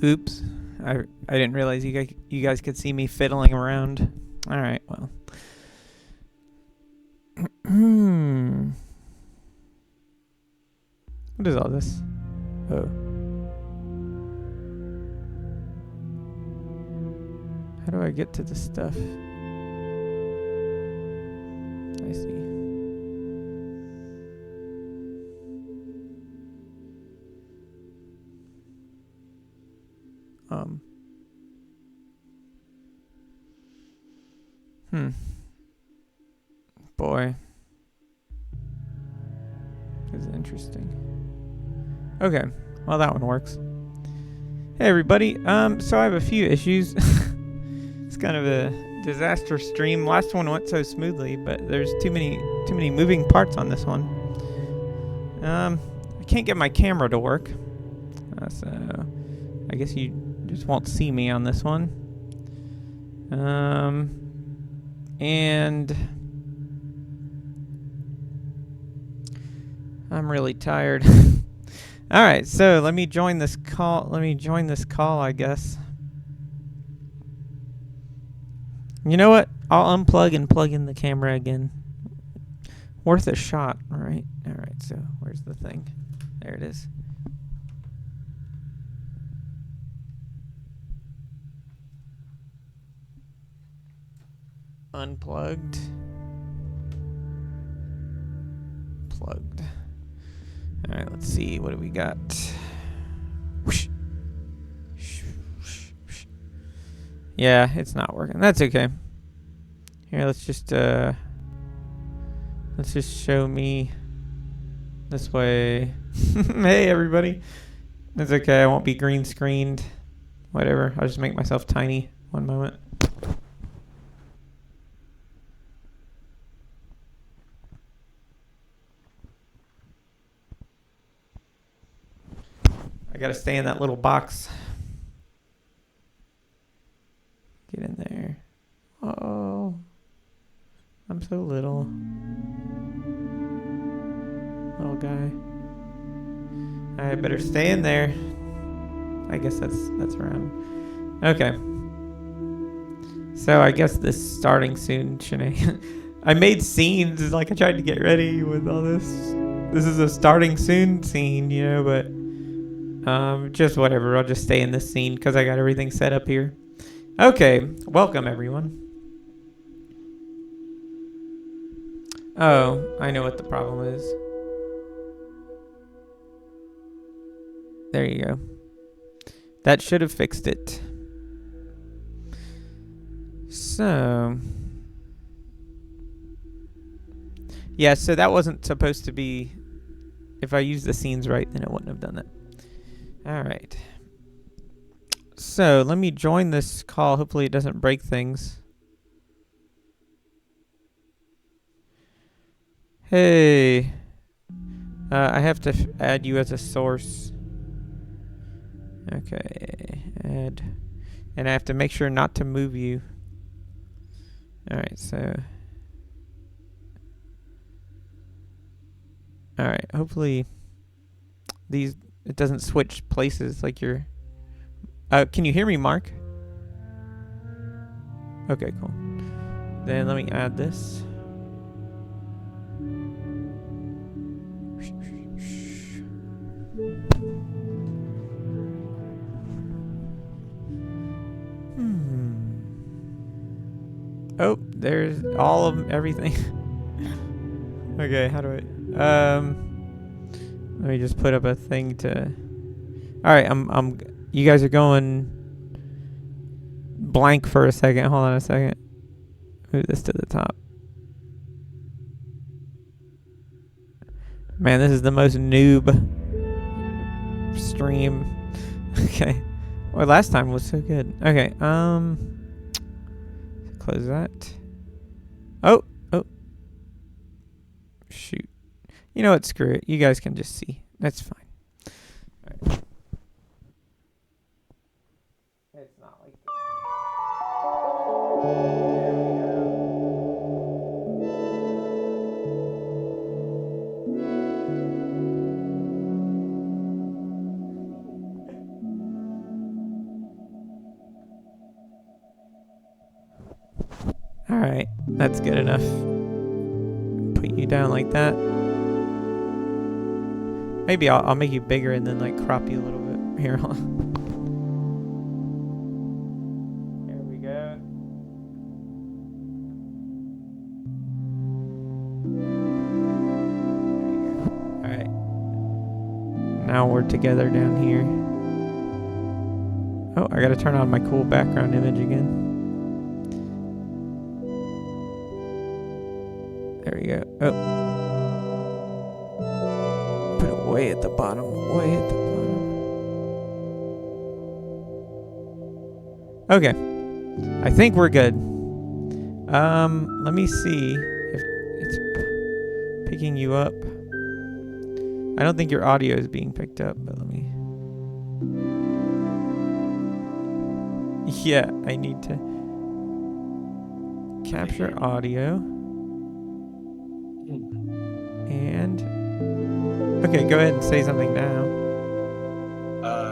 Oops. I didn't realize you guys could see me fiddling around. All right, well. What is all this? Oh. How do I get to this stuff? I see. Boy. This is interesting. Okay. Well, that one works. Hey, everybody. So I have a few issues. It's kind of a disaster stream. Last one went so smoothly, but there's too many moving parts on this one. I can't get my camera to work. So I guess you just won't see me on this one. And I'm really tired. All right, so let me join this call. I guess. You know what? I'll unplug and plug in the camera again. Worth a shot, all right? All right, so where's the thing? There it is. Unplugged. Plugged. All right, let's see. What do we got? Yeah, it's not working. That's okay. Here, let's just show me this way. Hey, everybody. It's okay. I won't be green screened. Whatever. I'll just make myself tiny. One moment. I gotta stay in that little box. Get in there. Uh-oh. I'm so little. Little guy. I better stay in there. I guess that's around. Okay. So I guess this starting soon shenanigans. I made scenes, like I tried to get ready with all this. This is a starting soon scene, you know, but just whatever. I'll just stay in this scene because I got everything set up here. Okay, welcome everyone. Oh, I know what the problem is. There you go. That should have fixed it. So, yeah, so that wasn't supposed to be. If I used the scenes right, then it wouldn't have done that. All right. So let me join this call. Hopefully it doesn't break things. Hey. I have to add you as a source. Okay. Add. And I have to make sure not to move you. Alright, so. Alright, hopefully it doesn't switch places like you're. Can you hear me, Mark? Okay, cool. Then let me add this. Oh, there's all of everything. Okay, how do I? Let me just put up a thing to. All right, you guys are going blank for a second. Hold on a second. Move this to the top. Man, this is the most noob stream. Okay. Well, last time was so good. Okay. Close that. Oh. Shoot. You know what? Screw it. You guys can just see. That's fine. All right. It's not like this. All right, that's good enough. Put you down like that. Maybe I'll make you bigger and then like crop you a little bit. Here, hold on. There we go. There you go. All right. Now we're together down here. Oh, I gotta turn on my cool background image again. There we go. Oh. Put it way at the bottom. Way at the bottom. Okay. I think we're good. Let me see if it's picking you up. I don't think your audio is being picked up, but let me... Yeah, I need to capture audio. And okay, go ahead and say something now.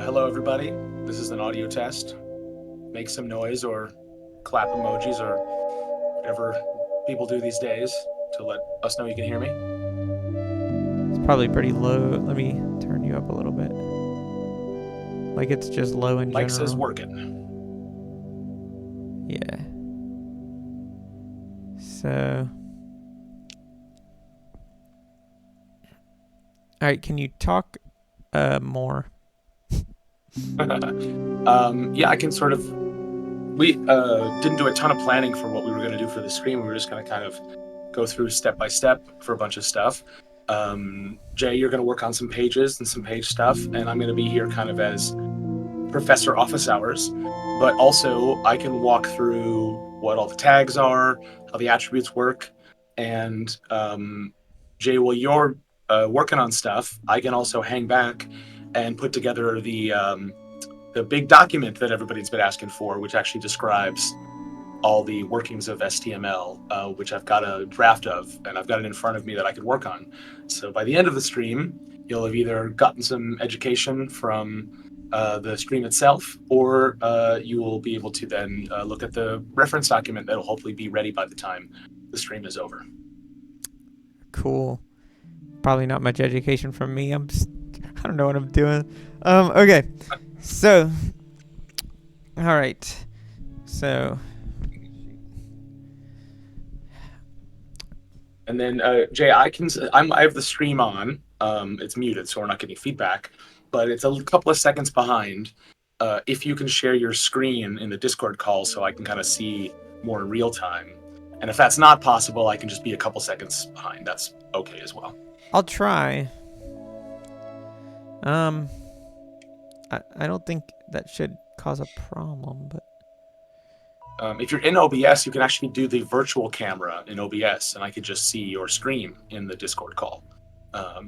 Hello, everybody. This is an audio test. Make some noise or clap emojis or whatever people do these days to let us know you can hear me. It's probably pretty low. Let me turn you up a little bit. Like it's just low in general. Mike says working. Yeah. So... All right, can you talk more? Yeah, I can sort of... We didn't do a ton of planning for what we were going to do for the stream. We were just going to kind of go through step by step for a bunch of stuff. Jay, you're going to work on some pages and some page stuff, and I'm going to be here kind of as Professor Office Hours. But also, I can walk through what all the tags are, how the attributes work, and Jay, while you're working on stuff, I can also hang back and put together the big document that everybody's been asking for, which actually describes all the workings of STML, which I've got a draft of, and I've got it in front of me that I could work on. So by the end of the stream, you'll have either gotten some education from the stream itself, or you will be able to then look at the reference document that will hopefully be ready by the time the stream is over. Cool. Probably not much education from me. I don't know what I'm doing. Okay. So, all right. So, and then Jay, I have the stream on. It's muted, so we're not getting feedback, but it's a couple of seconds behind. If you can share your screen in the Discord call, so I can kind of see more in real time. And if that's not possible, I can just be a couple seconds behind. That's okay as well. I'll try. I don't think that should cause a problem, but if you're in OBS, you can actually do the virtual camera in OBS, and I could just see your screen in the Discord call. I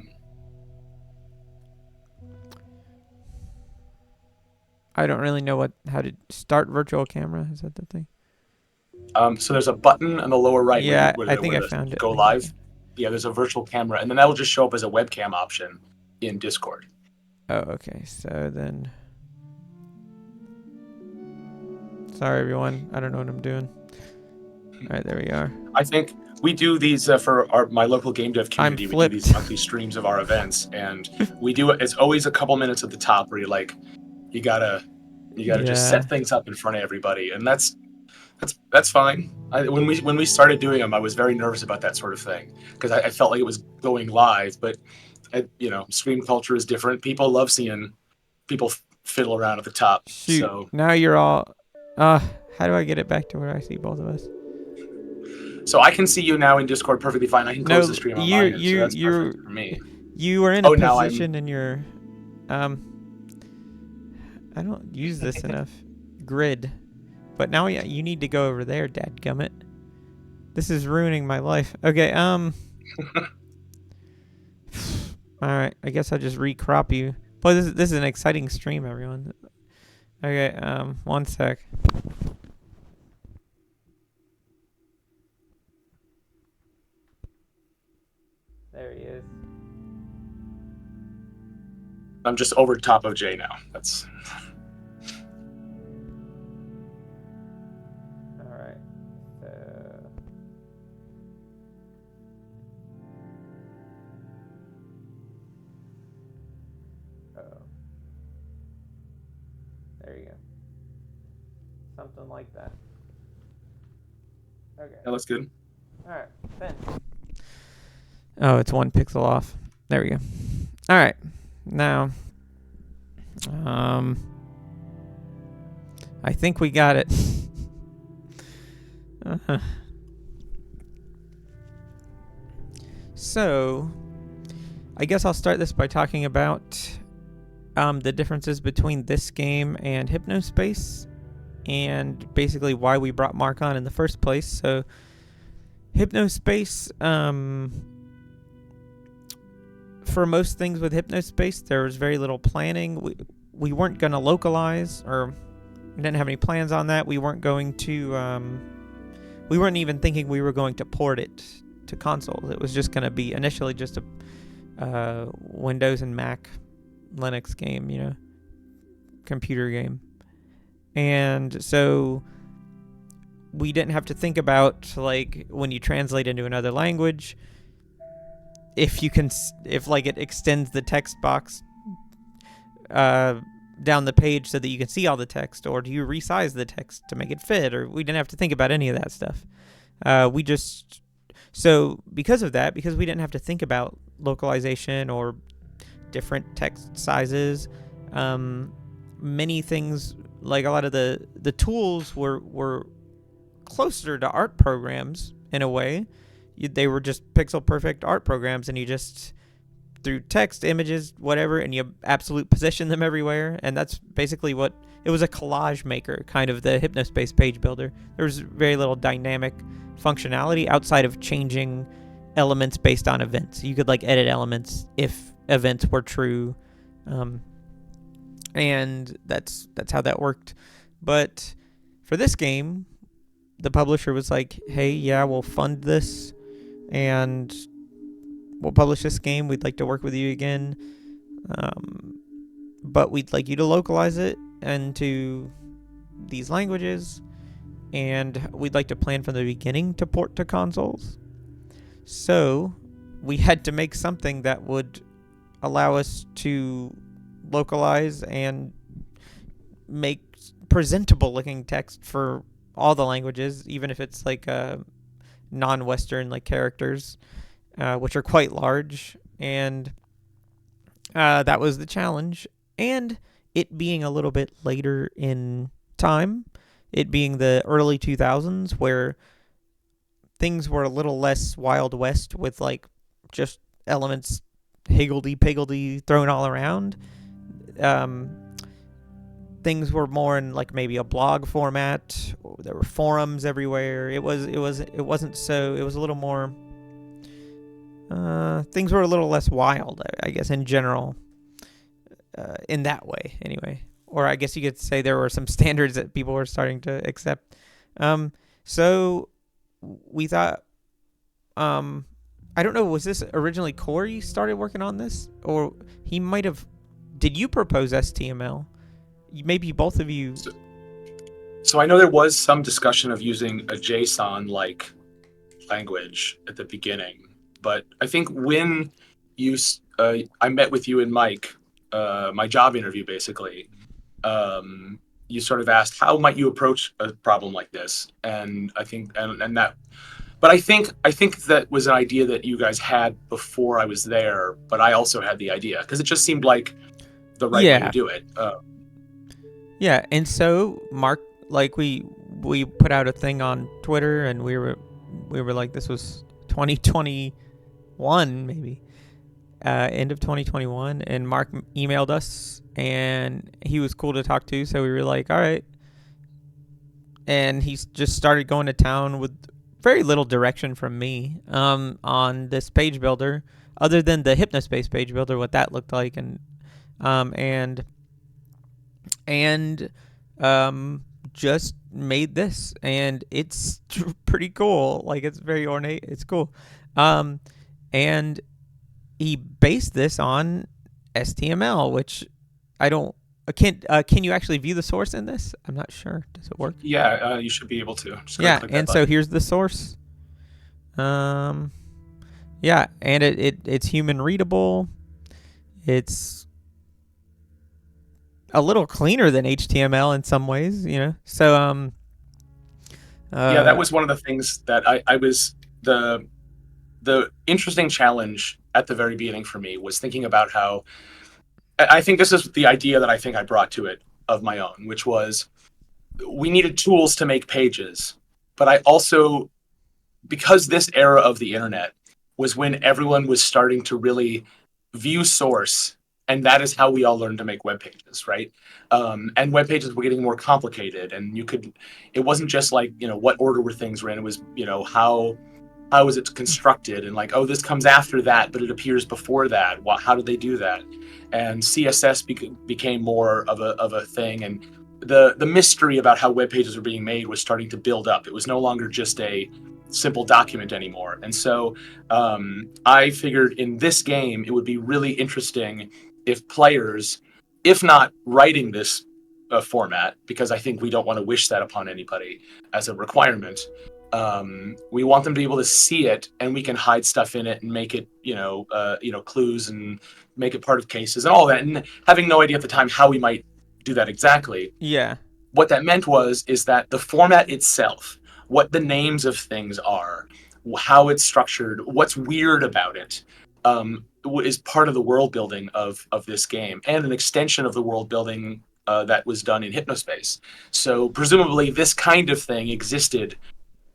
don't really know how to start virtual camera. Is that the thing? So there's a button on the lower right. Yeah, I think I found it. Go live. Yeah, there's a virtual camera, and then that will just show up as a webcam option in Discord. Oh, okay. So then... Sorry, everyone. I don't know what I'm doing. All right, there we are. I think we do these for my local game dev community. We do these monthly streams of our events, and we do it. It's always a couple minutes at the top where you gotta just set things up in front of everybody, and that's fine. When we started doing them, I was very nervous about that sort of thing because I felt like it was going live, but stream culture is different. People love seeing people fiddle around at the top. Shoot. So now you're all... how do I get it back to where I see both of us? So I can see you now in Discord perfectly fine. I can close the stream on my end, so that's perfect for me. You are in a position in your... I don't use this enough. Grid. But now you need to go over there, dadgummit. This is ruining my life. Okay, All right, I guess I'll just recrop you. Boy, this is an exciting stream, everyone. Okay, one sec. There he is. I'm just over top of Jay now. That's All right. So. Oh. There you go. Something like that. Okay. yeah, that's good. All right. Then. Oh, it's 1 pixel off. There we go. All right. Now, I think we got it. So, I guess I'll start this by talking about the differences between this game and Hypnospace, and basically why we brought Mark on in the first place. So, Hypnospace, for most things with Hypnospace, there was very little planning. We weren't going to localize, or we didn't have any plans on that. We weren't going to, we weren't even thinking we were going to port it to consoles. It was just going to be initially just a Windows and Mac Linux game, you know, computer game. And so we didn't have to think about, like, when you translate into another language, if like it extends the text box down the page so that you can see all the text, or do you resize the text to make it fit, or we didn't have to think about any of that stuff. So because of that, because we didn't have to think about localization or different text sizes, many things, like a lot of the tools were closer to art programs in a way. They were just pixel perfect art programs, and you just threw text, images, whatever, and you absolute position them everywhere. And that's basically what it was, a collage maker, kind of the Hypnospace page builder. There was very little dynamic functionality outside of changing elements based on events. You could like edit elements if events were true, and that's how that worked. But for this game, the publisher was like, hey, yeah, we'll fund this and we'll publish this game. We'd like to work with you again, but we'd like you to localize it into these languages, and we'd like to plan from the beginning to port to consoles. So we had to make something that would allow us to localize and make presentable looking text for all the languages, even if it's like non-Western like characters, which are quite large. And that was the challenge. And it being a little bit later in time, it being the early 2000s, where things were a little less Wild West with like just elements higgledy-piggledy thrown all around. Things were more in like maybe a blog format. There were forums everywhere. It was a little more, things were a little less wild, I guess, in general, in that way anyway. Or I guess you could say there were some standards that people were starting to accept. So we thought, I don't know, was this originally Corey started working on this? Or he might have, did you propose STML? Maybe both of you. So I know there was some discussion of using a JSON-like language at the beginning, but I think when I met with you and Mike, my job interview basically, you sort of asked how might you approach a problem like this, and I think but I think that was an idea that you guys had before I was there, but I also had the idea because it just seemed like the right way to do it. Yeah, and so Mark, like we put out a thing on Twitter, and we were like, this was 2021 maybe, end of 2021, and Mark emailed us, and he was cool to talk to, so we were like, all right. And he just started going to town with very little direction from me on this page builder. other than the Hypnospace page builder, what that looked like, and and just made this, and it's pretty cool. Like, it's very ornate. It's cool. And he based this on STML, which I don't. Can you actually view the source in this? I'm not sure. Does it work? Yeah, you should be able to. Just Yeah, click that and so button. here's the source. Yeah, and it's human readable. It's a little cleaner than HTML in some ways, you know. So Yeah, that was one of the things that I was the interesting challenge at the very beginning for me was thinking about how I think this is the idea that I think I brought to it of my own, which was we needed tools to make pages, but I also, because this era of the internet was when everyone was starting to really view source, and that is how we all learned to make web pages, right? And web pages were getting more complicated, and it wasn't just like, what order were things in. It was, how is it constructed, and like, oh, this comes after that, but it appears before that. How did they do that? And CSS became more of a thing, and the mystery about how web pages were being made was starting to build up. It was no longer just a simple document anymore. And so I figured in this game it would be really interesting if players, if not writing this format, because I think we don't want to wish that upon anybody as a requirement. We want them to be able to see it, and we can hide stuff in it and make it, clues, and make it part of cases and all that. And having no idea at the time how we might do that exactly. yeah, What that meant is that the format itself, what the names of things are, how it's structured, what's weird about it, is part of the world building of this game, and an extension of the world building that was done in Hypnospace. So presumably this kind of thing existed,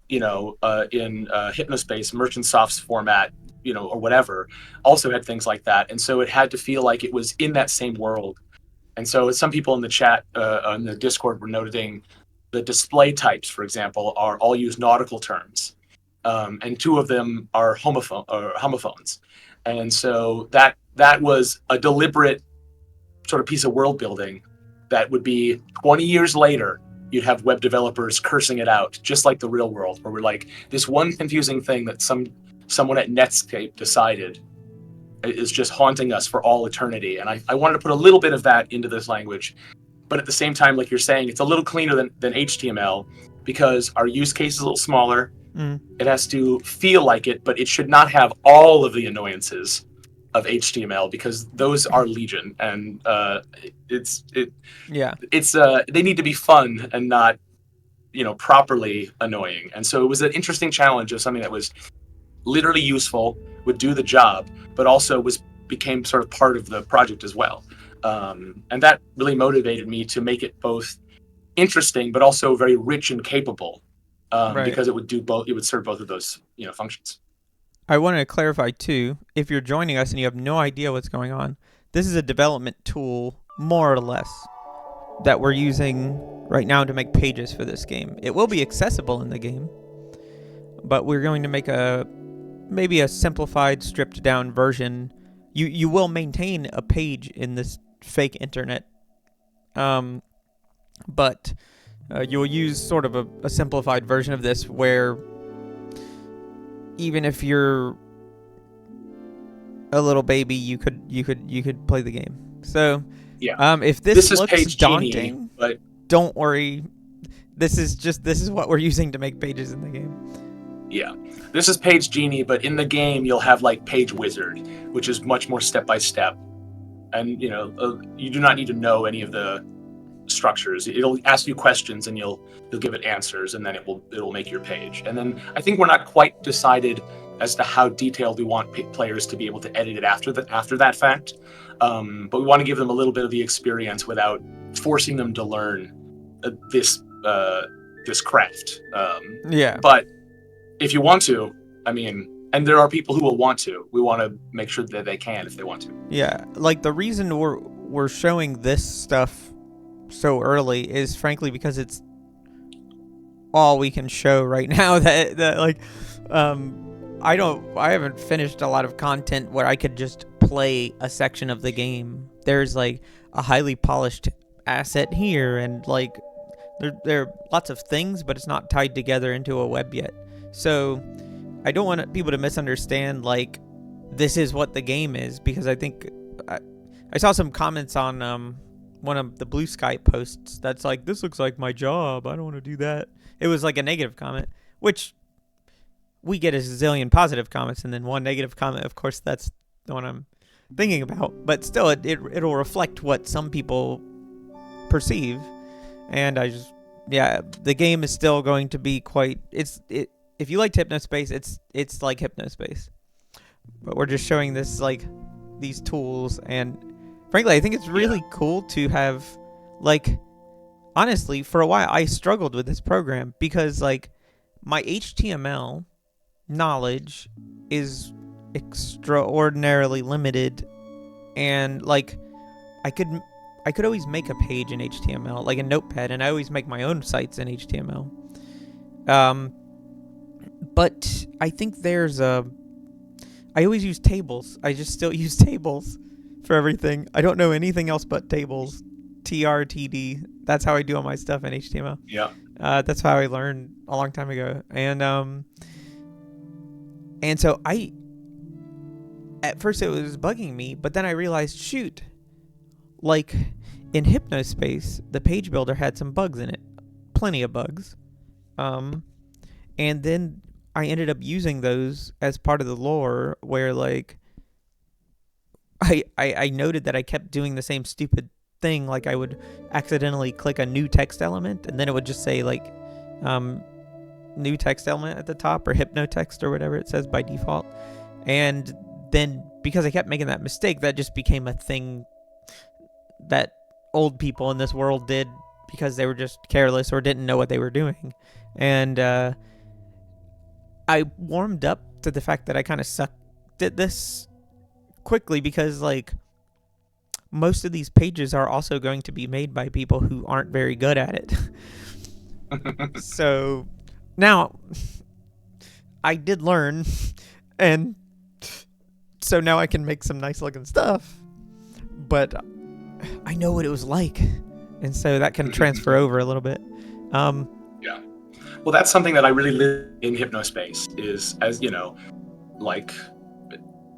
in Hypnospace, Merchant Soft's format, or whatever, also had things like that. And so it had to feel like it was in that same world. And so some people in the chat, on the Discord, were noting the display types, for example, are all use nautical terms. And two of them are homophones. And so that was a deliberate sort of piece of world building that would be 20 years later, you'd have web developers cursing it out, just like the real world, where we're like, this one confusing thing that someone at Netscape decided is just haunting us for all eternity. And I wanted to put a little bit of that into this language. But at the same time, like you're saying, it's a little cleaner than HTML, because our use case is a little smaller. It has to feel like it, but it should not have all of the annoyances of HTML, because those are legion, and they need to be fun and not, properly annoying. And so it was an interesting challenge of something that was literally useful, would do the job, but also became sort of part of the project as well. And that really motivated me to make it both interesting but also very rich and capable, right. Because it would do both. It would serve both of those, functions. I wanted to clarify too, if you're joining us and you have no idea what's going on, this is a development tool, more or less, that we're using right now to make pages for this game. It will be accessible in the game, but we're going to make maybe a simplified, stripped down version. You will maintain a page in this fake internet, but you'll use sort of a simplified version of this, where even if you're a little baby, you could play the game. So yeah, if this looks page daunting, Genie, but don't worry. This is what we're using to make pages in the game. Yeah, this is Page Genie, but in the game you'll have like Page Wizard, which is much more step by step, and you do not need to know any of the structures. It'll ask you questions, and you'll give it answers, and then it will make your page. And then I think we're not quite decided as to how detailed we want players to be able to edit it after that fact, but we want to give them a little bit of the experience without forcing them to learn this craft. But if you want to, and there are people who will want to, we want to make sure that they can if they want to. Yeah, like the reason we're showing this stuff so early is frankly because it's all we can show right now. I haven't finished a lot of content where I could just play a section of the game. There's like a highly polished asset here, and like there are lots of things, but it's not tied together into a web yet. So I don't want people to misunderstand like this is what the game is, because I think I saw some comments on one of the Blue Sky posts that's like, this looks like my job, I don't want to do that. It was like a negative comment, which we get a zillion positive comments, and then one negative comment. Of course, that's the one I'm thinking about. But still, it'll reflect what some people perceive, and the game is still going to be quite. If you liked Hypnospace, it's like Hypnospace, but we're just showing this like these tools, and frankly, I think it's really cool to have like. Honestly, for a while, I struggled with this program because like my HTML knowledge is extraordinarily limited, and like I could always make a page in HTML, like a notepad, and I always make my own sites in HTML. But I think I always use tables. I just still use tables for everything. I don't know anything else but tables. TRTD. That's how I do all my stuff in HTML. Yeah. That's how I learned a long time ago. And so at first it was bugging me, but then I realized, shoot, like in Hypnospace, the page builder had some bugs in it, plenty of bugs. And then I ended up using those as part of the lore, where like I noted that I kept doing the same stupid thing. Like I would accidentally click a new text element, and then it would just say like new text element at the top, or hypnotext or whatever it says by default. And then because I kept making that mistake, that just became a thing that old people in this world did because they were just careless or didn't know what they were doing. And I warmed up to the fact that I kind of sucked at this quickly, because like most of these pages are also going to be made by people who aren't very good at it. So now I did learn, and so now I can make some nice looking stuff, but I know what it was like, and so that can transfer over a little bit. Yeah. Well, that's something that I really live in Hypnospace, is, as you know, like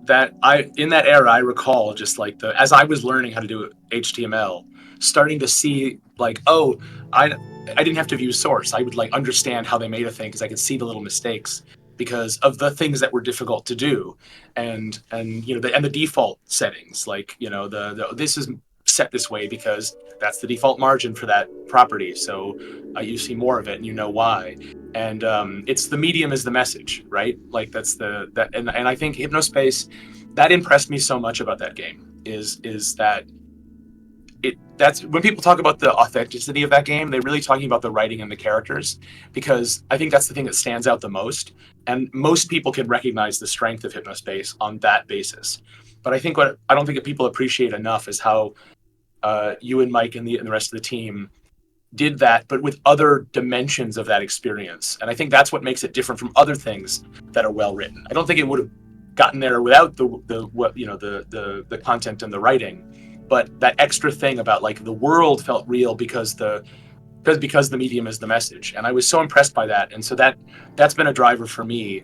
that in that era, I recall just like as I was learning how to do HTML, starting to see like, oh, I didn't have to view source. I would like understand how they made a thing because I could see the little mistakes because of the things that were difficult to do, and you know the default settings, like you know this is set this way because that's the default margin for that property, so you see more of it and you know why. And it's the medium is the message, right? Like that's and I think Hypnospace, that impressed me so much about that game is that that's when people talk about the authenticity of that game, they're really talking about the writing and the characters, because I think that's the thing that stands out the most, and most people can recognize the strength of Hypnospace on that basis. But I think what I don't think that people appreciate enough is how you and Mike and the rest of the team did that, but with other dimensions of that experience. And I think that's what makes it different from other things that are well written. I don't think it would have gotten there without the content and the writing. But that extra thing about like the world felt real because the medium is the message, and I was so impressed by that, and so that's been a driver for me.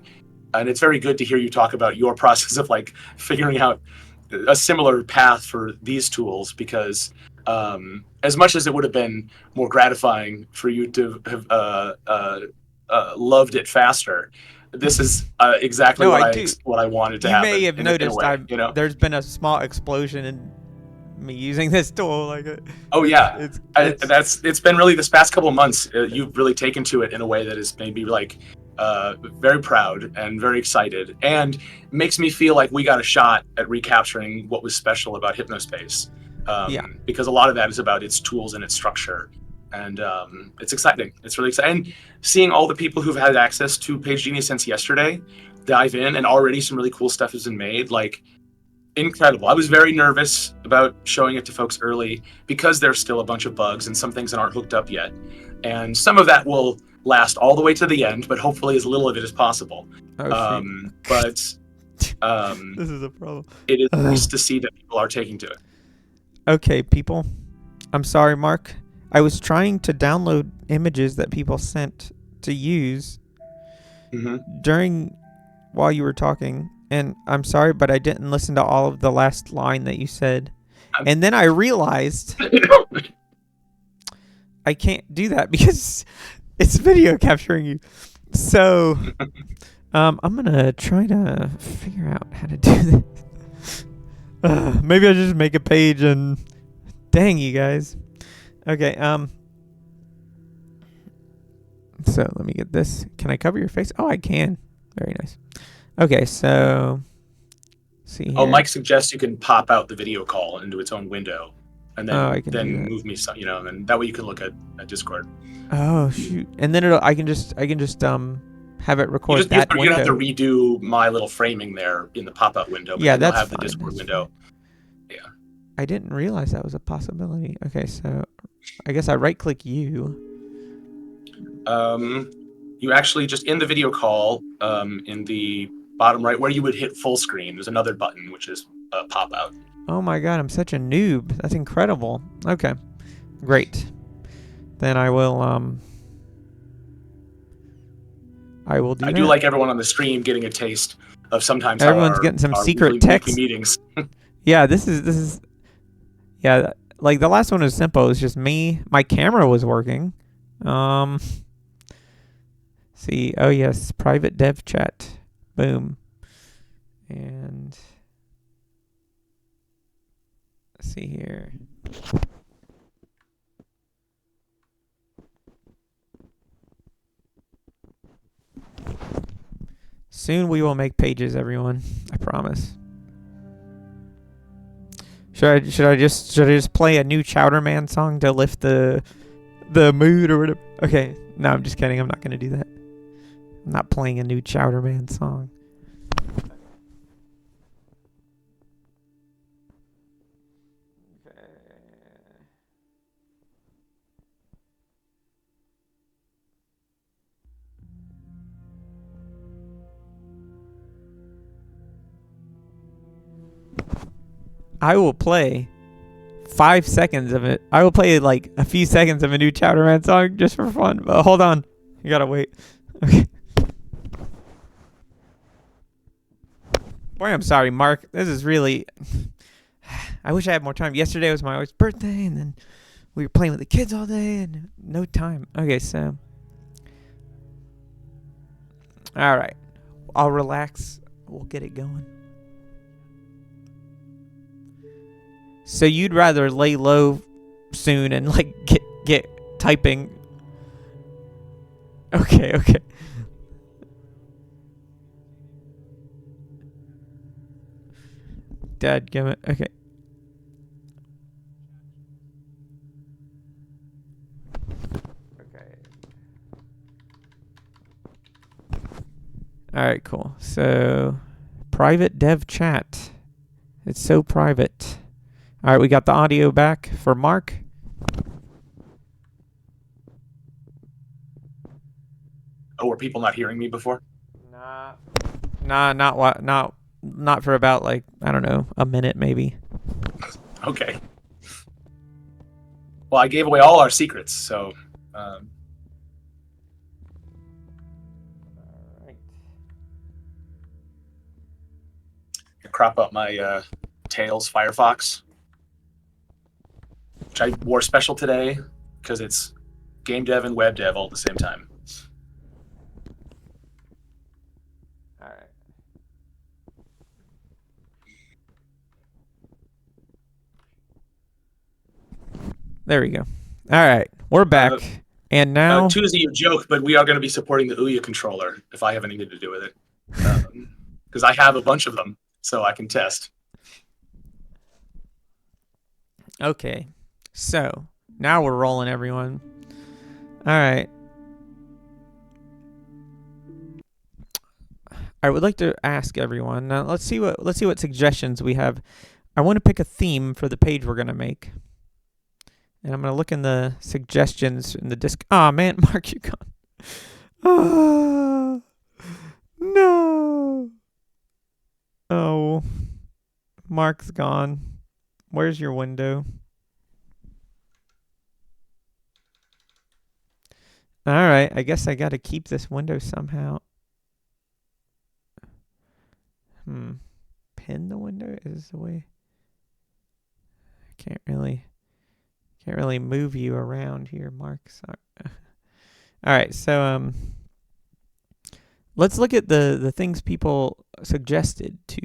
And it's very good to hear you talk about your process of like figuring out a similar path for these tools, because as much as it would have been more gratifying for you to have loved it faster, this is exactly what I wanted to happen. You may have noticed there's been a small explosion in me using this tool. Like, oh yeah, it's been really this past couple of months. You've really taken to it in a way that has made me like very proud and very excited, and makes me feel like we got a shot at recapturing what was special about Hypnospace. Because a lot of that is about its tools and its structure, and it's exciting. It's really exciting. And seeing all the people who've had access to Page Genie since yesterday dive in, and already some really cool stuff has been made. Like, incredible. I was very nervous about showing it to folks early because there's still a bunch of bugs and some things that aren't hooked up yet, and some of that will last all the way to the end, but hopefully as little of it as possible. Oh, But this is a problem. it is nice to see that people are taking to it. Okay, people. I'm sorry, Mark. I was trying to download images that people sent to use while you were talking, and I'm sorry, but I didn't listen to all of the last line that you said. And then I realized I can't do that because it's video capturing you. So I'm gonna try to figure out how to do this. Maybe I'll just make a page and dang you guys. Okay, so let me get this. Can I cover your face? Oh, I can. Very nice. Okay, so see here. Oh, Mike suggests you can pop out the video call into its own window, and then move me some, and that way you can look at Discord. Oh shoot! And then I can just have it record that window. You're gonna have to redo my little framing there in the pop-out window. But yeah, that's fine. Have the Discord window. Yeah. I didn't realize that was a possibility. Okay, so I guess I right-click you. You actually just in the video call, in the bottom right where you would hit full screen, there's another button which is pop out. Oh my god, I'm such a noob. That's incredible. Okay, great. Then I will do. I do like everyone on the stream getting a taste of sometimes everyone's getting some secret text meetings. Yeah, this is. Yeah, like the last one was simple. It was just me. My camera was working. See, oh yes, private dev chat. Boom. And let's see here. Soon we will make pages, everyone. I promise. Should I just play a new Chowder Man song to lift the mood or whatever? Okay, no, I'm just kidding. I'm not gonna do that. I'm not playing a new Chowder Man song. I will play 5 seconds of it. I will play like a few seconds of a new Chowder Man song just for fun. But hold on. You gotta wait. Okay. Boy, I'm sorry, Mark. This is really... I wish I had more time. Yesterday was my wife's birthday, and then we were playing with the kids all day, and no time. Okay, so... Alright. I'll relax. We'll get it going. So you'd rather lay low soon and like get typing. Okay. Dadgummit. Okay. Alright, cool. So private dev chat. It's so private. All right, we got the audio back for Mark. Oh, were people not hearing me before? Not for about like, I don't know, a minute maybe. Okay. Well, I gave away all our secrets, so. All right. Crop up my Tails Firefox, which I wore special today because it's game dev and web dev all at the same time. All right. There we go. All right, we're back. And now... Tuesday, you joke, but we are going to be supporting the Ouya controller if I have anything to do with it. Because I have a bunch of them, so I can test. Okay. So, now we're rolling, everyone. All right. I would like to ask everyone. Now, let's see what suggestions we have. I want to pick a theme for the page we're going to make. And I'm going to look in the suggestions in the disc. Oh, man, Mark, you're gone. Ah, no. Oh, Mark's gone. Where's your window? All right, I guess I got to keep this window somehow. Pin the window is the way. I can't really move you around here, Mark. Sorry. All right, so let's look at the things people suggested to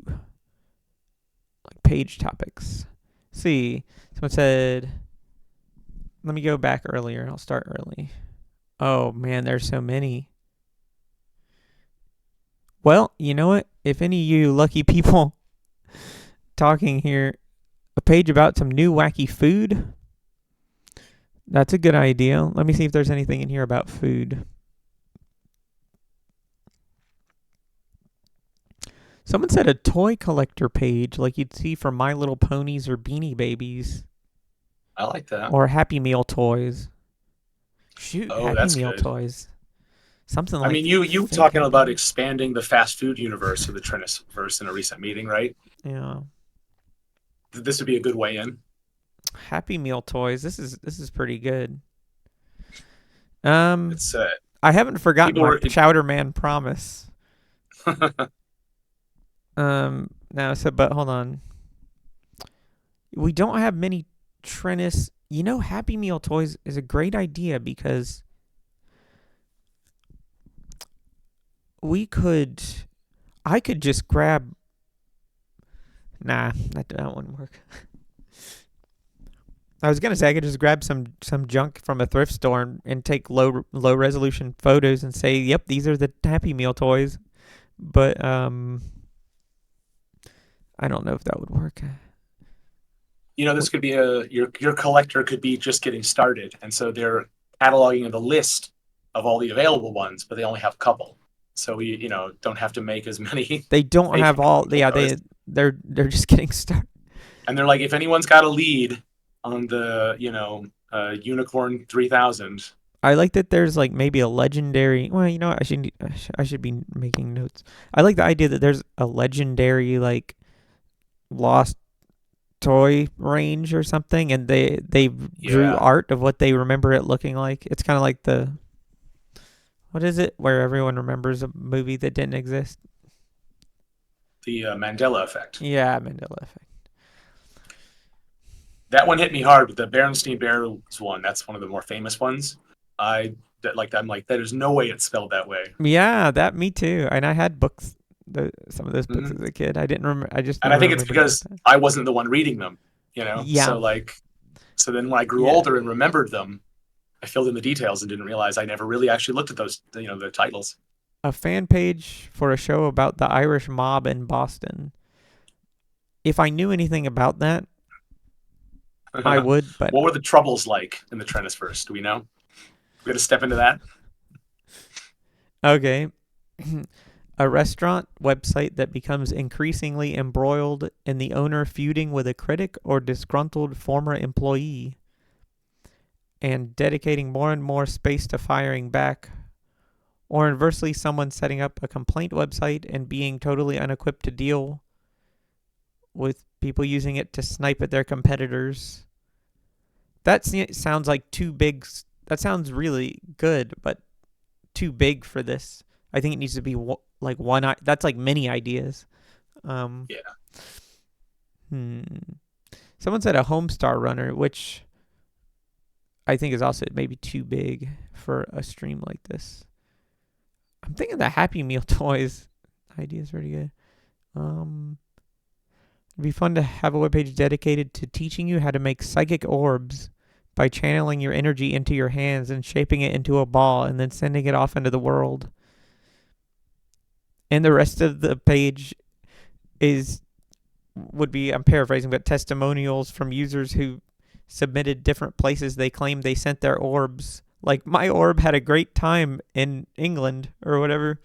like page topics. See, someone said, let me go back earlier. I'll start early. Oh man, there's so many. Well, you know what? If any of you lucky people talking here, a page about some new wacky food, that's a good idea. Let me see if there's anything in here about food. Someone said a toy collector page like you'd see for My Little Ponies or Beanie Babies. I like that. Or Happy Meal toys. Shoot, Oh, Happy that's Meal good. toys. Something I like mean, you fake talking Happy about Meal. expanding the fast food universe of the Triniverse in a recent meeting, right? Yeah. This would be a good way in. Happy Meal toys. This is pretty good. I It's haven't forgotten people my were. Chowder Man promise. Now so but hold on. We don't have many Trennis. You know, Happy Meal toys is a great idea because I could just grab. Nah, that wouldn't work. I was gonna say I could just grab some junk from a thrift store and take low resolution photos and say, yep, these are the Happy Meal toys. But I don't know if that would work. This could be your collector could be just getting started, and so they're cataloging the list of all the available ones, but they only have a couple. So we don't have to make as many They don't fake have all. Meal Yeah, toys. they're just getting started. And they're like, if anyone's got a lead on the Unicorn 3000. I like that there's like maybe a legendary. Well, you know what? I should be making notes. I like the idea that there's a legendary like lost toy range or something, and they drew Yeah, art of what they remember it looking like. It's kind of like the what is it where everyone remembers a movie that didn't exist? the Mandela effect. Yeah, Mandela effect. That one hit me hard, but the Berenstein Bears one, that's one of the more famous ones. I'm like, there's no way it's spelled that way. Yeah, that me too. And I had books, some of those books Hmm. as a kid. I didn't remember. I just And I never think it's remembered it like because that. I wasn't the one reading them, Yeah, So then when I grew yeah. older and remembered them, I filled in the details and didn't realize I never really actually looked at those, the titles. A fan page for a show about the Irish mob in Boston. If I knew anything about that, I What would. But were the troubles like in the Triniverse? Do we know? We got to step into that. okay. A restaurant website that becomes increasingly embroiled in the owner feuding with a critic or disgruntled former employee and dedicating more and more space to firing back, or inversely, someone setting up a complaint website and being totally unequipped to deal with people using it to snipe at their competitors. That sounds like too big. That sounds really good, but too big for this. I think it needs to be like one. That's like many ideas. Um, Yeah. hmm. Someone said a Homestar Runner, which I think is also maybe too big for a stream like this. I'm thinking the Happy Meal toys idea is pretty good. It'd be fun to have a webpage dedicated to teaching you how to make psychic orbs by channeling your energy into your hands and shaping it into a ball and then sending it off into the world. And the rest of the page would be, I'm paraphrasing, but testimonials from users who submitted different places they claimed they sent their orbs. Like, my orb had a great time in England or whatever.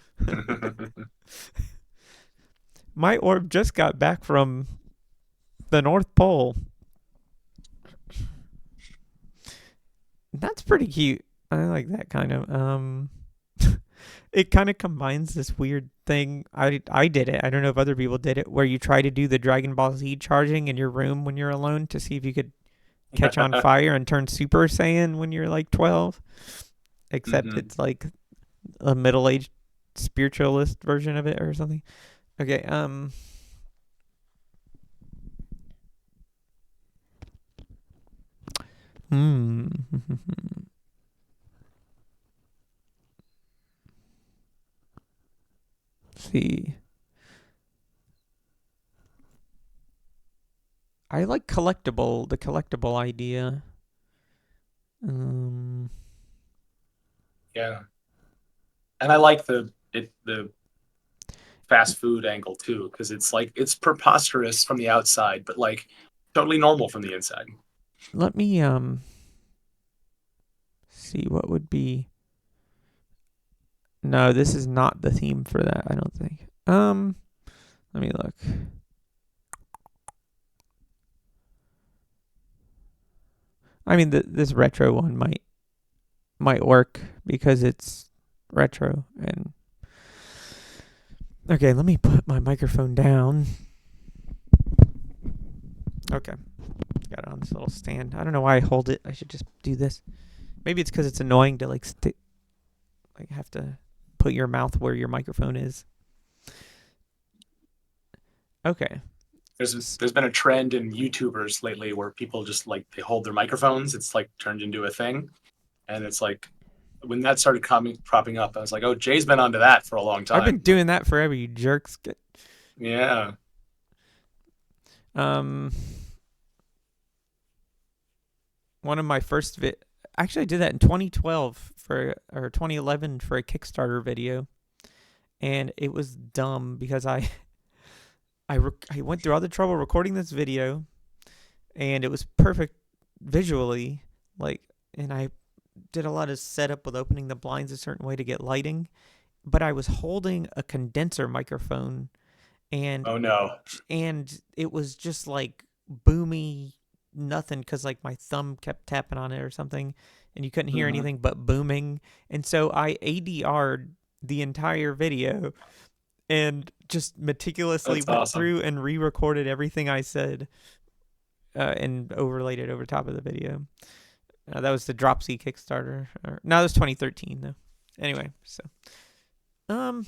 My orb just got back from the North Pole. That's pretty cute. I like that kind of. It kind of combines this weird thing. I did it. I don't know if other people did it, where you try to do the Dragon Ball Z charging in your room when you're alone to see if you could catch on fire and turn Super Saiyan when you're like 12. Except Hmm. it's like a middle-aged spiritualist version of it or something. Okay. Hmm. See. I like the collectible idea. Um, Yeah, and I like the fast food angle too, because it's like it's preposterous from the outside, but like totally normal from the inside. Let me see what would be. No, this is not the theme for that, I don't think. Let me look. I mean, this retro one might work because it's retro and okay, let me put my microphone down. Okay. Got it on this little stand. I don't know why I hold it. I should just do this. Maybe it's because it's annoying to like have to put your mouth where your microphone is. Okay. There's been a trend in YouTubers lately where people just like they hold their microphones. It's like turned into a thing, and it's like when that started propping up, I was like, oh, Jay's been onto that for a long I've been time. doing that forever, you jerks. Yeah. Um, one of my first actually I did that in 2012 or 2011 for a Kickstarter video, and it was dumb because I went through all the trouble recording this video, and it was perfect visually, like, and I did a lot of setup with opening the blinds a certain way to get lighting, but I was holding a condenser microphone, and Oh no. it was just like boomy nothing because like my thumb kept tapping on it or something, and you couldn't hear Hmm. anything but booming, and so I ADR'd the entire video and just meticulously That's went awesome. through and re-recorded everything I said, and overlaid it over top of the video. That was the Dropsy Kickstarter. No, that was 2013 though. Anyway, so um,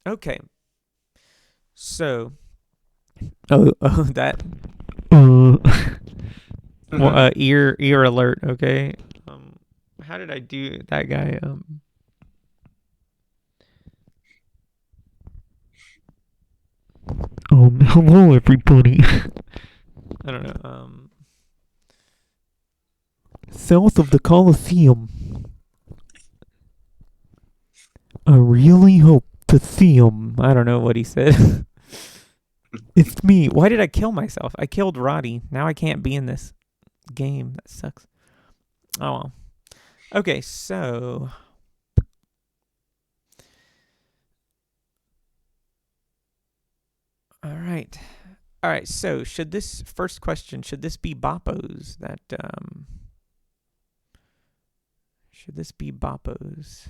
okay, so oh that uh, well, ear alert. Okay, how did I do that guy? Hello everybody. I don't know. South of the Coliseum. I really hope to see him. I don't know what he said. It's me. Why did I kill myself? I killed Roddy. Now I can't be in this game. That sucks. Oh well. Okay, so all right. All right, so should this first question, should this be Boppos that should this be Boppos?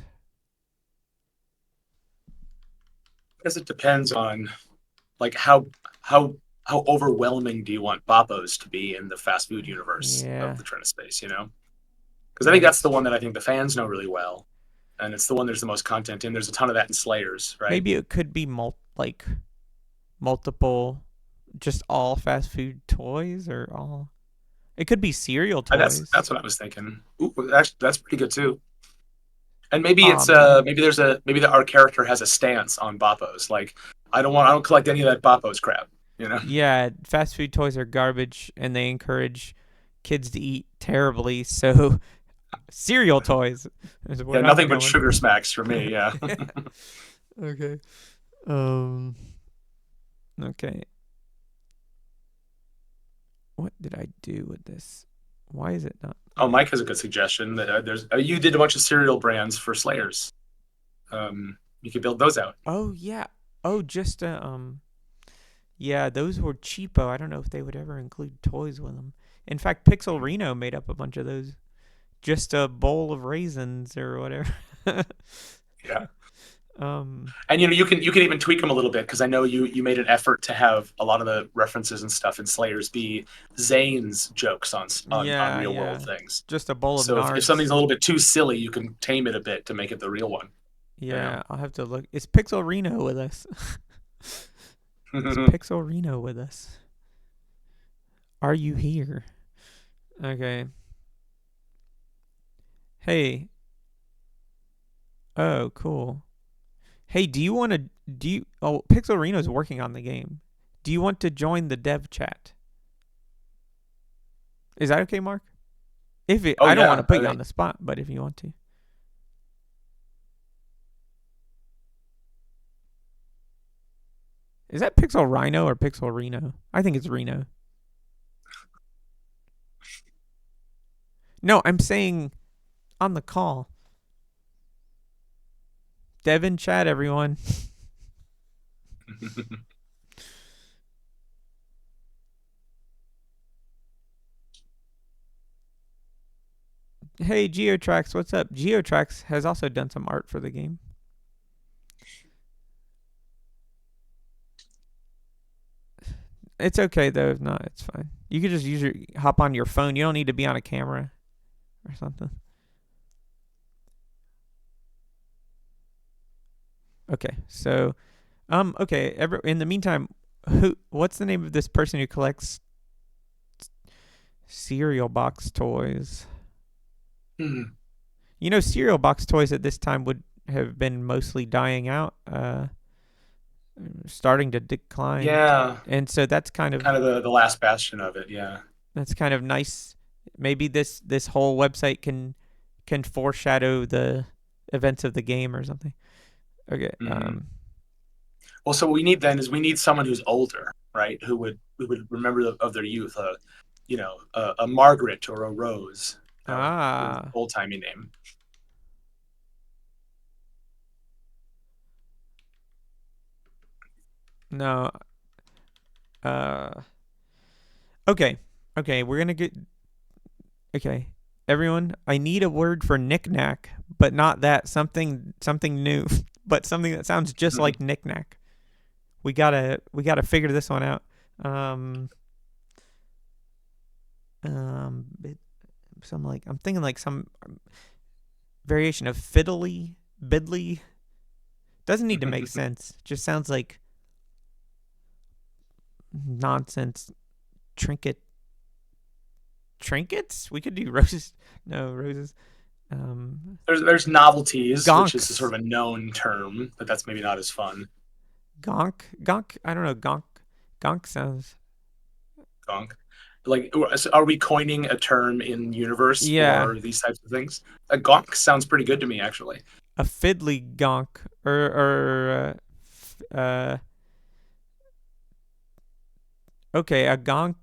Because it depends on like how overwhelming do you want Boppos to be in the fast food universe of Yeah. the Trina space, you know? Because I Yeah, think that's the that's one that I think the fans know really well, and it's the one there's the most content in. There's a ton of that in Slayers, right? maybe it could be multiple, just all fast food toys or all. It could be cereal toys. That's what I was thinking. Ooh, that's pretty good too. And maybe Oh it's man. maybe our character has a stance on Boppos. Like I don't collect any of that Boppos crap, you know? Yeah, fast food toys are garbage and they encourage kids to eat terribly. So cereal toys is Yeah, where I'm nothing but going. sugar smacks for me. Yeah. Okay. Um. Okay. What did I do with this? Why is it not? Oh, Okay. Mike has a good suggestion. That there's you did a bunch of cereal brands for Slayers. You could build those out. Oh yeah. Oh, just Yeah, those were cheapo. I don't know if they would ever include toys with them. In fact, Pixel Reno made up a bunch of those just a bowl of raisins or whatever. Yeah. um, And you can even tweak them a little bit because I know you made an effort to have a lot of the references and stuff in Slayers be Zane's jokes on yeah, real world yeah. things. Just a bowl of So if something's nards. a little bit too silly, you can tame it a bit to make it the real one. Yeah. Yeah, I'll have to look. Is Pixel Reno with us? Is Pixel Reno with us? Are you here? Okay. Hey. Oh, cool. Hey, do you want to? Do you? Oh, Pixel Reno's working on the game. Do you want to join the dev chat? Is that okay, Mark? If it, Oh I don't want to yeah, put you on the spot, but if you want to. Is that Pixel Rhino or Pixel Reno? I think it's Reno. No, I'm saying on the call. Devin chat, everyone. Hey, Geotrax, what's up? Geotrax has also done some art for the game. It's okay though. If not, it's fine. You could just hop on your phone. You don't need to be on a camera or something. Okay, so, okay. In the meantime, what's the name of this person who collects cereal box toys? You know, cereal box toys at this time would have been mostly dying out, starting to decline. Yeah. And so that's kind of the last bastion of it. Yeah. that's kind of nice. Maybe this whole website can foreshadow the events of the game or something. Okay. Well, so what we need then is we need someone who's older, right? Who would remember of their youth. A Margaret or a Rose. Old timey name. No. Okay. Okay, we're gonna get. Okay, everyone. I need a word for knickknack, but not that. Something new, but something that sounds just like knickknack. We gotta figure this one out. I'm thinking like some variation of fiddly, bidly. Doesn't need to make sense. Just sounds like nonsense. Trinkets? We could do roses. No, roses. There's novelties, Gonks. which is a sort of a known term, but that's maybe not as fun. Gonk. I don't know. Gonk sounds. Gonk. Like, are we coining a term in universe for these types of things? A gonk sounds pretty good to me, actually. A fiddly gonk okay, a gonk,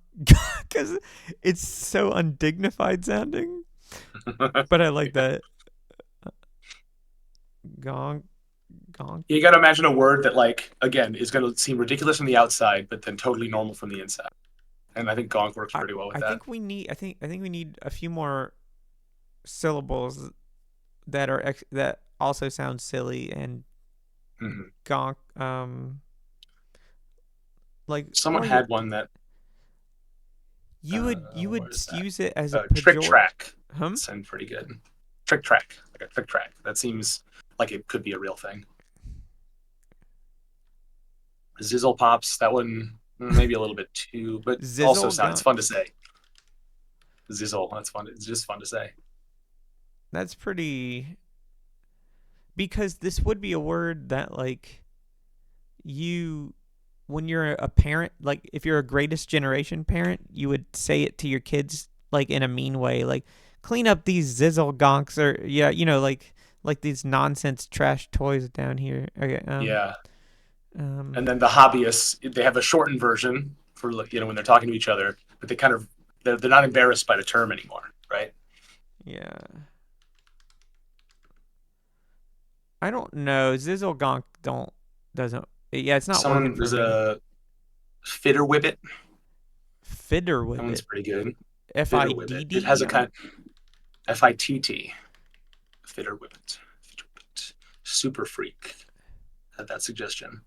because it's so undignified sounding. But I like that. Gonk. You got to imagine a word that, like, again, is going to seem ridiculous from the outside, but then totally normal from the inside. And I think gonk works pretty well with that. I think we need a few more syllables that also sound silly and gonk. Like someone had one that you would use it as a trick track. Sound pretty good. Trick track, like a trick track. That seems like it could be a real thing. Zizzle pops. That one maybe a little bit too, but also sounds fun to say. Zizzle. That's fun. It's just fun to say. That's pretty. Because this would be a word that, like, when you're a parent, like if you're a greatest generation parent, you would say it to your kids like in a mean way, like clean up these zizzle gonks, or like these nonsense trash toys down here. Okay. Yeah. And then the hobbyists, they have a shortened version for when they're talking to each other, but they're not embarrassed by the term anymore, right? Yeah. I don't know. Zizzle gonk doesn't. Yeah, it's not working for me. There's a Fitter Whibbit. Fitter Whibbit. That one's pretty good. FIDD. It has a kind. FITT. Fitter Whippet. Super Freak. Had that suggestion.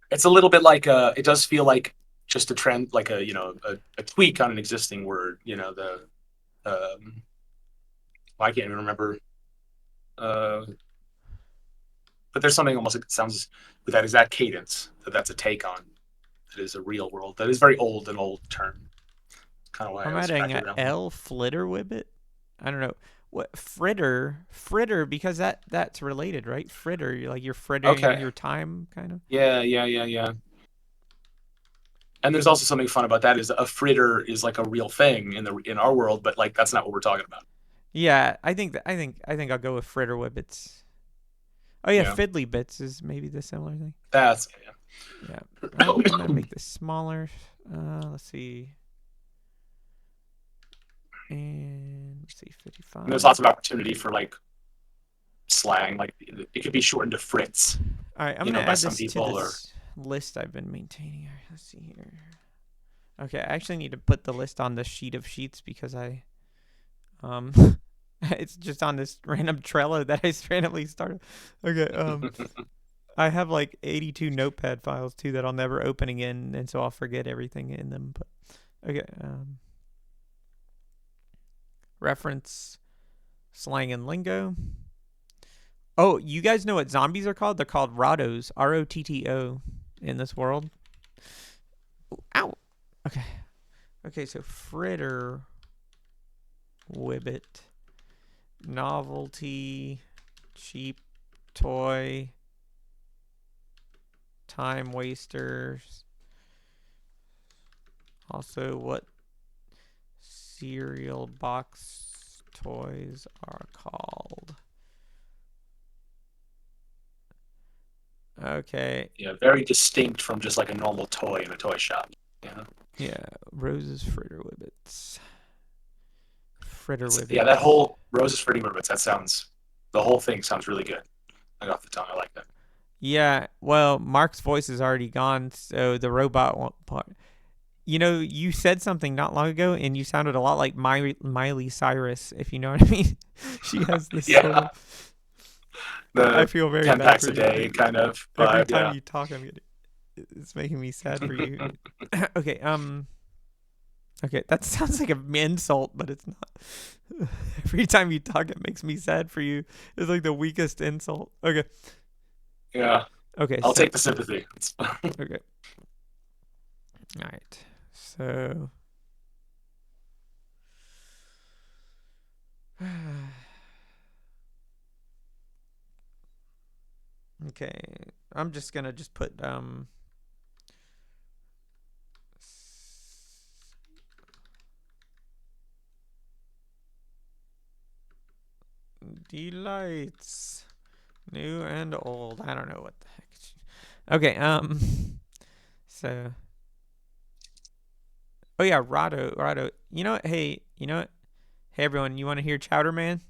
It's a little bit like it does feel like just a trend, like a tweak on an existing word. I can't even remember. But there's something almost it sounds with that exact cadence that's a take on that is a real world that is very old, an old term. Kind of why I I'm was adding cracking a around. L Flitterwibbit. I don't know what fritter because that's related, right? Fritter, you're frittering Okay. your time, kind of. Yeah. And there's also something fun about that is a fritter is like a real thing in our world, but like that's not what we're talking about. Yeah, I think I'll go with Fritterwibbits. Oh yeah, Yeah, Fiddly Bits is maybe the similar thing. that's Yeah, yeah. I'm gonna make this smaller. Let's see, and let's see, And there's 55. lots of opportunity for like slang, like it could be shortened to Fritz, All right, I'm gonna as add some this to people or this list I've been maintaining. All right, let's see here. Okay, I actually need to put the list on the sheet of sheets because um it's just on this random Trello that I randomly started. Okay, I have like 82 notepad files too that I'll never open again, and so I'll forget everything in them. But okay, reference slang and lingo. Oh, you guys know what zombies are called? They're called Rottos, Rotto, in this world. Ow. Okay. Okay, so fritter, wibbit, novelty, cheap toy, time wasters. Also, what cereal box toys are called. Okay. yeah, very distinct from just like a normal toy in a toy shop. Yeah, Yeah, Rose's Fritter Wibbits. Fritter yeah, that Wibbits. whole Roses for Mermaids. The whole thing sounds really good. Like off the tongue, I like that. Yeah, well, Mark's voice is already gone, so the robot won't part. You said something not long ago, and you sounded a lot like Miley Cyrus, if you know what I mean. She has this sort Yeah, of. I the feel very ten bad packs for a you. day kind of Every vibe. time Yeah. you talk, it's making me sad for you. Okay, okay, that sounds like an insult, but it's not. Every time you talk, it makes me sad for you. It's like the weakest insult. Okay. Yeah, Okay. I'll So. take the sympathy. Okay. All right. So. Okay. I'm just gonna just put delights, new and old. I don't know what the heck. Okay. So. Oh yeah, Rado. You know what? Hey, you know what? Hey everyone, you want to hear Chowder Man?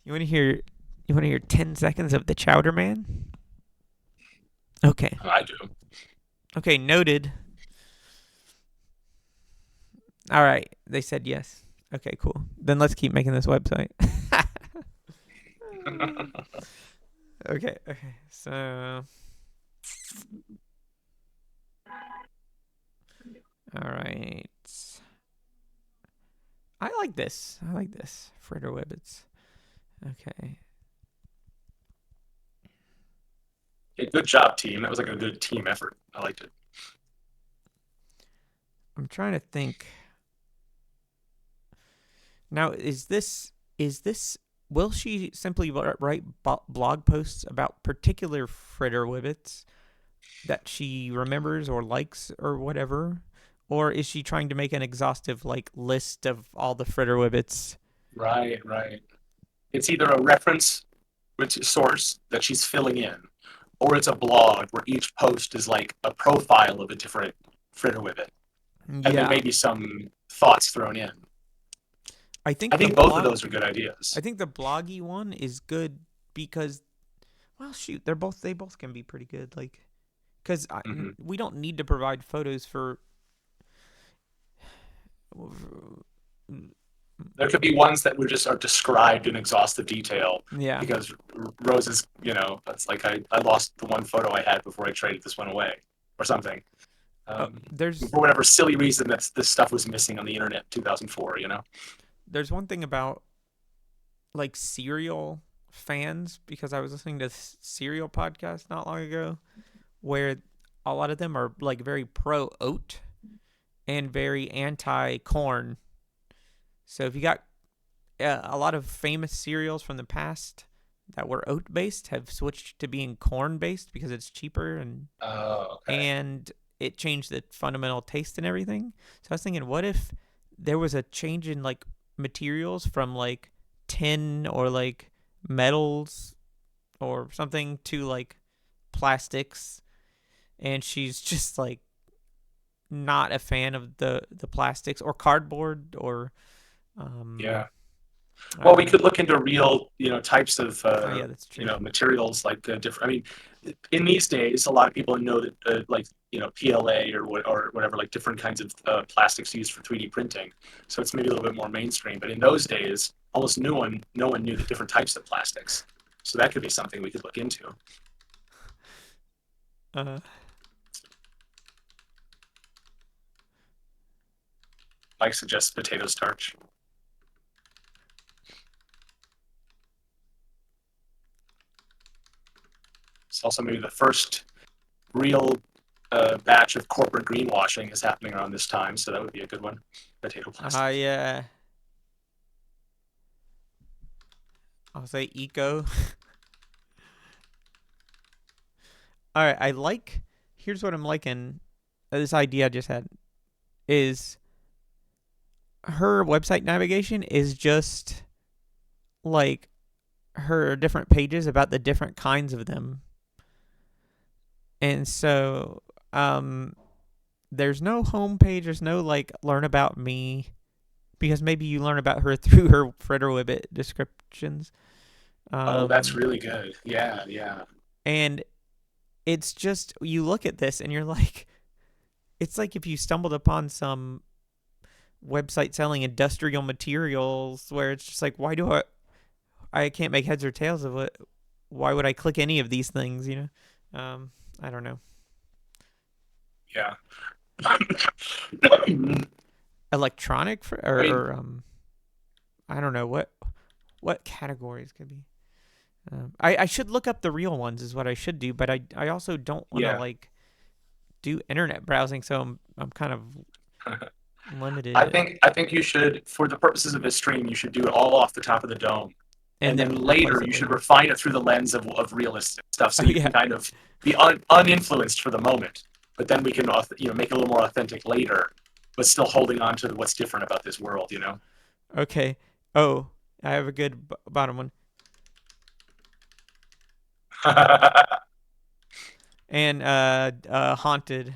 You want to hear? You want to hear 10 seconds of the Chowder Man? Okay. I do. Okay. Noted. All right. They said yes. Okay. Cool. Then let's keep making this website. Okay. Okay. So. All right. I like this. I like this. Fritter Wibbits. Okay. Yeah, good job, team. That was like a good team effort. I liked it. I'm trying to think. Now, is this will she simply write blog posts about particular fritter wibbits that she remembers or likes or whatever, or is she trying to make an exhaustive list of all the fritter wibbits? Right. It's either a reference which source that she's filling in, or it's a blog where each post is like a profile of a different fritter with it, and then Yeah, maybe some thoughts thrown in. I I think the think both of blog. those are good I ideas. think the bloggy one is good because, well, shoot, they both can be pretty good. Because Hmm. we don't need to provide photos for. There could be ones that were just are described in exhaustive detail Yeah. because Rose's, it's like I lost the one photo I had before I traded this one away or something. There's For whatever silly reason this stuff was missing on the internet in 2004. there's one thing about like Serial fans, because I was listening to Serial podcast not long ago where a lot of them are like very pro oat and very anti corn. So if you got a lot of famous cereals from the past that were oat based have switched to being corn based because it's cheaper Oh, okay. and it changed the fundamental taste and everything. So I was thinking, what if there was a change in like materials from like tin or like metals or something to like plastics, and she's just like not a fan of the plastics or cardboard or Yeah. I Well, don't we know. could look into real, types of, Oh yeah, that's true. materials like different. I mean, in these days, a lot of people know that, like, PLA or whatever, like different kinds of plastics used for 3D printing. So it's maybe a little bit more mainstream. But in those days, almost no one knew the different types of plastics. So that could be something we could look into. Uh, I suggest potato starch. It's also maybe the first real batch of corporate greenwashing is happening around this time, so that would be a good one. Potato plastic. yeah. I'll say eco. All right, I like. Here's what I'm liking. This idea I just had is her website navigation is just like her different pages about the different kinds of them. And so um there's no homepage, there's no like learn about me because maybe you learn about her through her Fritter Wibbit descriptions. Oh, that's Um really good. Yeah, yeah. and it's just you look at this and you're like it's like if you stumbled upon some website selling industrial materials where it's just like why do I can't make heads or tails of it. Why would I click any of these things, I don't know. Yeah. Electronic for, I mean, I don't know what categories could be. I should look up the real ones is what I should do, but I also don't want to yeah. like do internet browsing, so I'm kind of I limited, think I think you should, for the purposes of this stream, you should do it all off the top of the dome, and and then then replace later it you should later. refine it through the lens of realistic stuff, Oh so you yeah. can kind of be uninfluenced for the moment, but then we can make it a little more authentic later, but still holding on to what's different about this world. Okay. Oh, I have a good bottom one. And haunted.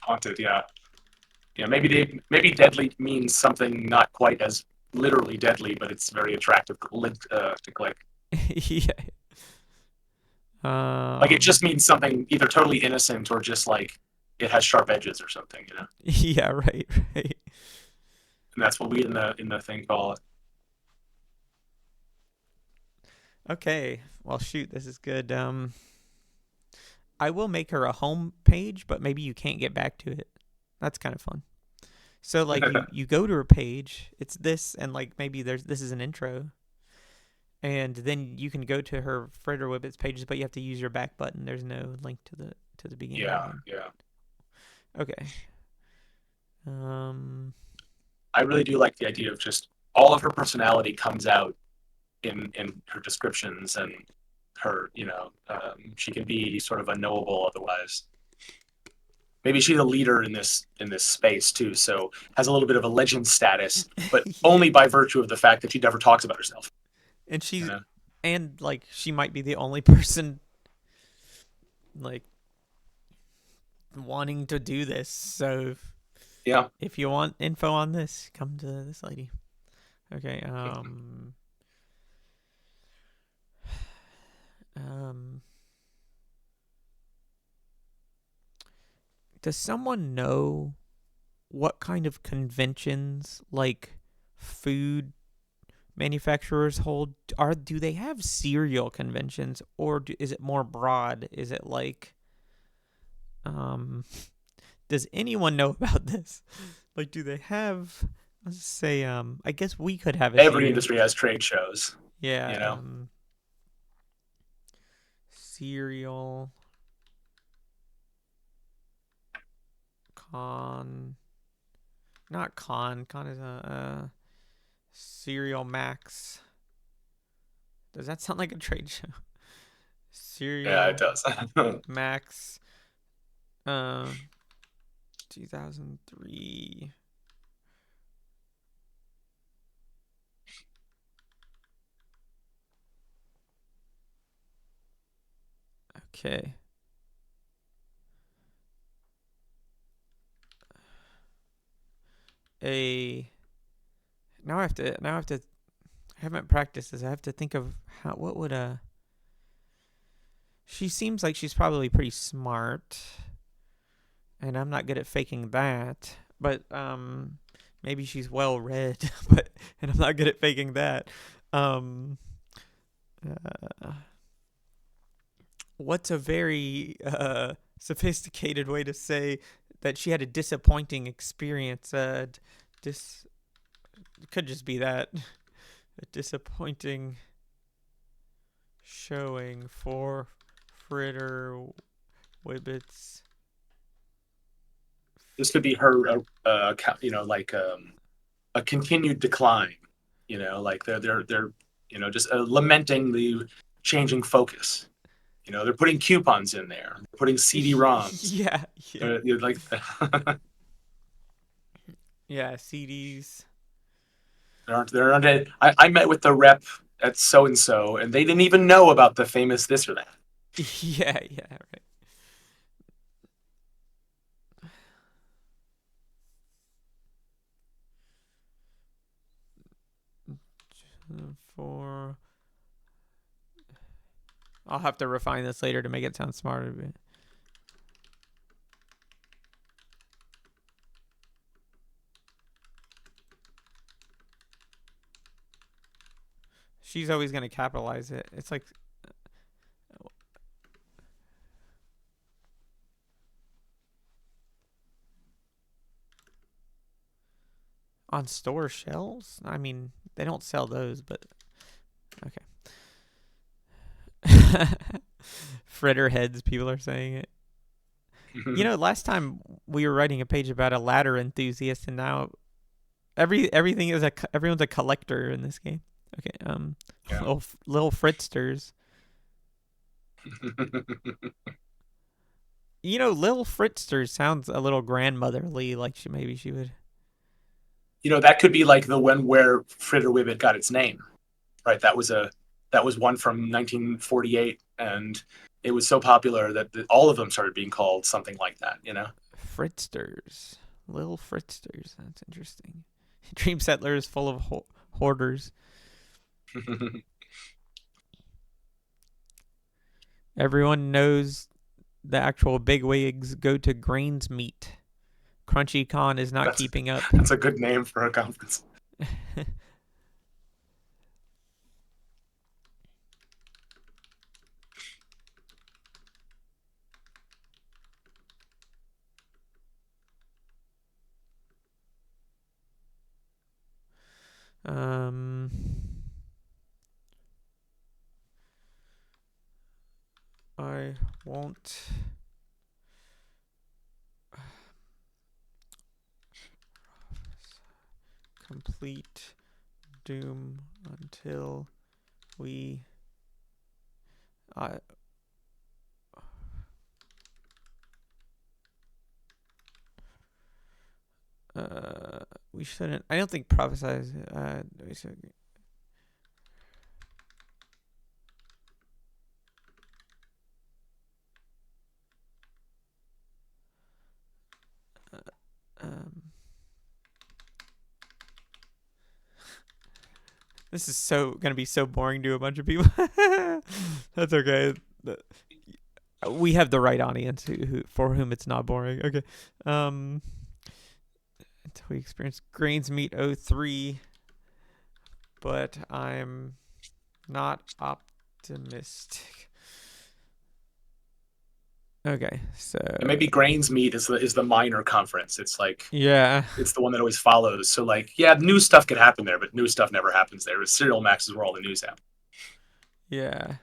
Haunted, yeah. Yeah, maybe deadly means something not quite as literally deadly, but it's very attractive to click. Yeah. Like it just means something either totally innocent or just like it has sharp edges or something. Yeah, right, right. And that's what we in the thing call it. Okay. Well, shoot, this is good. I will make her a home page, but maybe you can't get back to it. That's kind of fun. So like you go to her page, it's this, and like maybe this is an intro, and then you can go to her Fritter Wibbits pages, but you have to use your back button. There's no link to the beginning Yeah, again. yeah. Okay. Um. I really do like the idea of just all of her personality comes out in her descriptions and she can be sort of unknowable otherwise. Maybe she's a leader in this space too, so has a little bit of a legend status, but Yeah. only by virtue of the fact that she never talks about herself. And You she's know? and like she might be the only person like wanting to do this. So Yeah. if you want info on this, come to this lady. Okay. Um. Does someone know what kind of conventions like food manufacturers hold? Do they have cereal conventions, or is it more broad? Is it like um does anyone know about this? Like, do they have, let's say, I guess we could have a Every cereal. industry has trade shows, Yeah, you know. cereal con, not con is a cereal max. Does that sound like a trade show? Yeah, it Cereal does. max, uh, 2003. Okay. A now I have to I haven't practiced this. I have to think of what would a she seems like she's probably pretty smart, and I'm not good at faking that. But maybe she's well read, but and I'm not good at faking that. Um uh, what's a very sophisticated way to say that she had a disappointing experience? Dis it could just be that a disappointing showing for Fritter Wibbits. This could be her, like a continued decline. Like they're just lamenting the changing focus. They're putting coupons in there, they're putting CD-ROMs. Yeah, yeah, You're like, yeah. CDs. I met with the rep at so and so, and they didn't even know about the famous this or that. Yeah, yeah, right. For I'll have to refine this later to make it sound smarter. But she's always gonna capitalize it. It's like on store shelves. I mean, they don't sell those, but okay. Fritter heads, people are saying it. Last time we were writing a page about a ladder enthusiast, and now everything is everyone's a collector in this game. Okay, Yeah. little Fritzsters. Lil Fritzster sounds a little grandmotherly, like she would. That could be like the one where Fritter Wibbit got its name, right? That was one from 1948, and it was so popular that all of them started being called something like that. Fritzsters, Lil Fritzsters. That's interesting. Dreamsettler is full of hoarders. Everyone knows the actual bigwigs go to Grains Meat. Crunchy Con is not keeping up. That's a good name for a conference. I won't complete Doom until we we shouldn't. I don't think prophesize. This is gonna be so boring to a bunch of people. That's okay. We have the right audience for whom it's not boring. Okay. until we experience Grains Meat 03, but I'm not optimistic. Okay, so And maybe Grains Meet is the minor conference. It's like yeah, it's the one that always follows. So like, yeah, new stuff could happen there, but new stuff never happens there. Serial Max is where all the news happens. yeah.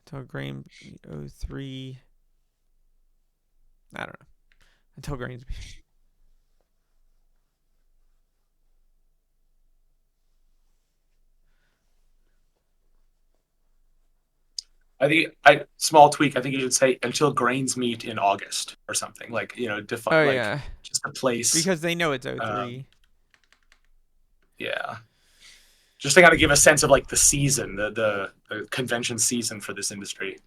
Until Grains Meat 03. I don't know. Until Grains Meat. I think small tweak. I think you should say until Grains Meet in August or something. Like Oh like yeah, just a place. because they know it's Um, 03. yeah, just to kind of give a sense of like the season, the convention season for this industry.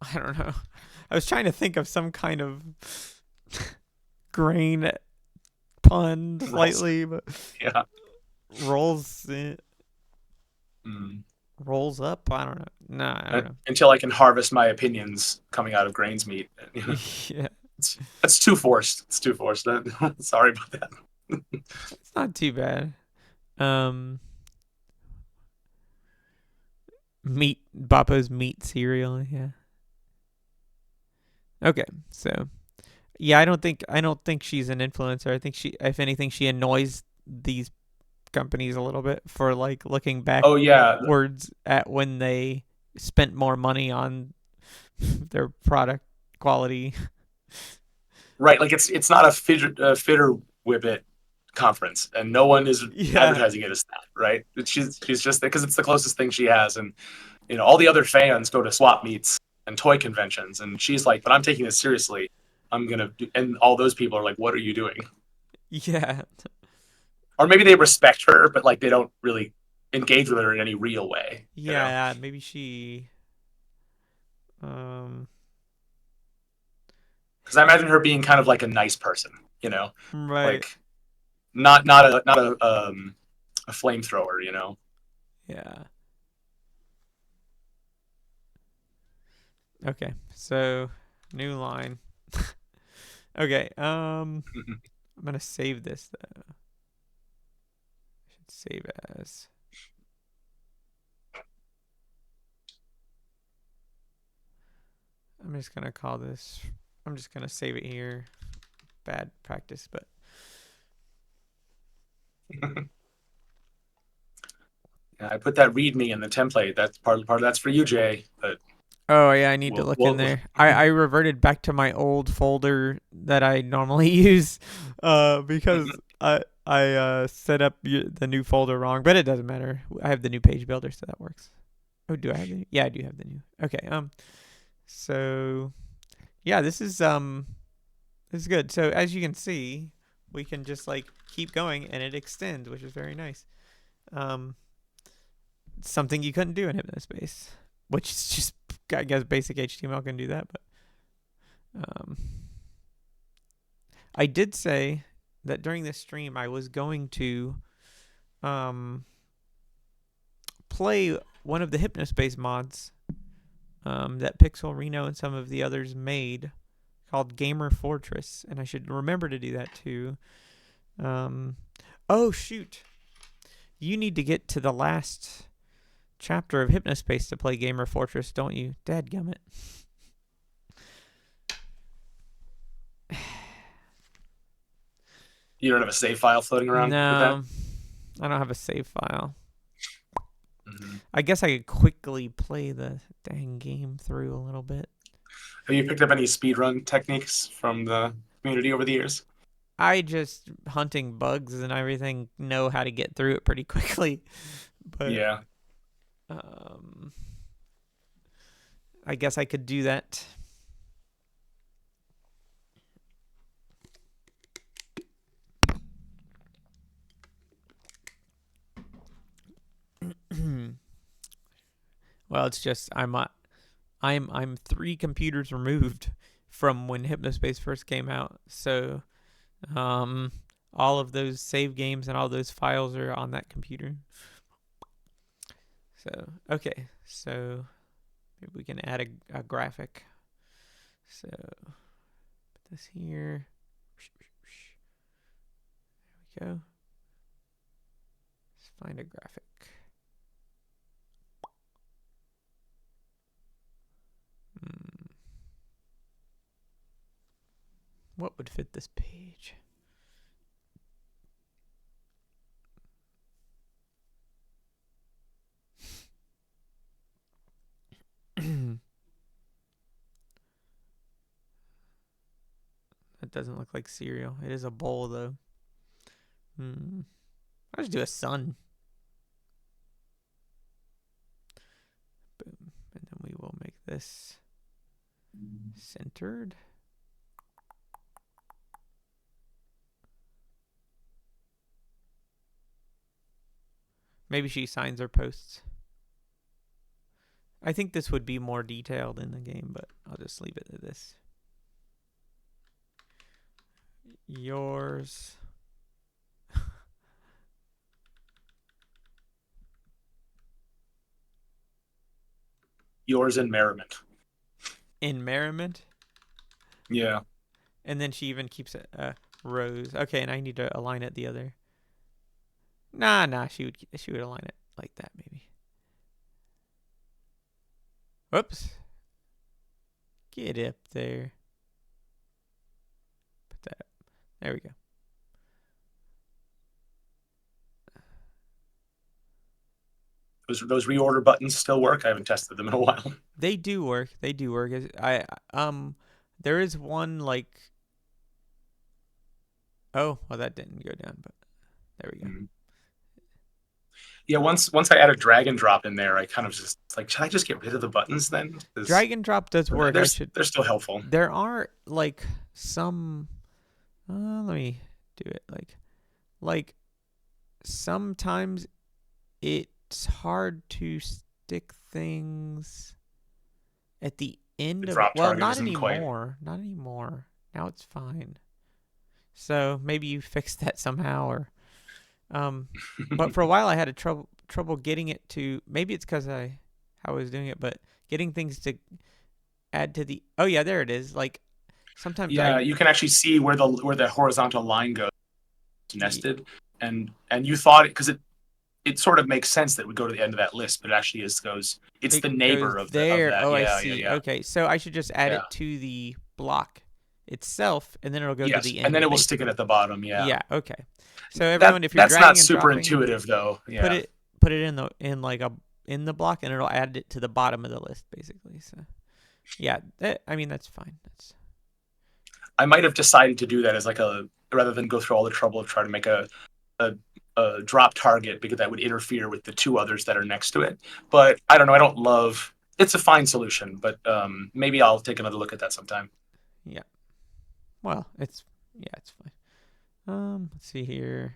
I don't know. I was trying to think of some kind of grain pun slightly, but Yeah. rolls Mm. rolls up. I don't know. Nah, I don't know. Until I can harvest my opinions coming out of Grains Meet. Yeah, That's too forced. It's too forced. Sorry about that. it's not too bad. Um, meat Bappo's meat cereal. Yeah. Okay, so yeah, I don't think she's an influencer. I think she, if anything, she annoys these companies a little bit for like looking Oh yeah, backwards at when they spent more money on their product quality. right. Like it's not a fitter whippet conference, and no one is Yeah, advertising it as that. Right? She's just because it's the closest thing she has, and all the other fans go to swap meets and toy conventions, and she's like, "But I'm taking this seriously. I'm gonna." And all those people are like, "What are you doing?" yeah, Or maybe they respect her, but like they don't really engage with her in any real way. yeah. Maybe she. Um. Because I imagine her being kind of like a nice person. Right. Like not a flamethrower. Yeah. Okay. So new line. Okay. I'm gonna save this though. I should save as. I'm just gonna call this. I'm just gonna save it here. Bad practice, but I put that README in the template. That's part of that's for you, Jay. But oh yeah, I need to we'll, look in we'll there. I reverted back to my old folder that I normally use, because I set up the new folder wrong, but it doesn't matter. I have the new page builder, so that works. Oh, do I have the new? Yeah, I do have the new. Okay. So yeah, this is good. So as you can see, we can just like keep going and it extends, which is very nice. Um, Something you couldn't do in Hypnospace, which is just, I guess, basic HTML can do that. But I did say that during this stream I was going to play one of the Hypnospace mods that Pixel Reno and some of the others made, called Gamer Fortress, and I should remember to do that too. Oh shoot, you need to get to the last chapter of Hypnospace to play Gamer Fortress, don't you? Dadgummit. You don't have a save file floating around with that? No, I don't have a save file. Mm-hmm. I guess I could quickly play the dang game through a little bit. Have you picked up any speedrun techniques from the community over the years? I just, hunting bugs and everything, know how to get through it pretty quickly. But Yeah. I guess I could do that. Well, it's just I'm 3 computers removed from when Hypnospace first came out. So all of those save games and all those files are on that computer. So okay, so maybe we can add a graphic. So put this here. There we go. Let's find a graphic. What would fit this page? That doesn't look like cereal. It is a bowl, though. I'll just do a sun. Boom. And then we will make this centered. Maybe she signs her posts. I think this would be more detailed in the game, but I'll just leave it at this. Yours. Yours in merriment. In merriment? Yeah. And then she even keeps it rows. Okay, and I need to align it the other. Nah, she would align it like that maybe. Whoops. Get up there. Put that up. There we go. Those reorder buttons still work? I haven't tested them in a while. They do work. They do work. There is one like. Oh, well, that didn't go down, but there we go. Mm-hmm. Yeah, once I add a drag and drop in there, I kind of just like, should I just get rid of the buttons then? Drag and drop does work. They're still helpful. There are like some. Let me do it like sometimes it's hard to stick things at the end of it. Well, not anymore. Not anymore. Now it's fine. So maybe you fixed that somehow, or but for a while I had a trouble getting it to. Maybe it's because I was doing it, but getting things to add to the. Oh yeah, there it is. Like sometimes. Yeah, you can actually see where the horizontal line goes nested, and you thought it because it sort of makes sense that it would go to the end of that list, but it actually goes. It's the neighbor of there. That. Oh, yeah, I see. Yeah. Okay, so I should just add it to the block itself, and then it'll go to the end. And then it will stick it at the bottom. Yeah. Yeah. Okay. So everyone, if you're that's dragging not and super dropping, intuitive though. Yeah. Put it in the block, and it'll add it to the bottom of the list, basically. So, yeah. I mean, that's fine. I might have decided to do that as like rather than go through all the trouble of trying to make a drop target, because that would interfere with the two others that are next to it. But I don't know. I don't love. It's a fine solution, but maybe I'll take another look at that sometime. Yeah. Well, it's fine. Let's see here.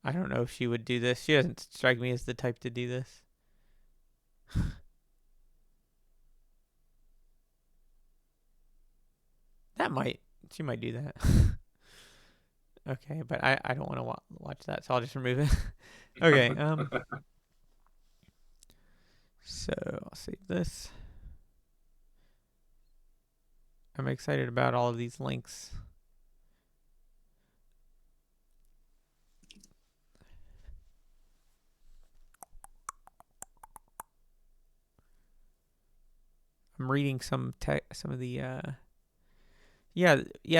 I don't know if she would do this. She doesn't strike me as the type to do this. She might do that. Okay, but I don't want to watch that, so I'll just remove it. Okay. So I'll save this. I'm excited about all of these links. I'm reading some of the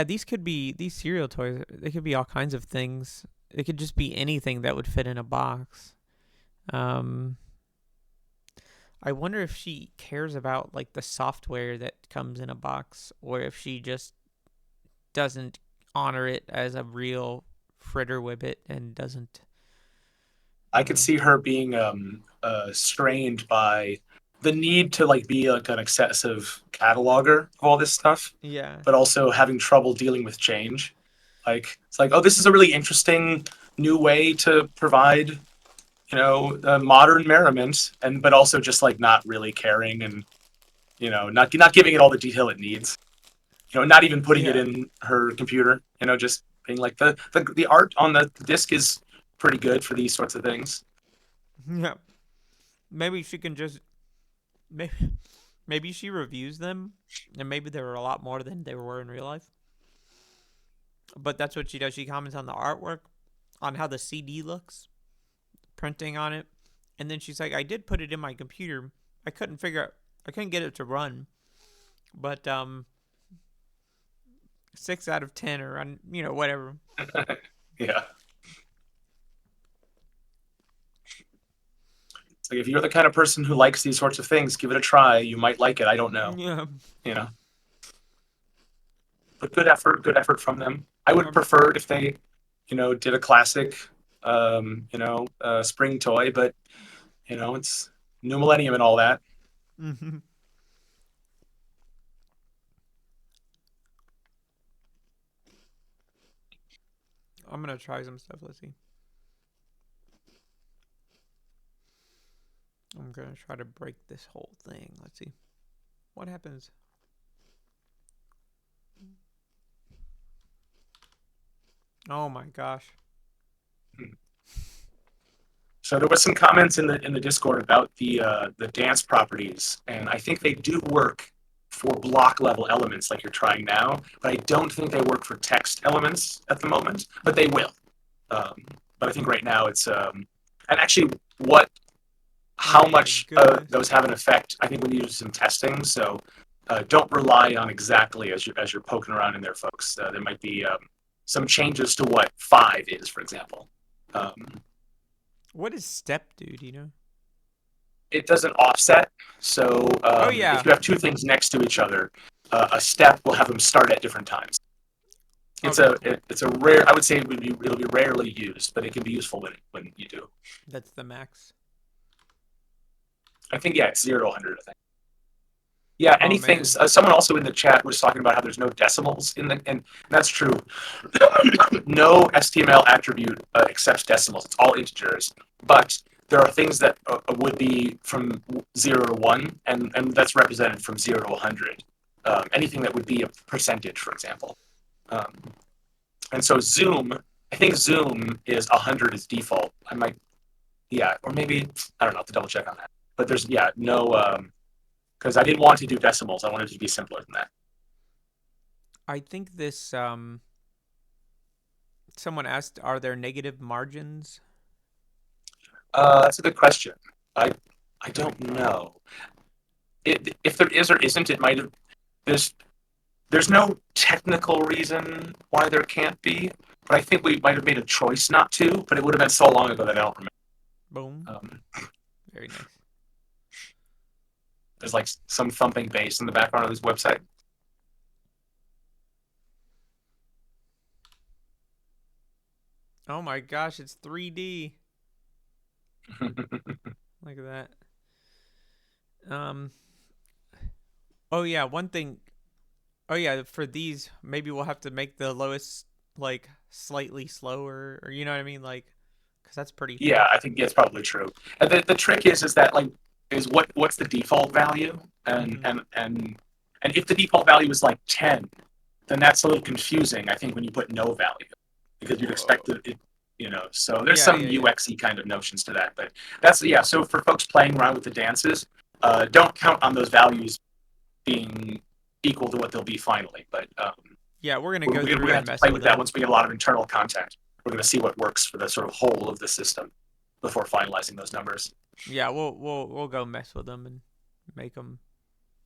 these could be these cereal toys. They could be all kinds of things. It could just be anything that would fit in a box. I wonder if she cares about like the software that comes in a box, or if she just doesn't honor it as a real fritter whippet and doesn't. I could see her being strained by the need to like be like an excessive cataloger of all this stuff. Yeah. But also having trouble dealing with change. Like it's like, oh, this is a really interesting new way to provide, modern merriment, but also just like not really caring and not giving it all the detail it needs. Not even putting it in her computer. Just being like the art on the disc is pretty good for these sorts of things. Yeah. Maybe she can just maybe maybe she reviews them, and maybe there were a lot more than there were in real life. But that's what she does. She comments on the artwork, on how the CD looks, printing on it, and then she's like, "I did put it in my computer. I couldn't get it to run, but 6 out of 10 or whatever." Yeah. It's like if you're the kind of person who likes these sorts of things, give it a try. You might like it. I don't know. Yeah. You know. But good effort from them. I would prefer if they, did a classic, spring toy, but it's new millennium and all that. Mm-hmm. I'm gonna try some stuff. Let's see. I'm gonna try to break this whole thing. Let's see what happens. Oh my gosh. So there was some comments in the Discord about the dance properties, and I think they do work for block level elements like you're trying now, but I don't think they work for text elements at the moment. But they will. But I think right now it's and actually how much those have an effect. I think we need to do some testing. So don't rely on exactly as you're poking around in there, folks. There might be some changes to what 5 is, for example. What does step do? Do you know? It doesn't offset. So if you have two things next to each other, a step will have them start at different times. It's a rare. I would say it'll be rarely used, but it can be useful when you do. That's the max. I think it's 0 to 100. I think. Yeah, anything. Someone also in the chat was talking about how there's no decimals and that's true. No STML attribute accepts decimals. It's all integers, but there are things that would be from 0 to 1, and that's represented from 0 to 100. Anything that would be a percentage, for example. And so I think zoom is 100 as default. I might, or maybe, I don't know, I have to double check on that. But there's, no, because I didn't want to do decimals. I wanted it to be simpler than that. I think this, someone asked, are there negative margins? That's a good question. I don't know. If there is or isn't, it might have. There's no technical reason why there can't be, but I think we might have made a choice not to. But it would have been so long ago that I don't remember. Boom. Very nice. There's like some thumping bass in the background of this website. Oh my gosh, it's 3D. Look at that. Oh yeah, one thing. Oh yeah, for these, maybe we'll have to make the lowest like slightly slower, or you know what I mean, like, because that's pretty. Yeah, I think it's probably true. And the trick is that what's the default value, and if the default value is like 10, then that's a little confusing. I think when you put no value, because you'd expect it. So there's some UX-y kind of notions to that, but that's So for folks playing around with the dances, don't count on those values being equal to what they'll be finally. But we're gonna go through we're gonna have to play with that once we get a lot of internal content. We're gonna see what works for the sort of whole of the system before finalizing those numbers. Yeah, we'll go mess with them and make them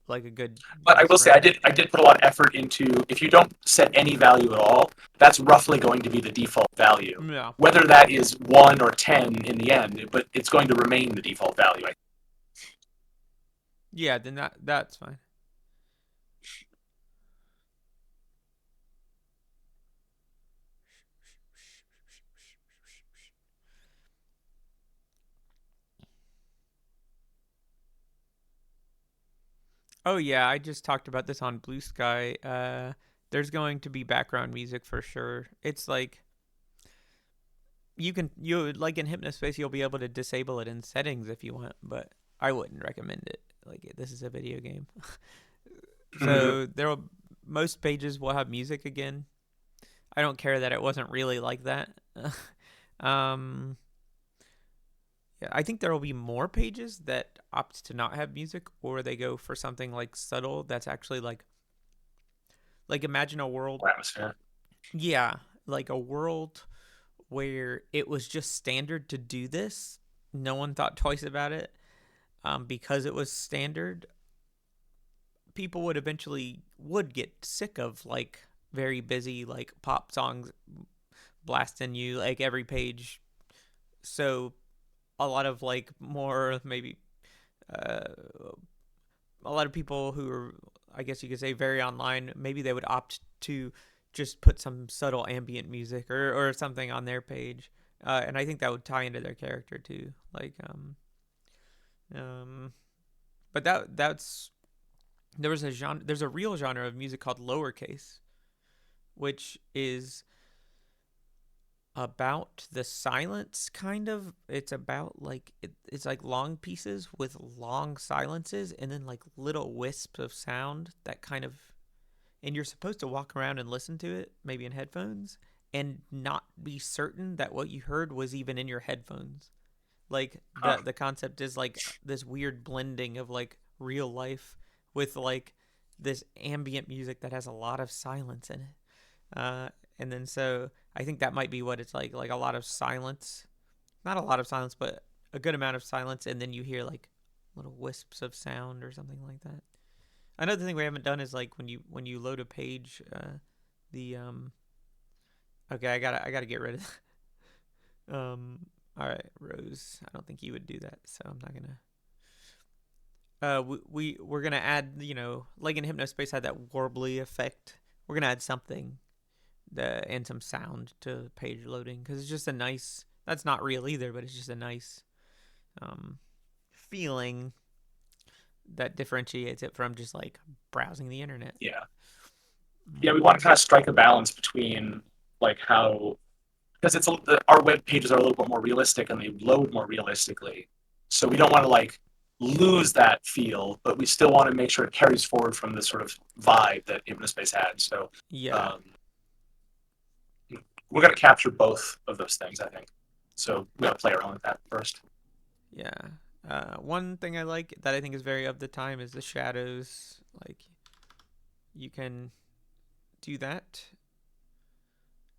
like a good. But I will say I did put a lot of effort into, if you don't set any value at all, that's roughly going to be the default value. Yeah. Whether that is 1 or 10 in the end, but it's going to remain the default value. Yeah, then that's fine. Oh yeah, I just talked about this on Blue Sky. There's going to be background music for sure. It's like you like in Hypnospace, you'll be able to disable it in settings if you want, but I wouldn't recommend it. Like, this is a video game. So most pages will have music again. I don't care that it wasn't really like that. Um, yeah, I think there will be more pages that opt to not have music, or they go for something like subtle that's actually like imagine a world. Atmosphere. Yeah, like a world where it was just standard to do this. No one thought twice about it, because it was standard. People would eventually would get sick of like very busy like pop songs blasting you like every page. So a lot of like more maybe uh, a lot of people who are, I guess you could say, very online, maybe they would opt to just put some subtle ambient music or something on their page. And I think that would tie into their character too. Um, but that's there was a genre. There's a real genre of music called lowercase, which is about the silence kind of. It's about like it's like long pieces with long silences and then like little wisps of sound that kind of, and you're supposed to walk around and listen to it maybe in headphones and not be certain that what you heard was even in your headphones. Like Huh. the concept is like this weird blending of like real life with like this ambient music that has a lot of silence in it. uh and then so I think that might be what it's like a lot of silence, not a lot of silence but a good amount of silence, and then you hear like little wisps of sound or something like that. Another thing we haven't done is like when you load a page, the okay, I gotta get rid of all right, Rose, I don't think you would do that, so I'm not gonna. We're gonna add, like in Hypnospace had that warbly effect. We're gonna add something, and some sound to page loading because it's just a nice. That's not real either, but it's just a nice um feeling that differentiates it from just like browsing the internet. Yeah. Yeah, we Mm. want to kind of strike a balance between like how, because our web pages are a little bit more realistic and they load more realistically. So we don't want to like lose that feel, but we still want to make sure it carries forward from the sort of vibe that Hypnospace had. So Yeah, um, we're going to capture both of those things, I think. So we got to play around with that first. yeah. One thing I like that I think is very of the time is the shadows. Like you can do that,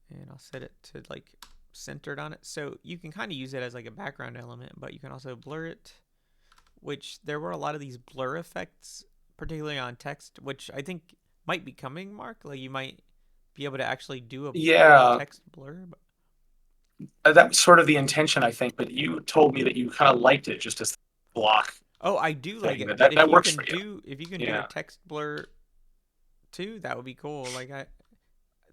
and I'll set it to like centered on it. So you can kind of use it as like a background element, but you can also blur it. Which there were a lot of these blur effects, particularly on text, which I think might be coming. Mark, like you might be able to actually do a Yeah, text blur. But that was sort of the intention, I think. But you told me that you kind of liked it just as a block oh, I do like thing. it. That But that, that works for you. if you can do a Yeah, text blur too, that would be cool.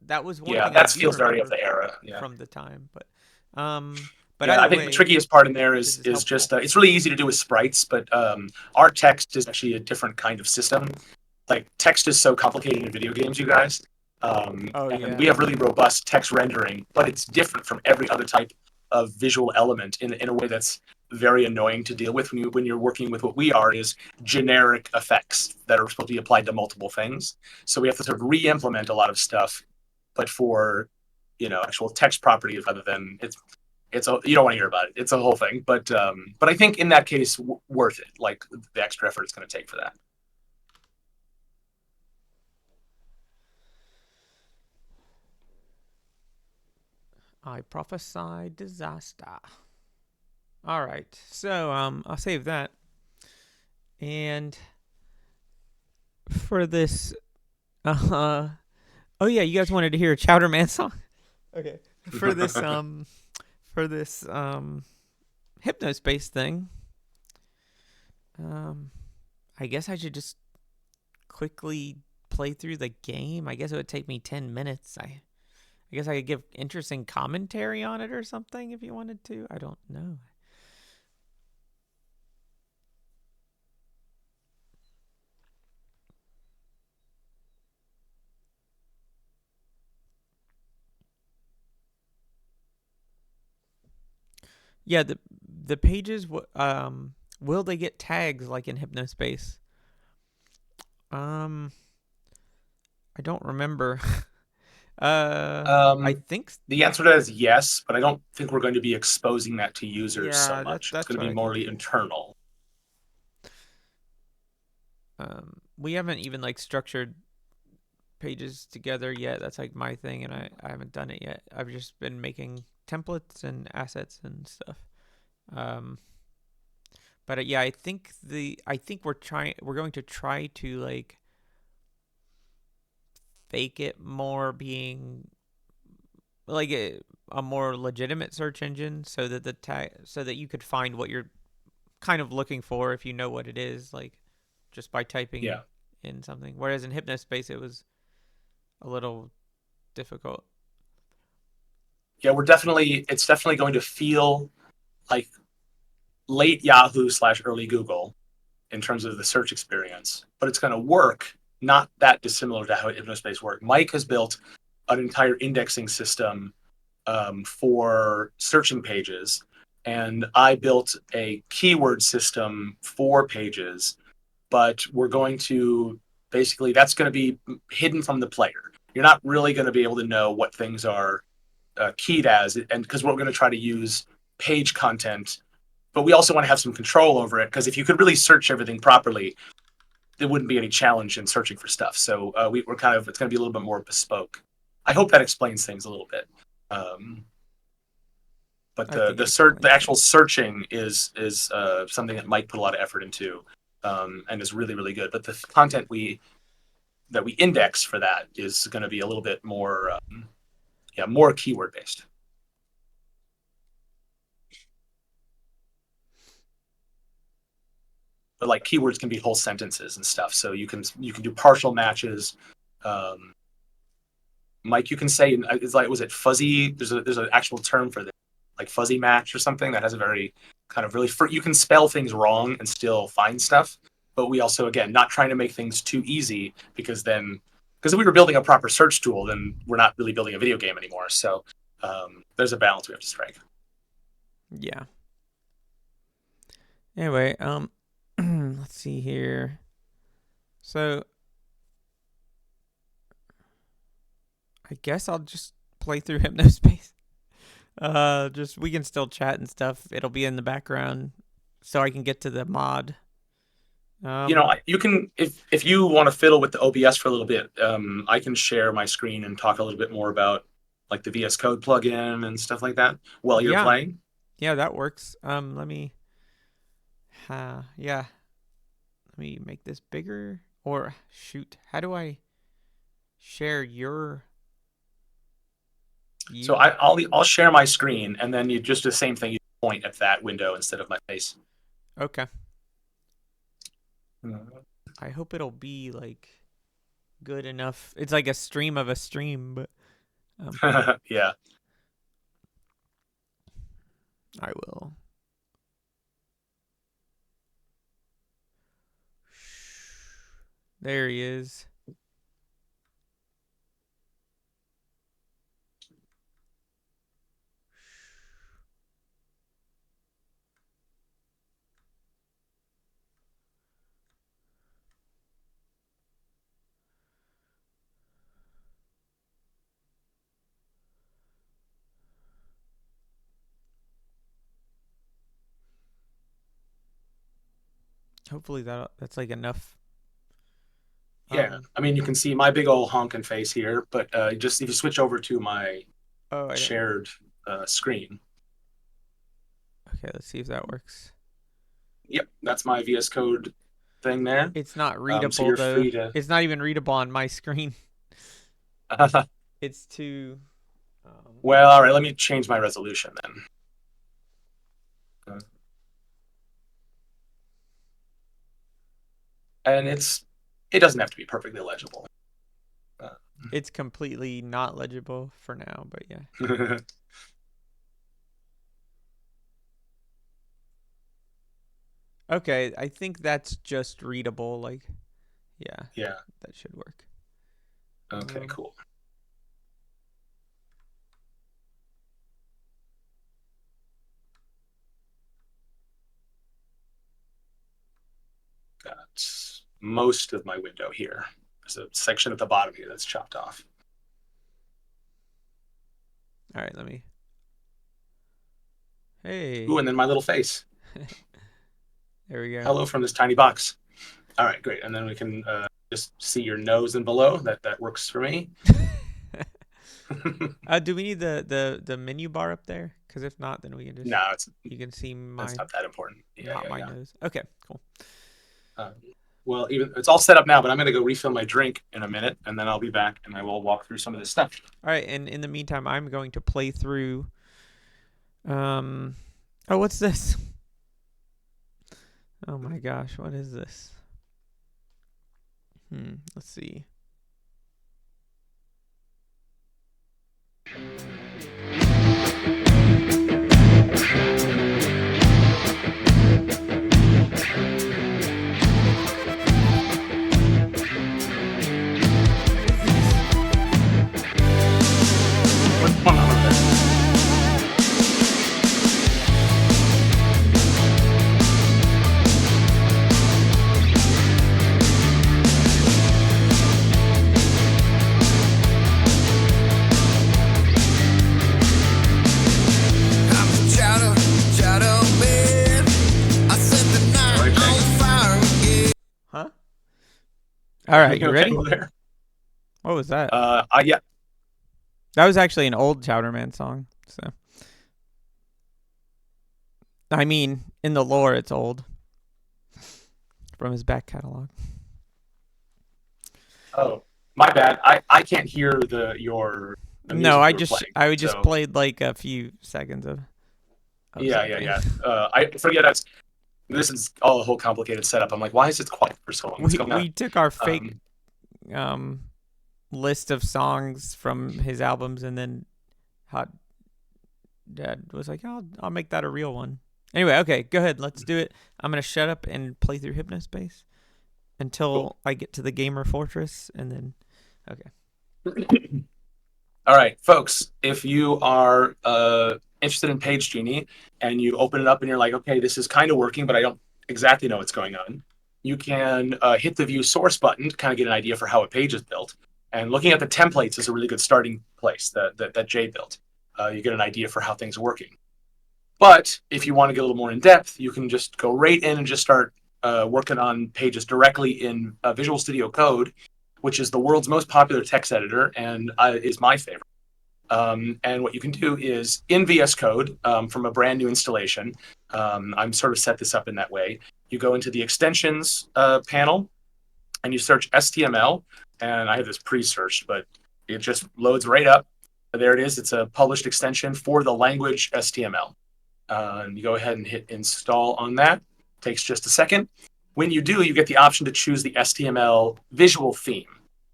That was one yeah, thing I that do feels very of remember the era. Yeah. from the time. But Yeah, I either think the way, trickiest part in there this is is is just helpful. it's really easy to do with sprites, but our text is actually a different kind of system. Like text is so complicated in video games, you guys, Oh and we yeah, have really robust text rendering, but it's different from every other type of visual element in a way that's very annoying to deal with when you're working with what we are is generic effects that are supposed to be applied to multiple things. So we have to sort of re-implement a lot of stuff, but for actual text properties rather than you don't want to hear about it. It's a whole thing, but I think in that case, worth it. Like the extra effort it's going to take for that. I prophesy disaster. All right, so I'll save that. And for this, uh, oh yeah, you guys wanted to hear a Chowder Man song? Okay. For this, for this, Hypnospace thing, um, I guess I should just quickly play through the game. I guess it would take me 10 minutes. I guess I could give interesting commentary on it or something if you wanted to. I don't know. Yeah, the pages. Will they get tags like in Hypnospace? Um, I don't remember. I Um, think, the answer to that is yes, but I don't think we're going to be exposing that to users so yeah, much. It's going that's to what be I think morely too. internal. We haven't even like structured pages together yet. That's like my thing, and I haven't done it yet. I've just been making templates and assets and stuff. Um, but yeah, I think we're going to try to like fake it more being like a more legitimate search engine, so that so that you could find what you're kind of looking for if you know what it is, like just by typing Yeah. in something. Whereas in Hypnospace, it was a little difficult. Yeah, it's definitely going to feel like late Yahoo slash early Google in terms of the search experience, but it's going to work not that dissimilar to how Hypnospace worked. Mike has built an entire indexing system for searching pages, and I built a keyword system for pages, but we're going to basically, that's going to be hidden from the player. You're not really going to be able to know what things are keyed as, and because we're going to try to use page content, but we also want to have some control over it, because if you could really search everything properly, there wouldn't be any challenge in searching for stuff. So we're kind of, it's going to be a little bit more bespoke. I hope that explains things a little bit. Um, but I think it the explains actual things. searching is something that Mike put a lot of effort into, and is really really good. But the content we index for that is going to be a little bit more yeah, more keyword based. But like keywords can be whole sentences and stuff, so you can do partial matches. Um, Mike, you can say, it's like, was it fuzzy? There's an actual term for this, like fuzzy match or something that has a very kind of really, you can spell things wrong and still find stuff. But we also, again, not trying to make things too easy, because if we were building a proper search tool, then we're not really building a video game anymore. So there's a balance we have to strike. Yeah. Anyway, let's see here. So I guess I'll just play through Hypnospace. Just we can still chat and stuff. It'll be in the background, so I can get to the mod. Um, You can, if you want to fiddle with the OBS for a little bit, I can share my screen and talk a little bit more about like the VS Code plugin and stuff like that while you're yeah, playing. yeah, that works. Let me, yeah, let me make this bigger. Or shoot, how do I share your So you? I'll share my screen, and then you just do the same thing. You point at that window instead of my face. Okay. I hope it'll be like good enough. It's like a stream of a stream, but um, Yeah. I will. There he is. Hopefully that's like enough. Yeah. Um. I mean, you can see my big old honking face here, but just if you switch over to my Oh, I don't. shared screen. Okay, let's see if that works. Yep, that's my VS Code thing there. It's not So readable you're though. free to. It's not even readable on my screen. It's too. Well, all right. Let me change my resolution then. And it doesn't have to be perfectly legible. Uh, It's completely not legible for now, but yeah. Okay, I think that's just readable. Like, yeah, yeah. that should work. Okay. Um, Cool. Got most of my window here. There's a section at the bottom here that's chopped off. All right, let me. Hey. Ooh, and then my little face. There we go. Hello from this tiny box. All right, great. And then we can just see your nose and below. That works for me. Do we need the menu bar up there? Because if not, then we can just. No, You can see that's my not that important. Yeah, not yeah, my yeah. nose. Okay, cool. Well, even it's all set up now, but I'm gonna go refill my drink in a minute, and then I'll be back and I will walk through some of this stuff. All right, and in the meantime, I'm going to play through. Oh, what's this? Oh my gosh, what is this? Let's see. What's going on over there? Huh? All right, you okay ready? over there? What was that? Yeah. That was actually an old Chowderman song. So, I mean, in the lore, it's old from his back catalog. Oh, my bad. I can't hear the No, music you were playing. I just So played like a few seconds of something. yeah. I forget this is all a whole complicated setup. I'm like, why is it quiet for so long? What's going on? We took our fake Um, um list of songs from his albums, and then Hot Dad was like, I'll make that a real one. Anyway, okay, go ahead, let's do it. I'm gonna shut up and play through Hypnospace until Cool. I get to the Gamer Fortress, and then All right, folks, if you are interested in Page Genie and you open it up and you're like, okay, this is kind of working, but I don't exactly know what's going on, you can hit the View Source button to kind of get an idea for how a page is built. And looking at the templates is a really good starting place that Jay built. You get an idea for how things are working. But if you want to get a little more in depth, you can just go right in and just start working on pages directly in Visual Studio Code, which is the world's most popular text editor and is my favorite. And what you can do is in VS Code from a brand new installation, I'm sort of set this up in that way. You go into the extensions panel and you search STML. And I have this pre-searched, but it just loads right up. There it is. It's a published extension for the language STML. And you go ahead and hit install on that. Takes just a second. When you do, you get the option to choose the STML visual theme.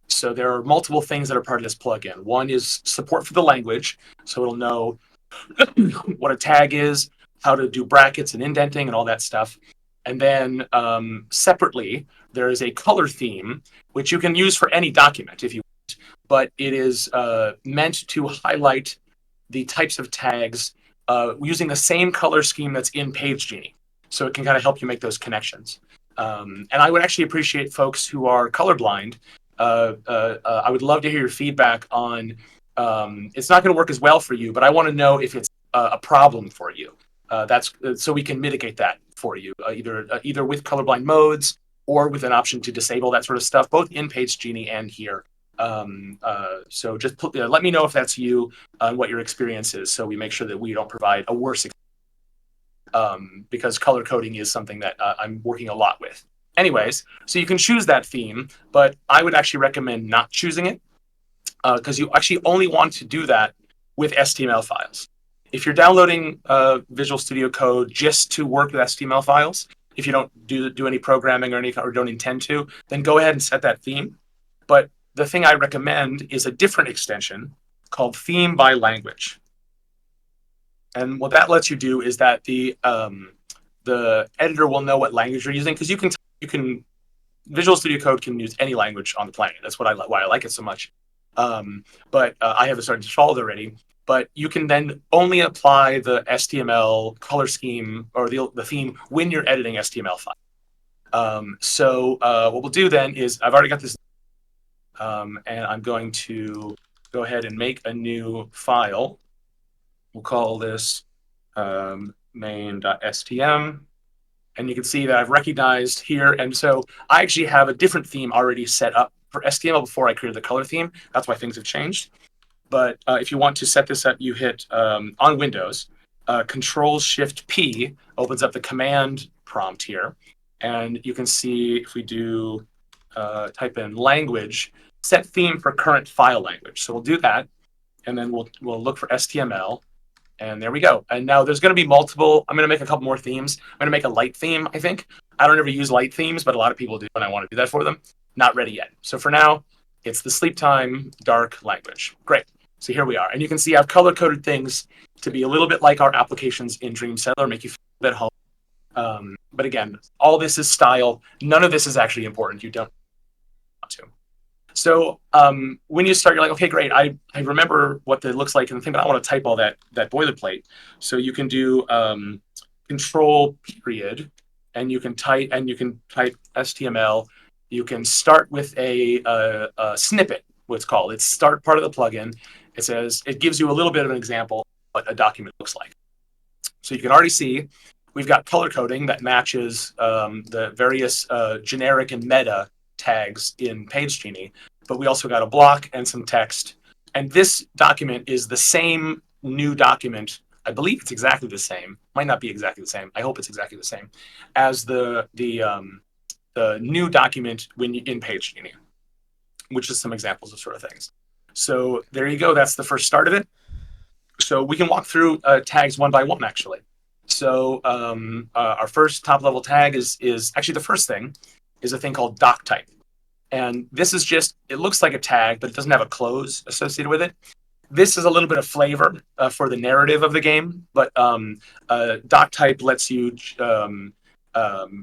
So there are multiple things that are part of this plugin. One is support for the language, so it'll know what a tag is, how to do brackets and indenting and all that stuff. And then separately, there is a color theme, which you can use for any document if you want, but it is meant to highlight the types of tags using the same color scheme that's in Page Genie. So it can kind of help you make those connections. And I would actually appreciate folks who are colorblind. I would love to hear your feedback on. It's not going to work as well for you, but I want to know if it's a problem for you. That's so we can mitigate that for you, either with colorblind modes or with an option to disable that sort of stuff, both in Page Genie and here. So just let me know if that's you and what your experience is, so we make sure that we don't provide a worse experience. Because color coding is something that I'm working a lot with. Anyways, so you can choose that theme, but I would actually recommend not choosing it because you actually only want to do that with STML files. If you're downloading Visual Studio Code just to work with STML files, if you don't do any programming or don't intend to, then go ahead and set that theme. But the thing I recommend is a different extension called Theme by Language. And what that lets you do is that the editor will know what language you're using, because you can Visual Studio Code can use any language on the planet. That's why I like it so much. But I have it started installed already. But you can then only apply the STML color scheme or the theme when you're editing STML file. So what we'll do then is I've already got this, and I'm going to go ahead and make a new file. We'll call this main.stm. And you can see that I've recognized here. And so I actually have a different theme already set up for STML before I created the color theme. That's why things have changed. But if you want to set this up, you hit on Windows, Control-Shift-P opens up the command prompt here. And you can see if we do type in language, set theme for current file language. So we'll do that. And then we'll look for STML. And there we go. And now there's going to be multiple. I'm going to make a couple more themes. I'm going to make a light theme, I think. I don't ever use light themes, but a lot of people do, and I want to do that for them. Not ready yet. So for now, it's the sleep time dark language. Great. So here we are. And you can see I've color-coded things to be a little bit like our applications in Dreamsettler, make you feel a bit home. But again, all this is style. None of this is actually important. You don't want to. So when you start, you're like, okay, great. I remember what it looks like in the thing, but I want to type all that boilerplate. So you can do control period, and you can type STML. You can start with a snippet, what's called. It's start part of the plugin. It says it gives you a little bit of an example of what a document looks like. So you can already see we've got color coding that matches the various generic and meta tags in Page Genie, but we also got a block and some text. And this document is the same new document. I believe it's exactly the same. Might not be exactly the same. I hope it's exactly the same as the new document when you, in Page Genie, which is some examples of sort of things. So there you go. That's the first start of it. So we can walk through tags one by one, actually. So our first top level tag is actually the first thing is a thing called doc type. And this is just, it looks like a tag, but it doesn't have a close associated with it. This is a little bit of flavor for the narrative of the game, but doc type lets you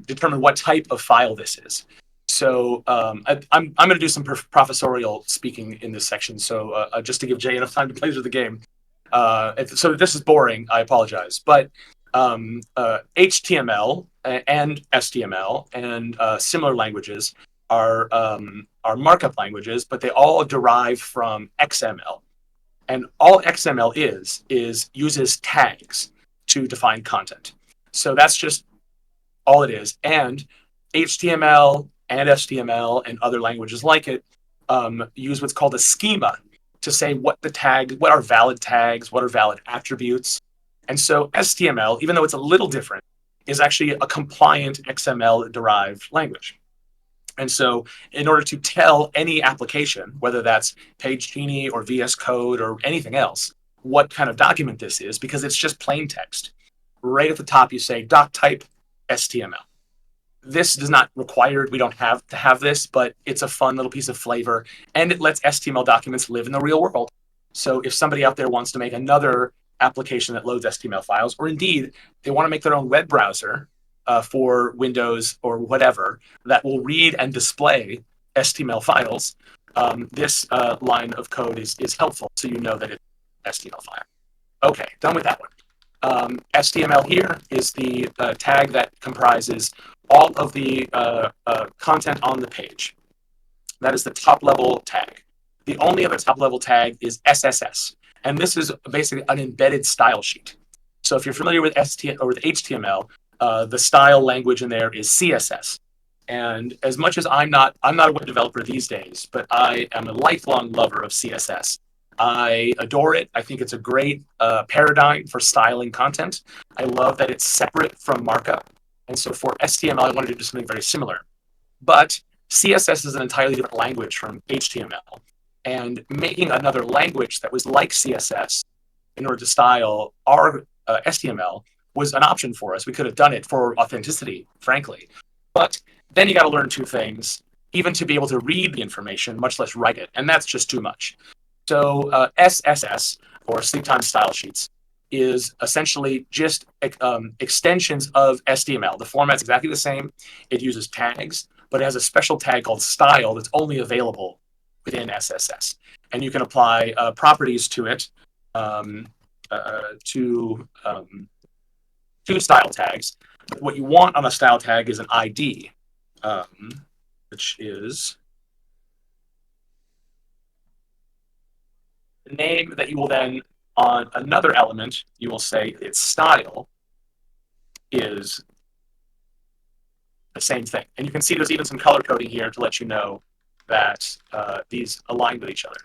determine what type of file this is. So I'm going to do some professorial speaking in this section, so just to give Jay enough time to play through the game. So if this is boring, I apologize. But HTML and STML and similar languages are markup languages, but they all derive from XML. And all XML is uses tags to define content. So that's just all it is. And HTML and STML and other languages like it use what's called a schema to say what are valid tags, what are valid attributes. And so STML, even though it's a little different, is actually a compliant XML-derived language. And so in order to tell any application, whether that's Page Genie or VS Code or anything else, what kind of document this is, because it's just plain text, right at the top you say doc type STML. This is not required. We don't have to have this, but it's a fun little piece of flavor, and it lets HTML documents live in the real world. So if somebody out there wants to make another application that loads HTML files, or indeed they want to make their own web browser for Windows or whatever that will read and display HTML files, this line of code is helpful, so you know that it's an HTML file. Okay, done with that one. STML here is the tag that comprises all of the content on the page. That is the top level tag. The only other top level tag is SSS. And this is basically an embedded style sheet. So if you're familiar with HTML, the style language in there is CSS. And as much as I'm not a web developer these days, but I am a lifelong lover of CSS. I adore it. I think it's a great paradigm for styling content. I love that it's separate from markup. And so for STML, I wanted to do something very similar. But CSS is an entirely different language from HTML. And making another language that was like CSS in order to style our STML was an option for us. We could have done it for authenticity, frankly. But then you got to learn two things, even to be able to read the information, much less write it. And that's just too much. So SSS, or sleep time style sheets, is essentially just extensions of STML. The format's exactly the same. It uses tags, but it has a special tag called style that's only available within SSS. And you can apply properties to it to style tags. But what you want on a style tag is an ID, which is the name that you will then on another element, you will say its style is the same thing. And you can see there's even some color coding here to let you know that these align with each other.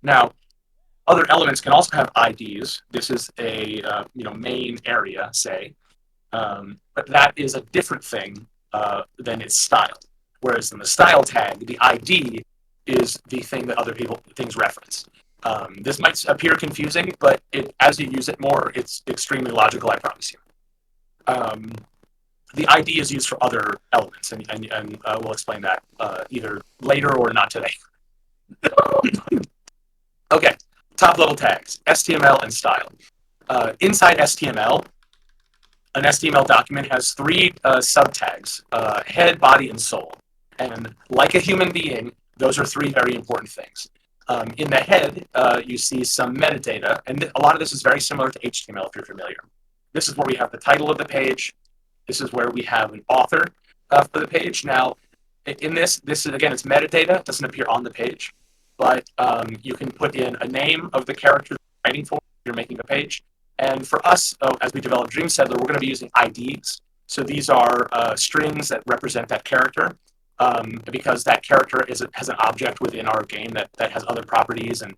Now, other elements can also have IDs. This is a main area, say, but that is a different thing than its style. Whereas in the style tag, the ID is the thing that other things reference. This might appear confusing, but as you use it more, it's extremely logical, I promise you. The ID is used for other elements, and we'll explain that either later or not today. Okay, top level tags, STML and style. Inside STML, an STML document has three subtags, head, body, and soul. And like a human being, those are three very important things. In the head, you see some metadata, and a lot of this is very similar to HTML if you're familiar. This is where we have the title of the page. This is where we have an author for the page. Now, in this is, again, it's metadata. It doesn't appear on the page, but you can put in a name of the character you're writing for. You're making a page. And for us, as we develop Dreamsettler, we're going to be using IDs. So these are strings that represent that character, because that character has an object within our game that has other properties and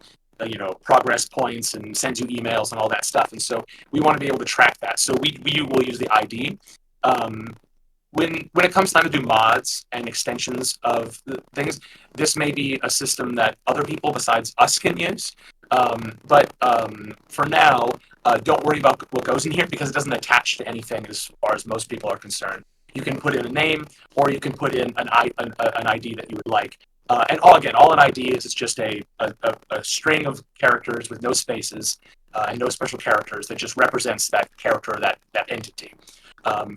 progress points and sends you emails and all that stuff. And so we want to be able to track that. So we will use the ID. When it comes time to do mods and extensions of things, this may be a system that other people besides us can use. But for now, don't worry about what goes in here because it doesn't attach to anything as far as most people are concerned. You can put in a name, or you can put in an ID that you would like. And all an ID is just a string of characters with no spaces and no special characters that just represents that character or that entity.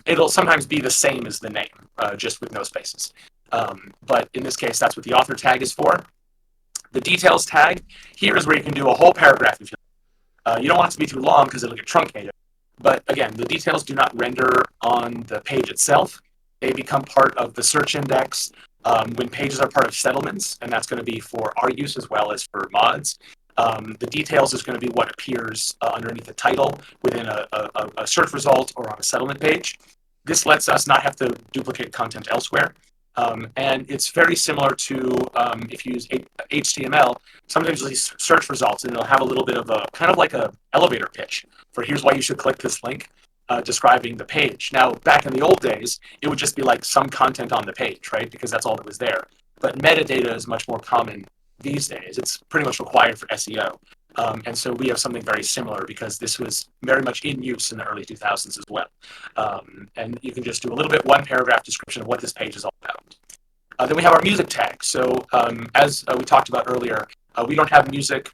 It'll sometimes be the same as the name, just with no spaces. But in this case, that's what the author tag is for. The details tag, here is where you can do a whole paragraph if you like. You don't want it to be too long because it'll get truncated. But again, the details do not render on the page itself. They become part of the search index when pages are part of settlements, and that's going to be for our use as well as for mods. The details is going to be what appears underneath the title within a search result or on a settlement page. This lets us not have to duplicate content elsewhere. And it's very similar to if you use HTML, sometimes you'll see search results and it'll have a little bit of a kind of like a elevator pitch for here's why you should click this link describing the page. Now, back in the old days, it would just be like some content on the page, right? Because that's all that was there. But metadata is much more common these days. It's pretty much required for SEO. And so we have something very similar because this was very much in use in the early 2000s as well. And you can just do a little bit one paragraph description of what this page is all about. Then we have our music tag. So as we talked about earlier, we don't have music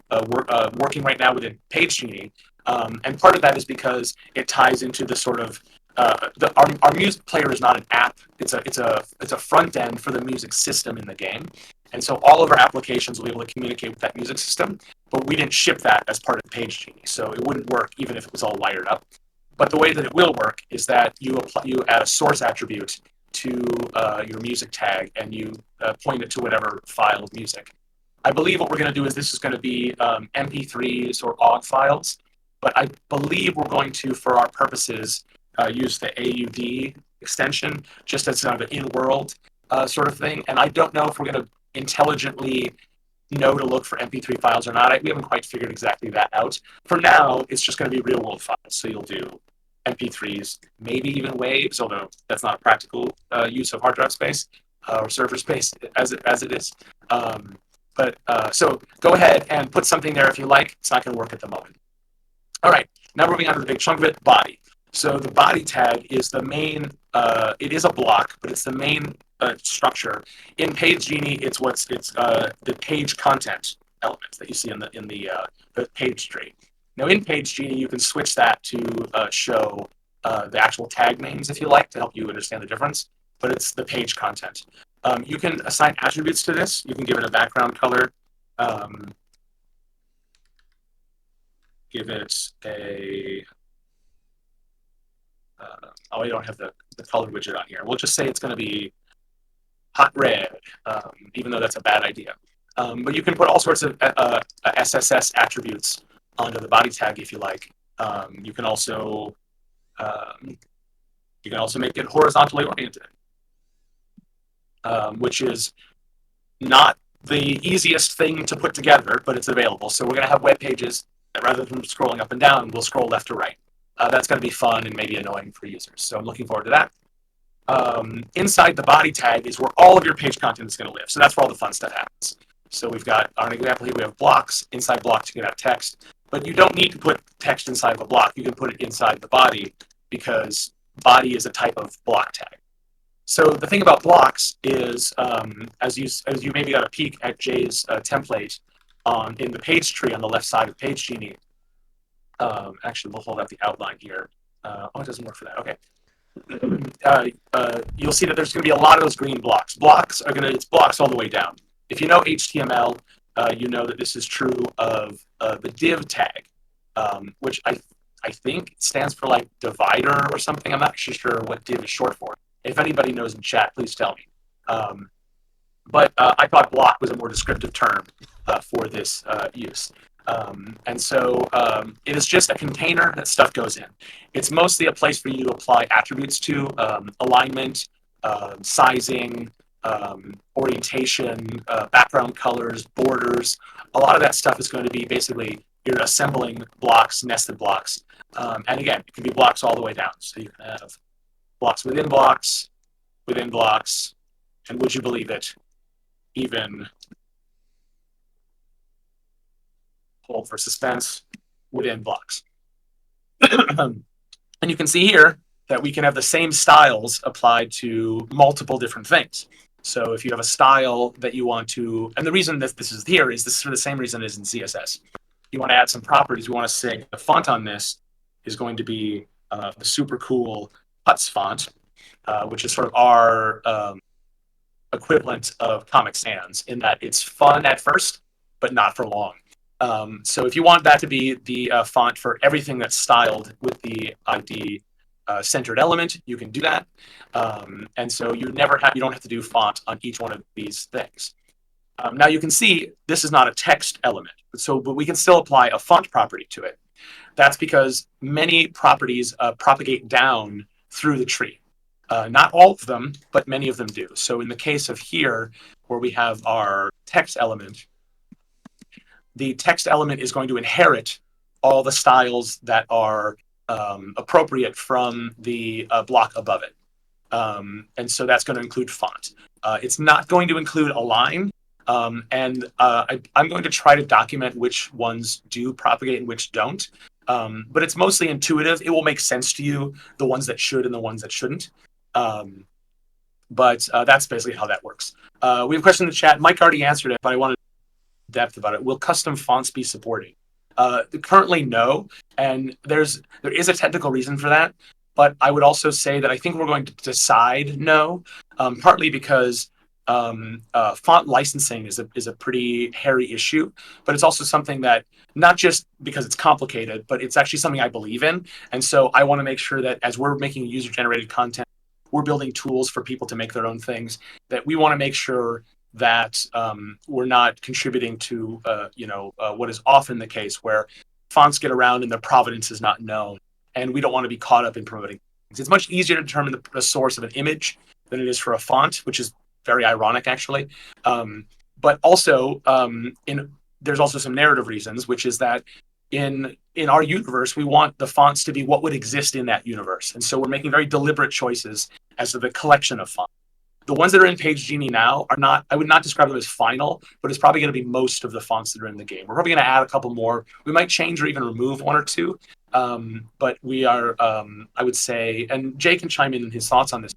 working right now within Genie. And part of that is because it ties into the sort of our music player is not an app. It's a front end for the music system in the game. And so all of our applications will be able to communicate with that music system, but we didn't ship that as part of Genie, so it wouldn't work even if it was all wired up. But the way that it will work is that you add a source attribute to your music tag, and you point it to whatever file of music. I believe what we're going to do is this is going to be MP3s or OGG files, but I believe we're going to, for our purposes, use the AUD extension just as kind of an in-world sort of thing. And I don't know if we're going to intelligently know to look for MP3 files or not. We haven't quite figured exactly that out. For now, it's just going to be real world files. So you'll do MP3s, maybe even waves, although that's not a practical use of hard drive space or server space as it is. So go ahead and put something there if you like. It's not going to work at the moment. All right, now moving on to the big chunk of it, body. So the body tag is the main, it is a block, but it's the main structure. In Genie, it's the page content elements that you see in the page tree. Now in Genie, you can switch that to show the actual tag names if you like to help you understand the difference, but it's the page content. You can assign attributes to this. You can give it a background color. Give it a I don't have the color widget on here. We'll just say it's going to be hot red, even though that's a bad idea. But you can put all sorts of SSS attributes onto the body tag if you like. You can also make it horizontally oriented, which is not the easiest thing to put together, but it's available. So we're going to have web pages that rather than scrolling up and down, we'll scroll left to right. That's going to be fun and maybe annoying for users. So I'm looking forward to that. Inside the body tag is where all of your page content is going to live. So that's where all the fun stuff happens. So we've got, on an example here, we have blocks. Inside blocks, you can have text. But you don't need to put text inside of a block. You can put it inside the body because body is a type of block tag. So the thing about blocks is, as you maybe got a peek at Jay's template in the page tree on the left side of Page Genie. Actually, we'll hold up the outline here. It doesn't work for that. Okay. You'll see that there's going to be a lot of those green blocks. It's blocks all the way down. If you know HTML, you know that this is true of the div tag, which I think stands for like divider or something. I'm not actually sure what div is short for. If anybody knows in chat, please tell me. But I thought block was a more descriptive term for this use. And so it is just a container that stuff goes in. It's mostly a place for you to apply attributes to, alignment, sizing, orientation, background colors, borders. A lot of that stuff is going to be basically you're assembling blocks, nested blocks. And again, it can be blocks all the way down. So you can have blocks, and would you believe it, even hold for suspense within blocks. And you can see here that we can have the same styles applied to multiple different things. So if you have a style that you want to, and the reason that this is here is this for the same reason as in CSS. You want to add some properties. We want to say the font on this is going to be the super cool Huts font, which is sort of our equivalent of Comic Sans in that it's fun at first, but not for long. So if you want that to be the font for everything that's styled with the ID centered element, you can do that. And so you don't have to do font on each one of these things. Now you can see this is not a text element, but we can still apply a font property to it. That's because many properties propagate down through the tree. Not all of them, but many of them do. So in the case of here, where we have our text element, the text element is going to inherit all the styles that are appropriate from the block above it. And so that's going to include font. It's not going to include align. And I'm going to try to document which ones do propagate and which don't. But it's mostly intuitive. It will make sense to you, the ones that should and the ones that shouldn't. But that's basically how that works. We have a question in the chat. Mike already answered it, but I wanted depth about it. Will custom fonts be supported? Currently, no, and there is a technical reason for that. But I would also say that I think we're going to decide no, partly because font licensing is a pretty hairy issue, but it's also something that not just because it's complicated, but it's actually something I believe in, and so I want to make sure that as we're making user-generated content, we're building tools for people to make their own things, that we want to make sure that we're not contributing to what is often the case where fonts get around and their provenance is not known, and we don't want to be caught up in promoting things. It's much easier to determine the source of an image than it is for a font, which is very ironic actually. But also there's also some narrative reasons, which is that in our universe, we want the fonts to be what would exist in that universe, and so we're making very deliberate choices as to the collection of fonts. The ones that are in Page Genie now are not, I would not describe them as final, but it's probably going to be most of the fonts that are in the game. We're probably going to add a couple more. We might change or even remove one or two. But we are, I would say, and Jay can chime in his thoughts on this,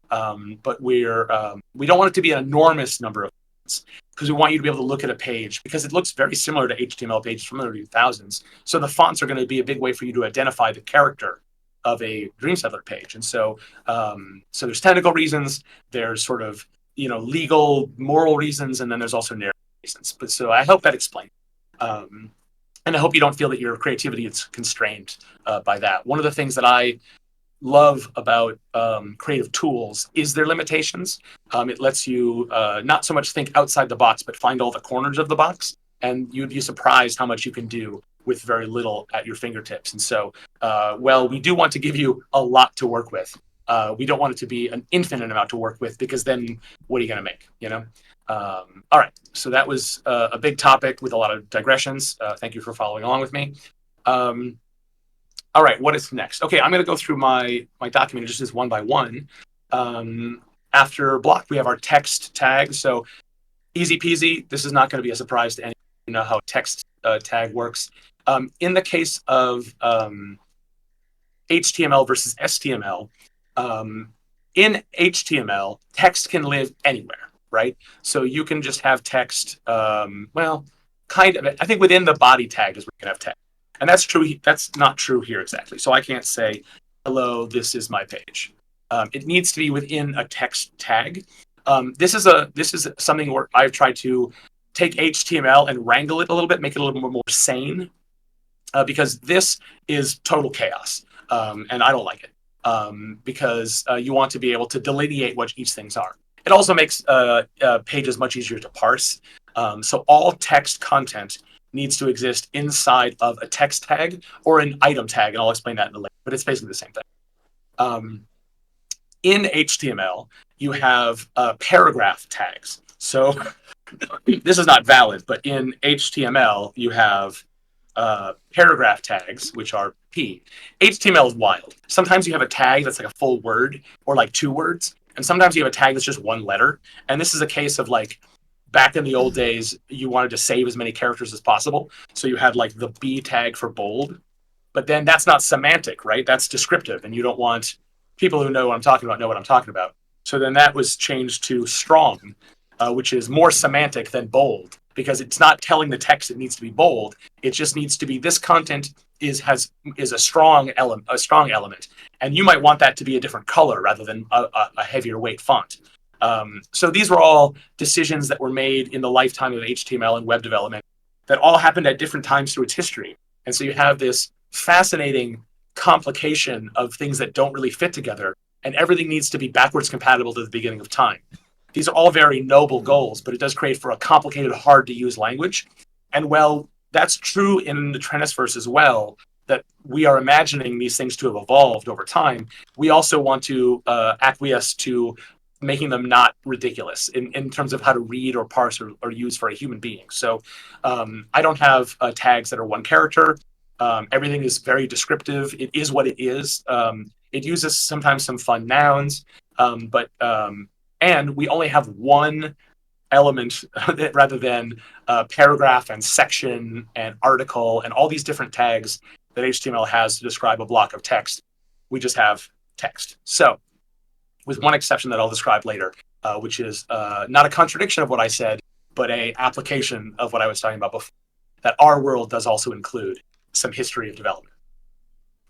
but we don't want it to be an enormous number of fonts because we want you to be able to look at a page because it looks very similar to HTML pages from the early 2000s. So the fonts are going to be a big way for you to identify the character of a Dreamsettler page. And so so there's technical reasons, there's sort of legal, moral reasons, and then there's also narrative reasons. But so I hope that explains. And I hope you don't feel that your creativity is constrained by that. One of the things that I love about creative tools is their limitations. It lets you not so much think outside the box, but find all the corners of the box. And you'd be surprised how much you can do with very little at your fingertips. And so, well, we do want to give you a lot to work with. We don't want it to be an infinite amount to work with, because then what are you going to make, you know? All right, so that was a big topic with a lot of digressions. Thank you for following along with me. All right, what is next? Okay, I'm going to go through my document just as one by one. After block, we have our text tag. So easy peasy. This is not going to be a surprise to anyone. You know how a text tag works. In the case of HTML versus STML, in HTML, text can live anywhere, right? So you can just have text, well, kind of, I think within the body tag is where you can have text. And that's true. That's not true here exactly. So I can't say, hello, this is my page. It needs to be within a text tag. This is something where I've tried to take HTML and wrangle it a little bit, make it a little more sane, because this is total chaos, and I don't like it, because you want to be able to delineate what each things are. It also makes pages much easier to parse. So all text content needs to exist inside of a text tag or an item tag, and I'll explain that in a later, but it's basically the same thing. In HTML, you have paragraph tags. So this is not valid, but in HTML, you have paragraph tags, which are P. HTML is wild. Sometimes you have a tag that's like a full word or like 2 words, and sometimes you have a tag that's just 1 letter. And this is a case of like, back in the old days, you wanted to save as many characters as possible. So you had like the B tag for bold, but then that's not semantic, right? That's descriptive, and you don't want people who know what I'm talking about know what I'm talking about. So then that was changed to strong, which is more semantic than bold, because it's not telling the text it needs to be bold. It just needs to be, this content is a strong element, and you might want that to be a different color rather than a heavier weight font. So these were all decisions that were made in the lifetime of HTML and web development that all happened at different times through its history. And so you have this fascinating complication of things that don't really fit together, and everything needs to be backwards compatible to the beginning of time. These are all very noble goals, but it does create for a complicated, hard to use language. And well, that's true in the Triniverse as well, that we are imagining these things to have evolved over time. We also want to acquiesce to making them not ridiculous in terms of how to read or parse or use for a human being. So I don't have tags that are 1 character. Everything is very descriptive. It is what it is. It uses sometimes some fun nouns, and we only have 1 element rather than paragraph and section and article and all these different tags that HTML has to describe a block of text. We just have text. So, with one exception that I'll describe later, which is not a contradiction of what I said, but a application of what I was talking about before, that our world does also include some history of development.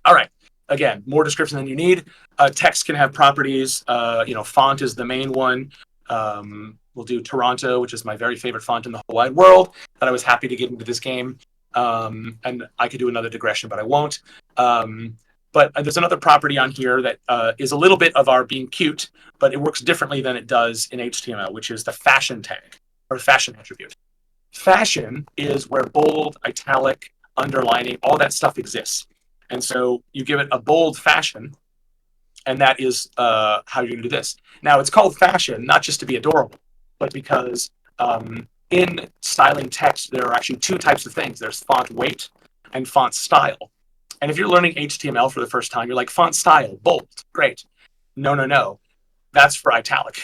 All right. Again, more description than you need. Text can have properties. Font is the main one. We'll do Toronto, which is my very favorite font in the whole wide world, that I was happy to get into this game. And I could do another digression, but I won't. But there's another property on here that is a little bit of our being cute, but it works differently than it does in HTML, which is the fashion tag, or fashion attribute. Fashion is where bold, italic, underlining, all that stuff exists. And so you give it a bold fashion, and that is how you're going to do this. Now, it's called fashion, not just to be adorable, but because in styling text, there are actually 2 types of things. There's font weight and font style. And if you're learning HTML for the first time, you're like, font style, bold, great. No. That's for italic.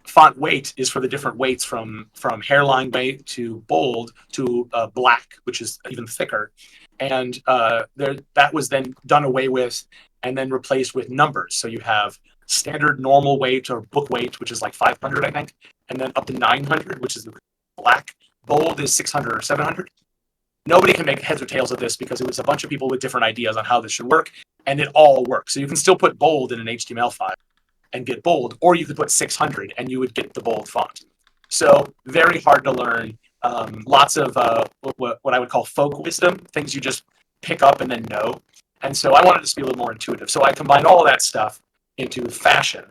Font weight is for the different weights from hairline weight to bold to black, which is even thicker. And that was then done away with and then replaced with numbers. So you have standard normal weight or book weight, which is like 500, I think, and then up to 900, which is the black. Bold is 600 or 700. Nobody can make heads or tails of this because it was a bunch of people with different ideas on how this should work, and it all works. So you can still put bold in an HTML file and get bold, or you could put 600 and you would get the bold font. So very hard to learn. Lots of what I would call folk wisdom, things you just pick up and then know. And so I wanted this to be a little more intuitive. So I combined all of that stuff into fashion,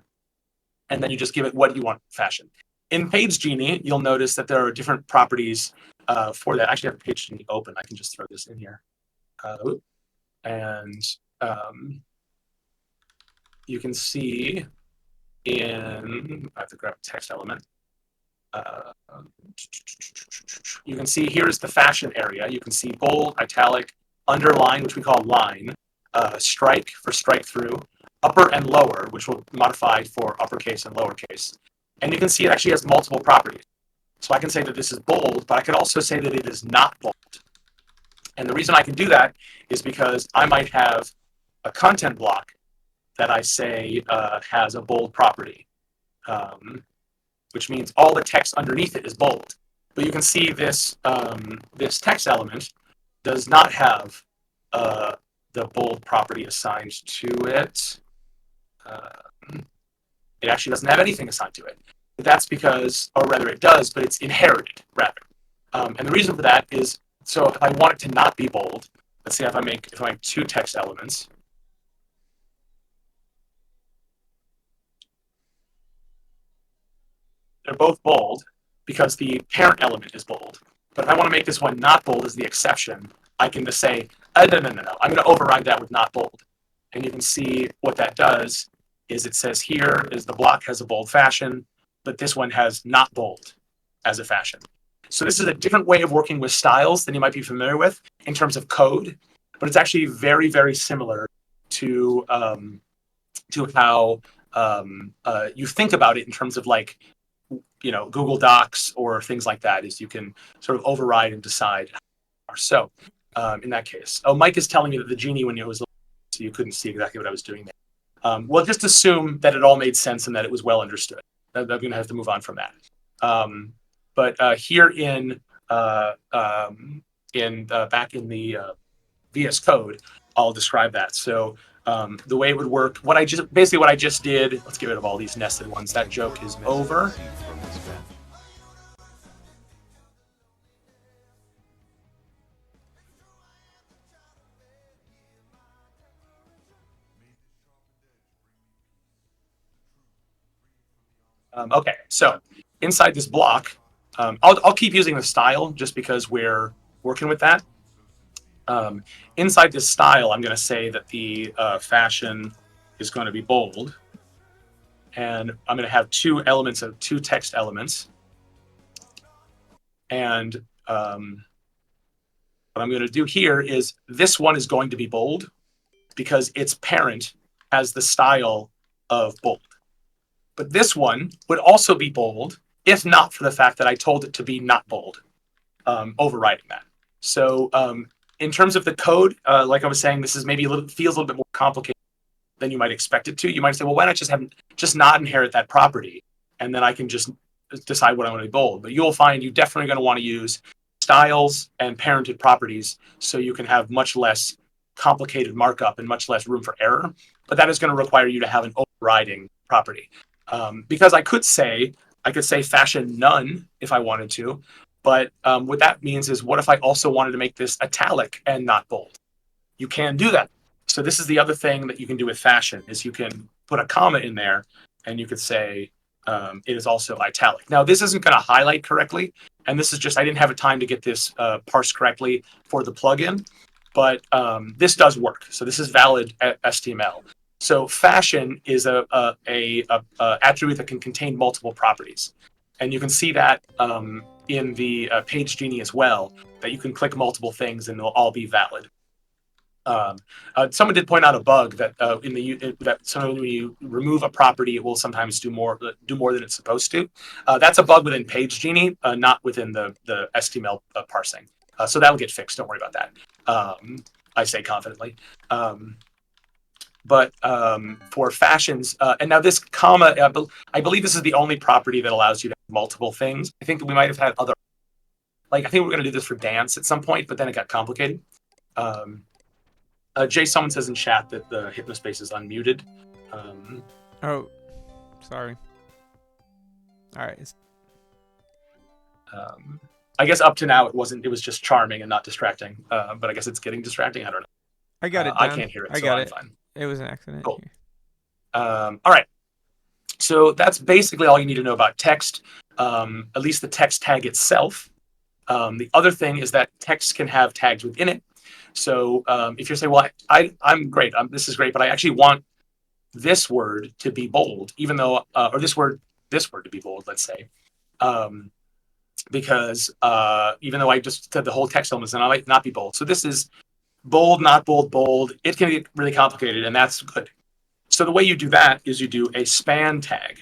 and then you just give it what you want fashion. In Page Genie, you'll notice that there are different properties for that. I actually have a page Genie open. I can just throw this in here. And you can see in, I have to grab a text element. You can see here's the fashion area. You can see bold, italic, underline, which we call line, strike for strike through, upper and lower, which will modify for uppercase and lowercase. And you can see it actually has multiple properties. So I can say that this is bold, but I could also say that it is not bold. And the reason I can do that is because I might have a content block that I say has a bold property, which means all the text underneath it is bold. But you can see this this text element does not have the bold property assigned to it. It actually doesn't have anything assigned to it. But that's because, or rather it does, but it's inherited, rather. And the reason for that is, so if I want it to not be bold, let's say if I make two text elements, they're both bold because the parent element is bold. But if I want to make this one not bold as the exception, I can just say, no. I'm going to override that with not bold. And you can see what that does is it says here is the block has a bold fashion, but this one has not bold as a fashion. So this is a different way of working with styles than you might be familiar with in terms of code, but it's actually very, very similar to how you think about it in terms of like, Google Docs or things like that, is you can sort of override and decide. So in that case, Mike is telling me that the Genie, when it was, so you couldn't see exactly what I was doing there. Well, just assume that it all made sense and that it was well understood. I'm going to have to move on from that. But here back in the VS Code, I'll describe that. So the way it would work, what I just did, let's get rid of all these nested ones. That joke is over. Okay, so inside this block, I'll keep using the style just because we're working with that. Inside this style, I'm going to say that the fashion is going to be bold. And I'm going to have two text elements. And what I'm going to do here is this one is going to be bold because its parent has the style of bold. But this one would also be bold if not for the fact that I told it to be not bold, overriding that. So in terms of the code, like I was saying, this is maybe feels a little bit more complicated than you might expect it to. You might say, well, why not just not inherit that property, and then I can just decide what I want to be bold. But you'll find you definitely going to want to use styles and parented properties so you can have much less complicated markup and much less room for error. But that is going to require you to have an overriding property. Because I could say fashion none if I wanted to, but what that means is, what if I also wanted to make this italic and not bold? You can do that. So this is the other thing that you can do with fashion, is you can put a comma in there and you could say it is also italic. Now this isn't going to highlight correctly, and this is just, I didn't have a time to get this parsed correctly for the plugin, but this does work. So this is valid STML. So fashion is a attribute that can contain multiple properties, and you can see that in the page Genie as well, that you can click multiple things and they'll all be valid. Someone did point out a bug that when you remove a property, it will sometimes do more than it's supposed to. That's a bug within page Genie, not within the STML parsing. So that'll get fixed. Don't worry about that. I say confidently. But for fashions, and now this comma, I believe this is the only property that allows you to have multiple things. I think we might have had other, I think we're going to do this for dance at some point, but then it got complicated. Jay, someone says in chat that the hypnospace is unmuted. Oh, sorry. All right. I guess up to now it wasn't. It was just charming and not distracting. But I guess it's getting distracting. I don't know. I got it. I can't hear it. I got it. Fine. It was an accident. Cool. All right. So that's basically all you need to know about text. At least the text tag itself. The other thing is that text can have tags within it. So if you say, well, I'm great, this is great, but I actually want this word to be bold, even though, or this word to be bold, let's say, because even though I just said the whole text element, and I might not be bold. So this is bold, not bold, bold. It can get really complicated, and that's good. So the way you do that is you do a span tag.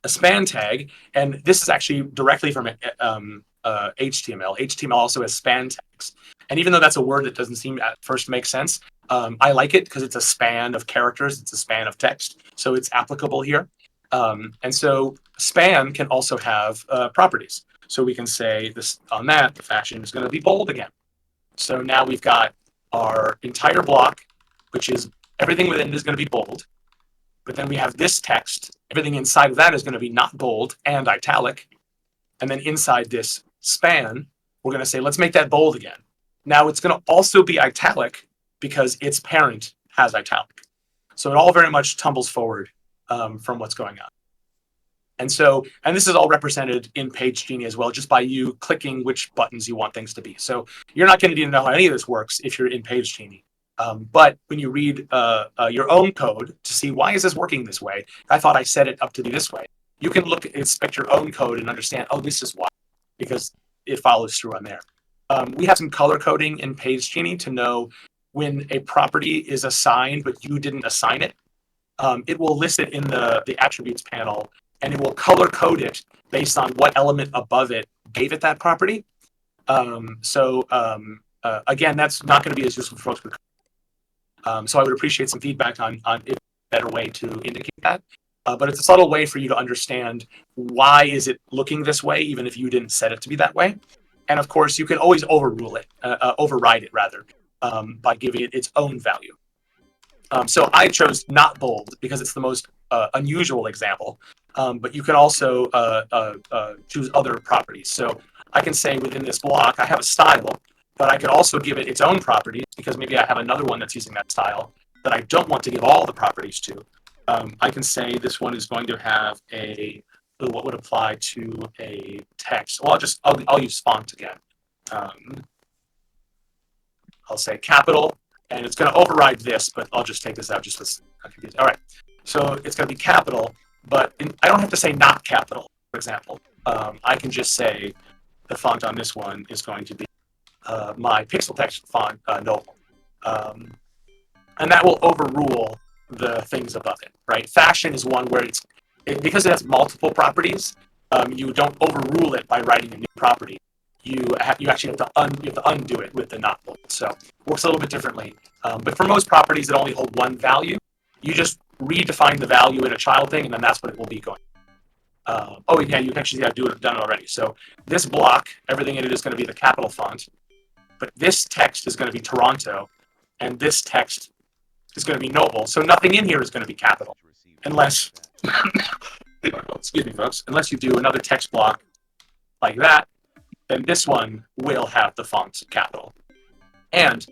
A span tag, and this is actually directly from HTML. HTML also has span tags. And even though that's a word that doesn't seem at first to make sense, I like it because it's a span of characters, it's a span of text, so it's applicable here. And so span can also have properties. So we can say this on that, the fashion is going to be bold again. So now we've got our entire block, which is everything within it is going to be bold. But then we have this text. Everything inside of that is going to be not bold and italic. And then inside this span, we're going to say, let's make that bold again. Now it's going to also be italic because its parent has italic. So it all very much tumbles forward from what's going on. And so, and this is all represented in Page Genie as well, just by you clicking which buttons you want things to be. So you're not going to need to know how any of this works if you're in Page Genie. But when you read your own code to see why is this working this way, I thought I set it up to be this way. You can inspect your own code and understand, oh, this is why, because it follows through on there. We have some color coding in Page Genie to know when a property is assigned, but you didn't assign it. It will list it in the attributes panel, and it will color code it based on what element above it gave it that property. Again, that's not going to be as useful for folks. So I would appreciate some feedback on if a better way to indicate that. But it's a subtle way for you to understand why is it looking this way, even if you didn't set it to be that way. And of course, you can always override it rather, by giving it its own value. So I chose not bold because it's the most unusual example. But you can also choose other properties. So I can say within this block, I have a style, but I could also give it its own properties because maybe I have another one that's using that style that I don't want to give all the properties to. I can say this one is going to have what would apply to a text. Well, I'll use font again. I'll say capital, and it's going to override this, but I'll just take this out just as I'm confused. All right, so it's going to be capital, but I don't have to say not capital, for example. I can just say the font on this one is going to be my pixel text font, Noble. And that will overrule the things above it, right? Fashion is one where because it has multiple properties, you don't overrule it by writing a new property. You actually have to undo it with the not bold. So it works a little bit differently. But for most properties that only hold one value, you just redefine the value in a child thing, and then that's what it will be going. Oh yeah, you can actually done it already. So this block, everything in it is going to be the capital font, but this text is going to be Toronto, and this text is going to be Noble. So nothing in here is going to be capital, unless excuse me, folks, unless you do another text block like that. Then this one will have the font capital. And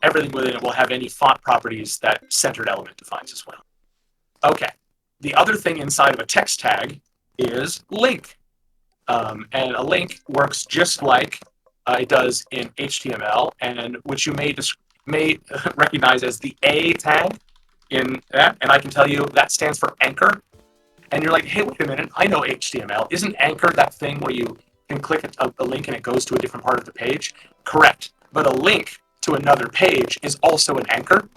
everything within it will have any font properties that centered element defines as well. Okay. The other thing inside of a text tag is link. And a link works just like it does in HTML, and which you may recognize as the A tag in that. And I can tell you that stands for anchor. And you're like, hey, wait a minute, I know HTML. Isn't anchor that thing where you can click a link and it goes to a different part of the page? Correct. But a link to another page is also an anchor.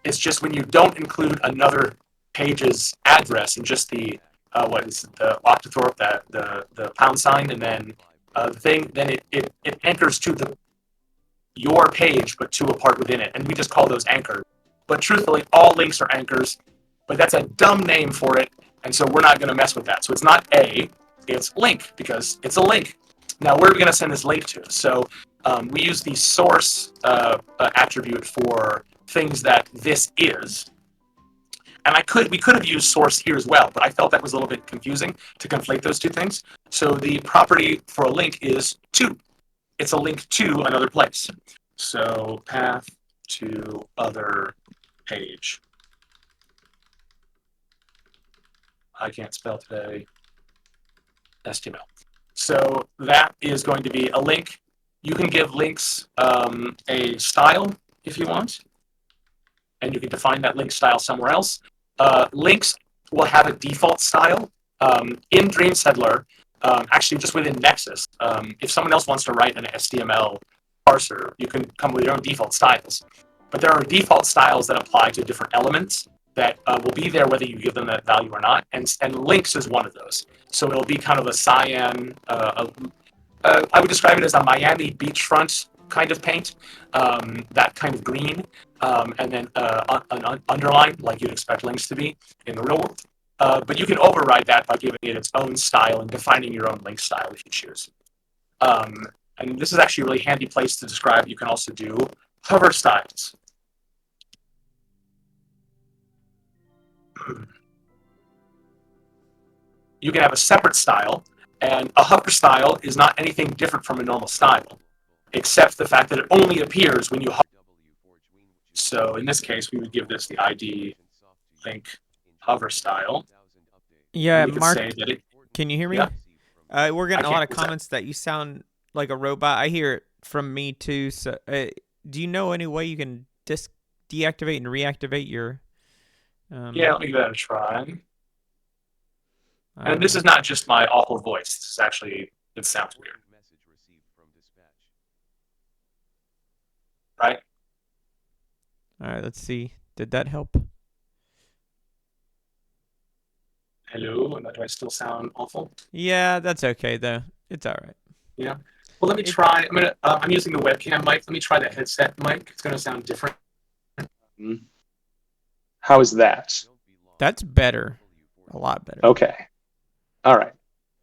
It's just when you don't include another page's address and just the the octothorpe, the pound sign, and then the thing, then it anchors to your page, but to a part within it. And we just call those anchors. But truthfully, all links are anchors, but that's a dumb name for it. And so we're not going to mess with that. So it's not A, it's link, because it's a link. Now, where are we going to send this link to? So we use the source attribute for things that this is. And we could have used source here as well, but I felt that was a little bit confusing to conflate those two things. So the property for a link is to. It's a link to another place. So path to other page. I can't spell today. STML. So that is going to be a link. You can give links a style if you want, and you can define that link style somewhere else. Links will have a default style in Dreamsettler, actually just within Nexus. If someone else wants to write an STML parser, you can come with your own default styles. But there are default styles that apply to different elements that will be there whether you give them that value or not, and links is one of those. So it'll be kind of a cyan, I would describe it as a Miami beachfront kind of paint, that kind of green, and then an underline like you'd expect links to be in the real world. But you can override that by giving it its own style and defining your own link style if you choose. And this is actually a really handy place to describe. You can also do hover styles. You can have a separate style, and a hover style is not anything different from a normal style, except the fact that it only appears when you hover. So in this case, we would give this the ID link hover style. Yeah, Mark, say that can you hear me? Yeah. We're getting a lot of comments that you sound like a robot. I hear it from me too. So, do you know any way you can deactivate and reactivate your? Yeah, let me give that a try. And this is not just my awful voice. This is actually, it sounds weird. Right? All right, let's see. Did that help? Hello, do I still sound awful? Yeah, that's okay though. It's all right. Yeah. Well, let me try. I'm using the webcam mic. Let me try the headset mic. It's going to sound different. How is that? That's better. A lot better. Okay. All right.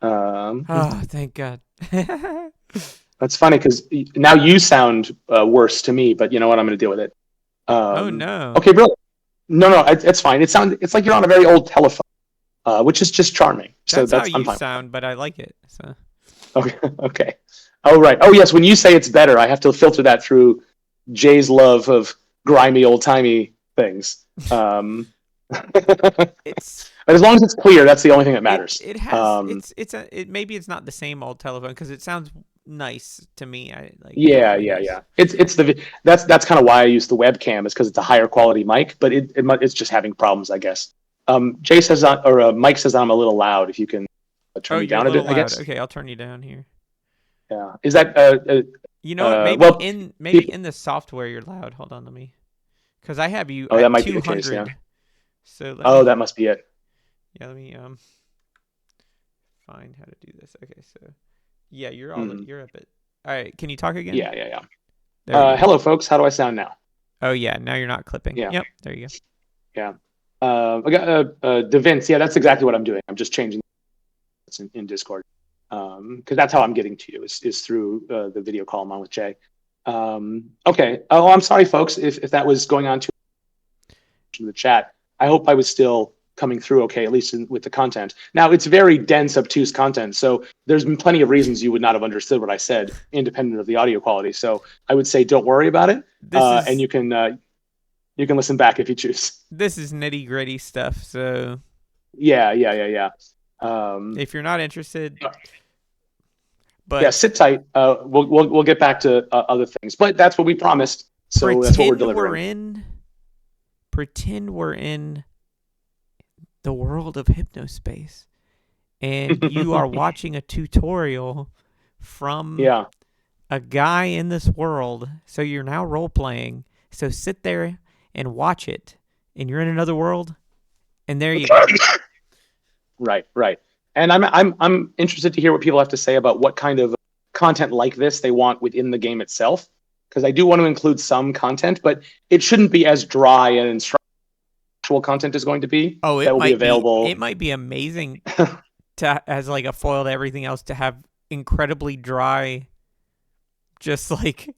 Oh, thank God. That's funny because now you sound worse to me, but you know what? I'm going to deal with it. Oh no. Okay, bro. No, it's fine. It's like you're on a very old telephone, which is just charming. That's so how you I'm fine. sound, but I like it. So. Okay. Oh right. Oh yes. When you say it's better, I have to filter that through Jay's love of grimy, old timey things. It's. But as long as it's clear, that's the only thing that matters. It has. Maybe it's not the same old telephone because it sounds nice to me. Yeah. That's kind of why I use the webcam, is because it's a higher quality mic, but it's just having problems, I guess. Jay says Mike says I'm a little loud. If you can turn me down a bit, I guess. Okay, I'll turn you down here. Yeah. Is that you know what? Maybe in the software you're loud. Hold on, let me. Because I have you. Oh, that might 200. be the case. Yeah. So. That must be it. Yeah, let me find how to do this. Okay, so yeah, you're a bit. All right, can you talk again? Yeah. Hello, folks. How do I sound now? Oh yeah, now you're not clipping. Yeah. Yep, there you go. Yeah. I got DaVinci. Yeah, that's exactly what I'm doing. I'm just changing it's in Discord because that's how I'm getting to you is through the video call I'm on with Jay. Okay. Oh, I'm sorry, folks, if that was going on to the chat. I hope I was still coming through okay, at least with the content. Now, it's very dense, obtuse content, so there's been plenty of reasons you would not have understood what I said, independent of the audio quality. So I would say don't worry about it, and you can listen back if you choose. This is nitty gritty stuff, so yeah. If you're not interested, but yeah, sit tight. We'll get back to other things, but that's what we promised. So that's what we're delivering. Pretend we're in the world of hypnospace, and you are watching a tutorial from a guy in this world. So you're now role playing. So sit there and watch it, and you're in another world, and there you go. Right. And I'm interested to hear what people have to say about what kind of content like this they want within the game itself, because I do want to include some content, but it shouldn't be as dry and instructional content is going to be. Oh, that will be available. It might be amazing to, as like a foil to everything else, to have incredibly dry, just like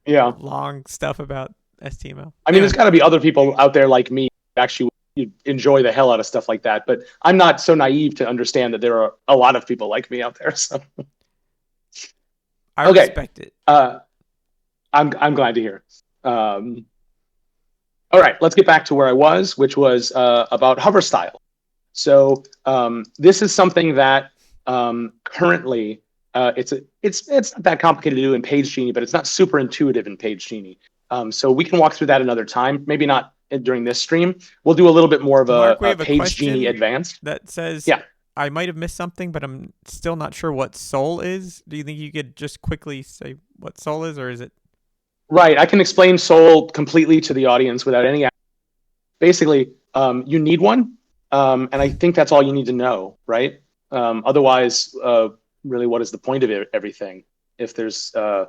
long stuff about STML. I mean, there's got to be other people out there like me who actually enjoy the hell out of stuff like that, but I'm not so naive to understand that there are a lot of people like me out there. So I respect it. I'm glad to hear. All right, let's get back to where I was, which was about hover style. So this is something that Currently, it's not that complicated to do in Page Genie, but it's not super intuitive in Page Genie. So we can walk through that another time. Maybe not during this stream. We'll do a little bit more of Mark, we a have a Page Genie question advanced. that says, Yeah. I might have missed something, but I'm still not sure what soul is. Do you think you could just quickly say what soul is, or is it? Right. I can explain Soul completely to the audience without any. Basically, you need one, and I think that's all you need to know, right? Otherwise, really, what is the point of everything if there's, by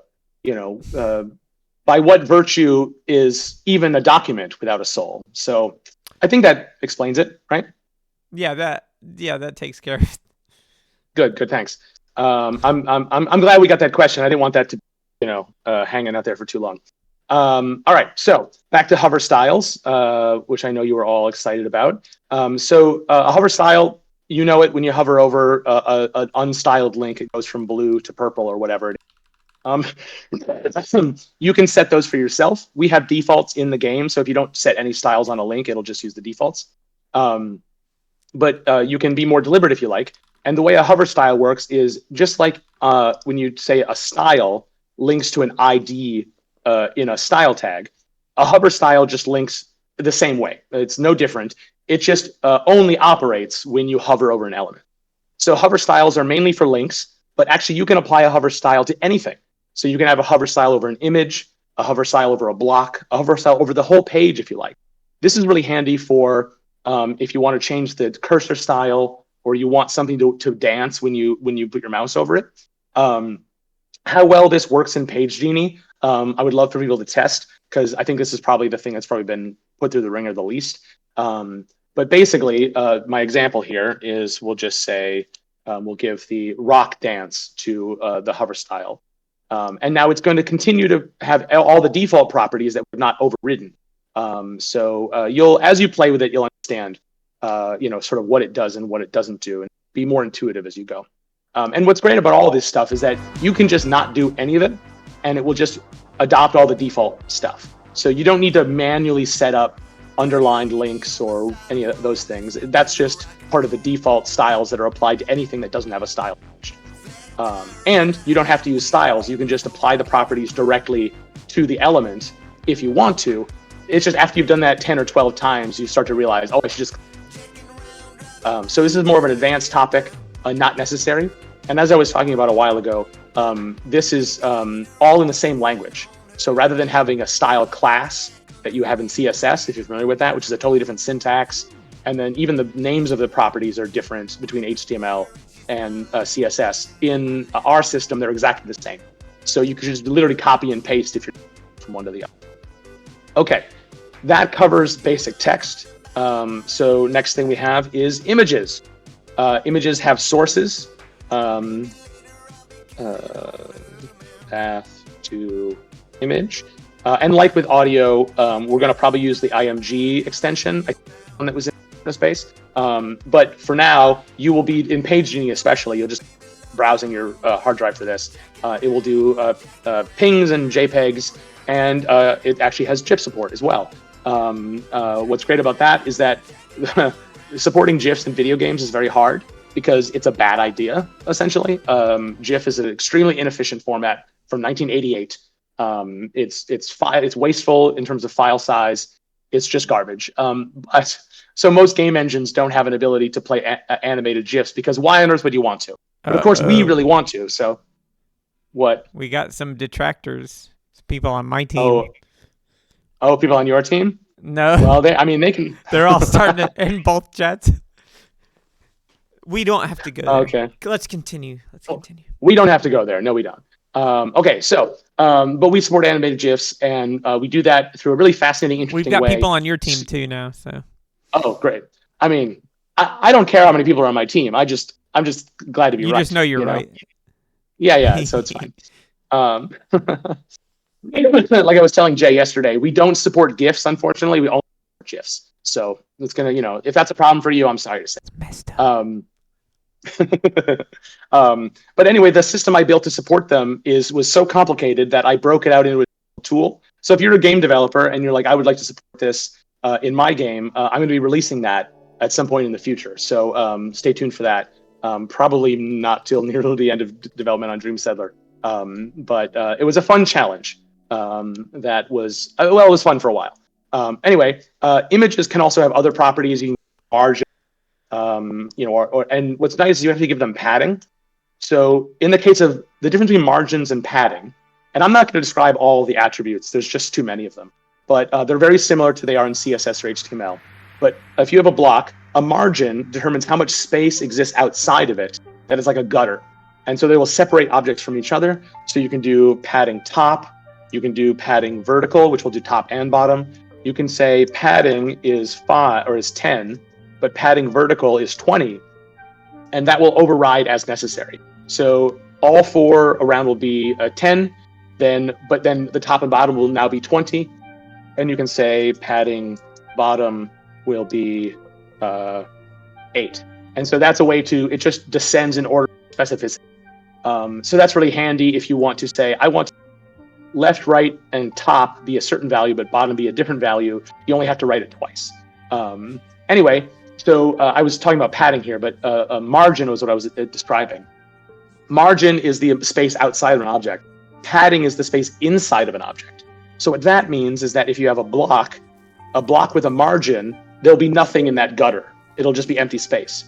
what virtue is even a document without a soul? So, I think that explains it, right? Yeah, that takes care of it. Good, thanks. I'm glad we got that question. I didn't want that to, hanging out there for too long. All right, so back to hover styles, which I know you were all excited about. A hover style, you know it when you hover over an unstyled link, it goes from blue to purple or whatever. You can set those for yourself. We have defaults in the game, so if you don't set any styles on a link, it'll just use the defaults. But you can be more deliberate if you like. And the way a hover style works is just like when you say a style links to an ID in a style tag, a hover style just links the same way. It's no different. It just only operates when you hover over an element. So hover styles are mainly for links, but actually you can apply a hover style to anything. So you can have a hover style over an image, a hover style over a block, a hover style over the whole page if you like. This is really handy for if you want to change the cursor style or you want something to dance when you put your mouse over it. How well this works in Page Genie, I would love for people to test because I think this is probably the thing that's probably been put through the ringer the least. But basically, my example here is we'll just say we'll give the rock dance to the hover style. And now it's going to continue to have all the default properties that we've not overridden. So as you play with it, you'll understand, sort of what it does and what it doesn't do, and be more intuitive as you go. And what's great about all of this stuff is that you can just not do any of it, and it will just adopt all the default stuff. So you don't need to manually set up underlined links or any of those things. That's just part of the default styles that are applied to anything that doesn't have a style. And you don't have to use styles. You can just apply the properties directly to the element if you want to. It's just after you've done that 10 or 12 times, you start to realize, I should just... So this is more of an advanced topic, not necessary. And as I was talking about a while ago, this is all in the same language. So rather than having a style class that you have in CSS, if you're familiar with that, which is a totally different syntax, and then even the names of the properties are different between HTML and CSS. In our system, they're exactly the same. So you can just literally copy and paste if you're from one to the other. Okay, that covers basic text. So next thing we have is images. Images have sources, path to image. And like with audio, we're going to probably use the IMG extension that was in the space. But for now, you will be in Page Genie especially. You'll just browsing your hard drive for this. It will do pings and JPEGs, and it actually has GIF support as well. What's great about that is that supporting GIFs in video games is very hard because it's a bad idea, essentially. GIF is an extremely inefficient format from 1988. It's wasteful in terms of file size. It's just garbage. So most game engines don't have an ability to play animated GIFs because why on earth would you want to? But of course, we really want to. So what? We got some detractors. People on my team. Oh, people on your team? No. Well, they can. They're all starting in both chats. We don't have to go there. Okay. Let's continue. We don't have to go there. No, we don't. Okay, so, but we support animated GIFs, and we do that through a really fascinating, interesting way. We've got people on your team too now, so. Oh, great. I mean, I don't care how many people are on my team. I'm just glad to be right. You just know you're right. Yeah, so it's fine. Like I was telling Jay yesterday, we don't support GIFs, unfortunately. We only support GIFs. So it's going to, if that's a problem for you, I'm sorry to say. It's messed up. But anyway, the system I built to support them was so complicated that I broke it out into a tool. So if you're a game developer and you're like, I would like to support this in my game, I'm going to be releasing that at some point in the future. So stay tuned for that. Probably not till nearly the end of development on Dreamsettler. But it was a fun challenge. That was, it was fun for a while. Anyway, images can also have other properties. You can margin, and what's nice is you have to give them padding. So in the case of the difference between margins and padding, and I'm not going to describe all the attributes, there's just too many of them, but they're very similar to they are in CSS or HTML. But if you have a block, a margin determines how much space exists outside of it. That is like a gutter. And so they will separate objects from each other. So you can do padding top, you can do padding vertical, which will do top and bottom. You can say padding is 5 or is 10, but padding vertical is 20, and that will override as necessary. So all 4 around will be 10, but then the top and bottom will now be 20, and you can say padding bottom will be 8. And so that's a way it just descends in order of specificity. So that's really handy if you want to say, I want left, right, and top be a certain value, but bottom be a different value. You only have to write it twice. Anyway, so I was talking about padding here, but a margin was what I was describing. Margin is the space outside of an object. Padding is the space inside of an object. So what that means is that if you have a block with a margin, there'll be nothing in that gutter. It'll just be empty space.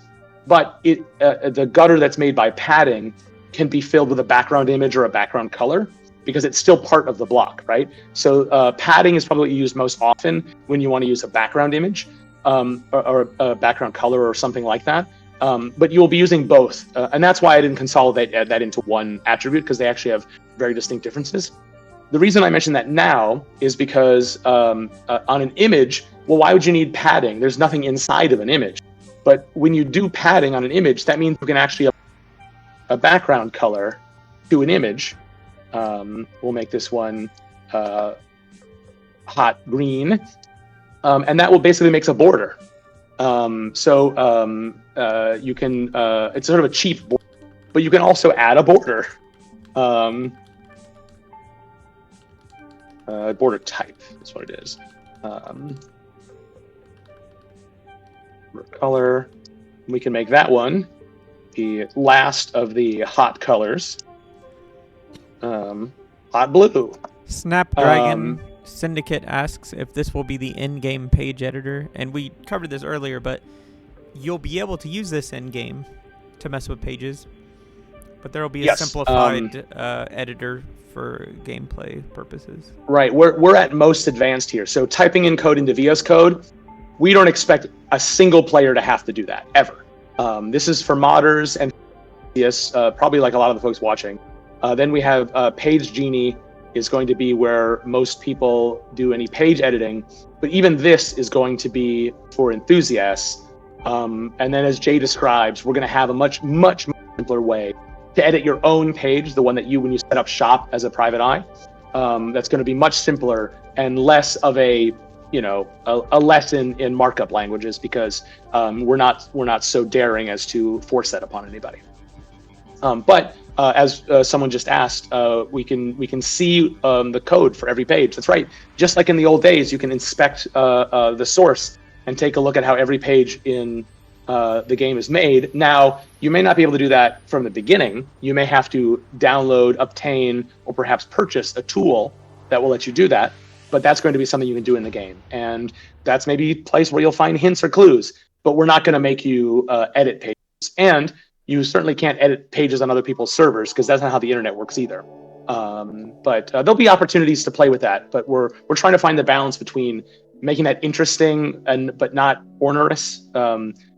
But the gutter that's made by padding can be filled with a background image or a background color, because it's still part of the block, right? So padding is probably used most often when you want to use a background image or a background color or something like that. But you will be using both. And that's why I didn't consolidate that into one attribute, because they actually have very distinct differences. The reason I mention that now is because on an image, well, why would you need padding? There's nothing inside of an image. But when you do padding on an image, that means you can actually apply a background color to an image. We'll make this one hot green, and that will basically makes a border. You can it's sort of a cheap border, but you can also add a border. Border type is what it is. Color. We can make that one the last of the hot colors. Hot blue. Snapdragon Syndicate asks if this will be the in-game page editor, and we covered this earlier, but you'll be able to use this in-game to mess with pages, but there will be a simplified editor for gameplay purposes. Right, we're at most advanced here. So typing in code into VS Code, we don't expect a single player to have to do that ever. This is for modders and probably like a lot of the folks watching. Then we have Page Genie is going to be where most people do any page editing, but even this is going to be for enthusiasts. And then as Jay describes, we're going to have a much, much simpler way to edit your own page, the one that when you set up shop as a private eye. That's going to be much simpler and less of a lesson in markup languages, because we're not so daring as to force that upon anybody. But as someone just asked, we can see the code for every page. That's right. Just like in the old days, you can inspect the source and take a look at how every page in the game is made. Now, you may not be able to do that from the beginning. You may have to download, obtain, or perhaps purchase a tool that will let you do that. But that's going to be something you can do in the game. And that's maybe a place where you'll find hints or clues. But we're not going to make you edit pages. And you certainly can't edit pages on other people's servers, because that's not how the internet works either. But there'll be opportunities to play with that. But we're trying to find the balance between making that interesting but not onerous,